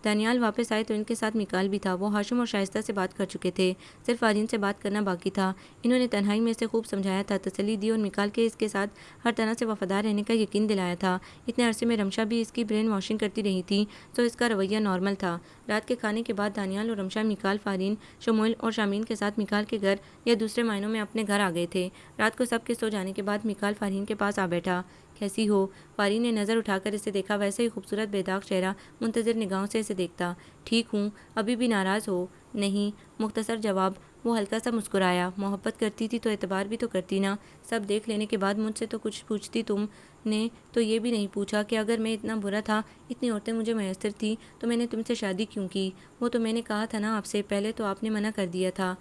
دانیال واپس آئے تو ان کے ساتھ میکال بھی تھا۔ وہ ہاشم اور شائستہ سے بات کر چکے تھے، صرف فارین سے بات کرنا باقی تھا۔ انہوں نے تنہائی میں اسے خوب سمجھایا تھا، تسلی دی، اور میکال کے اس کے ساتھ ہر طرح سے وفادار رہنے کا یقین دلایا تھا۔ اتنے عرصے میں رمشا بھی اس کی برین واشنگ کرتی رہی تھی، تو اس کا رویہ نارمل تھا۔ رات کے کھانے کے بعد دانیال اور رمشا میکال، فارین، شموئیل اور شامین کے ساتھ میکال کے گھر یا دوسرے معنوں میں اپنے گھر آ گئے تھے۔ رات کو سب کے سو جانے کے بعد میکال فارین کے پاس آ بیٹھا۔ کیسی ہو؟ فارین نے نظر اٹھا کر اسے دیکھا، ویسے ہی خوبصورت بے داغ چہرہ منتظر نگاہوں سے اسے دیکھتا۔ ٹھیک ہوں۔ ابھی بھی ناراض ہو؟ نہیں، مختصر جواب۔ وہ ہلکا سا مسکرایا۔ محبت کرتی تھی تو اعتبار بھی تو کرتی نا۔ سب دیکھ لینے کے بعد مجھ سے تو کچھ پوچھتی؟ تم نے تو یہ بھی نہیں پوچھا کہ اگر میں اتنا برا تھا، اتنی عورتیں مجھے میسر تھیں، تو میں نے تم سے شادی کیوں کی؟ وہ تو میں نے کہا تھا نا آپ سے، پہلے تو آپ نے منع کر دیا تھا۔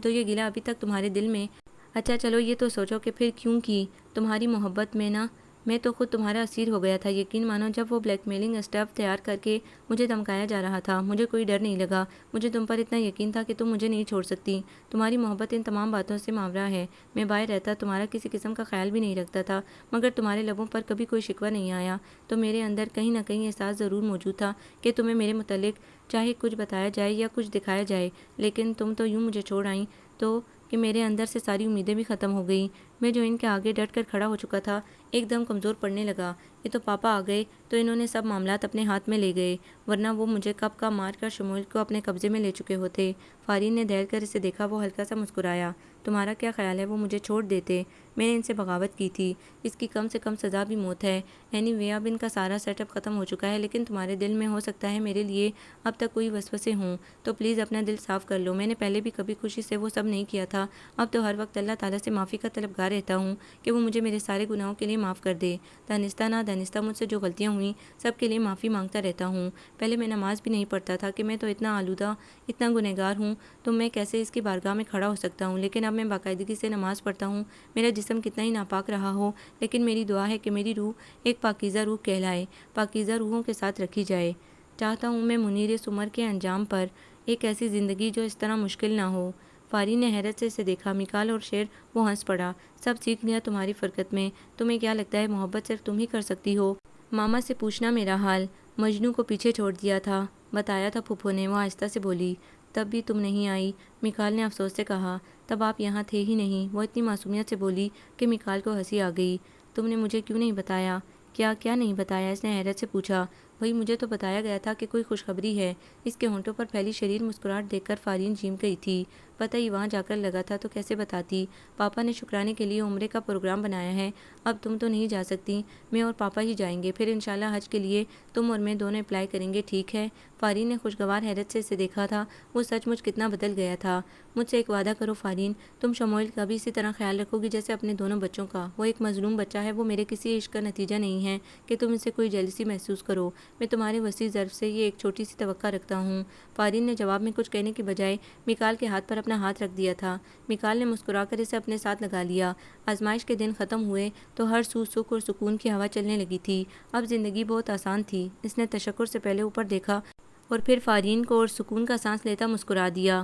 تو یہ گلہ ابھی تک تمہارے دل میں؟ اچھا چلو یہ تو سوچو کہ پھر کیوں کی؟ تمہاری محبت میں نا، میں تو خود تمہارا اسیر ہو گیا تھا۔ یقین مانو، جب وہ بلیک میلنگ اسٹف تیار کر کے مجھے دھمکایا جا رہا تھا، مجھے کوئی ڈر نہیں لگا۔ مجھے تم پر اتنا یقین تھا کہ تم مجھے نہیں چھوڑ سکتی۔ تمہاری محبت ان تمام باتوں سے ماورا ہے۔ میں باہر رہتا تمہارا کسی قسم کا خیال بھی نہیں رکھتا تھا، مگر تمہارے لبوں پر کبھی کوئی شکوہ نہیں آیا، تو میرے اندر کہیں نہ کہیں احساس ضرور موجود تھا کہ تمہیں میرے متعلق چاہے کچھ بتایا جائے یا کچھ دکھایا جائے، لیکن تم تو یوں مجھے چھوڑ آئیں تو کہ میرے اندر سے ساری امیدیں بھی ختم ہو گئیں۔ میں جو ان کے آگے ڈٹ کر کھڑا ہو چکا تھا، ایک دم کمزور پڑنے لگا۔ یہ تو پاپا آ گئے تو انہوں نے سب معاملات اپنے ہاتھ میں لے گئے، ورنہ وہ مجھے کب کا مار کر شموئیل کو اپنے قبضے میں لے چکے ہوتے۔ فارین نے دہل کر اسے دیکھا۔ وہ ہلکا سا مسکرایا۔ تمہارا کیا خیال ہے وہ مجھے چھوڑ دیتے؟ میں نے ان سے بغاوت کی تھی، اس کی کم سے کم سزا بھی موت ہے۔ اینی وے اب ان کا سارا سیٹ اپ ختم ہو چکا ہے، لیکن تمہارے دل میں ہو سکتا ہے میرے لیے اب تک کوئی وسوسے ہوں، تو پلیز اپنا دل صاف کر لو۔ میں نے پہلے بھی کبھی خوشی سے وہ سب نہیں کیا تھا، اب تو ہر وقت اللہ تعالیٰ سے معافی کا طلبگار چاہتا رہتا ہوں کہ وہ مجھے میرے سارے گناہوں کے لیے معاف کر دے۔ دانستہ نادانستہ مجھ سے جو غلطیاں ہوئیں سب کے لیے معافی مانگتا رہتا ہوں۔ پہلے میں نماز بھی نہیں پڑھتا تھا کہ میں تو اتنا آلودہ، اتنا گنہگار ہوں تو میں کیسے اس کی بارگاہ میں کھڑا ہو سکتا ہوں، لیکن اب میں باقاعدگی سے نماز پڑھتا ہوں۔ میرا جسم کتنا ہی ناپاک رہا ہو، لیکن میری دعا ہے کہ میری روح ایک پاکیزہ روح کہلائے، پاکیزہ روحوں کے ساتھ رکھی جائے۔ چاہتا ہوں میں منیر سمر کے انجام پر ایک ایسی زندگی جو اس طرح مشکل نہ ہو۔ فارین نے حیرت سے اسے دیکھا۔ میکال اور شیر وہ ہنس پڑا۔ سب سیکھ لیا تمہاری فرقت میں، تمہیں کیا لگتا ہے محبت صرف تم ہی کر سکتی ہو؟ ماما سے پوچھنا میرا حال۔ مجنوں کو پیچھے چھوڑ دیا تھا، بتایا تھا پھپھو نے، وہ آہستہ سے بولی۔ تب بھی تم نہیں آئی، میکال نے افسوس سے کہا۔ تب آپ یہاں تھے ہی نہیں، وہ اتنی معصومیت سے بولی کہ میکال کو ہنسی آ گئی۔ تم نے مجھے کیوں نہیں بتایا؟ کیا نہیں بتایا؟ اس نے حیرت سے پوچھا۔ وہی مجھے تو بتایا گیا تھا کہ کوئی خوشخبری ہے۔ اس کے ہونٹوں پر پھیلی شریر مسکراہٹ دیکھ کر فارین جھیم گئی تھی۔ پتہ ہی وہاں جا کر لگا تھا تو کیسے بتاتی؟ پاپا نے شکرانے کے لیے عمرے کا پروگرام بنایا ہے، اب تم تو نہیں جا سکتی، میں اور پاپا ہی جائیں گے، پھر انشاءاللہ حج کے لیے تم اور میں دونوں اپلائی کریں گے، ٹھیک ہے؟ فارین نے خوشگوار حیرت سے اسے دیکھا تھا، وہ سچ مچ کتنا بدل گیا تھا۔ مجھ سے ایک وعدہ کرو فارین، تم شموئیل کا بھی اسی طرح خیال رکھو گی جیسے اپنے دونوں بچوں کا۔ وہ ایک مظلوم بچہ ہے، وہ میرے کسی عشق کا نتیجہ نہیں ہے کہ تم اسے کوئی جیلسی محسوس کرو۔ میں تمہارے وسیع ظرف سے یہ ایک چھوٹی سی توقع رکھتا ہوں۔ فارین نے جواب میں کچھ کہنے کی بجائے میکال کے ہاتھ پر اپنا ہاتھ رکھ دیا تھا۔ میکال نے مسکرا کر اسے اپنے ساتھ لگا لیا۔ آزمائش کے دن ختم ہوئے تو ہر سو سکھ اور سکون کی ہوا چلنے لگی تھی۔ اب زندگی بہت آسان تھی۔ اس نے تشکر سے پہلے اوپر دیکھا اور پھر فارین کو اور سکون کا سانس لیتا مسکرا دیا۔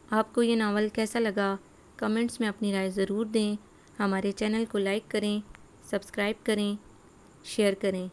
آپ کو یہ ناول کیسا لگا؟ کمنٹس میں اپنی رائے ضرور دیں۔ ہمارے چینل کو لائک کریں، سبسکرائب کریں، شیئر کریں۔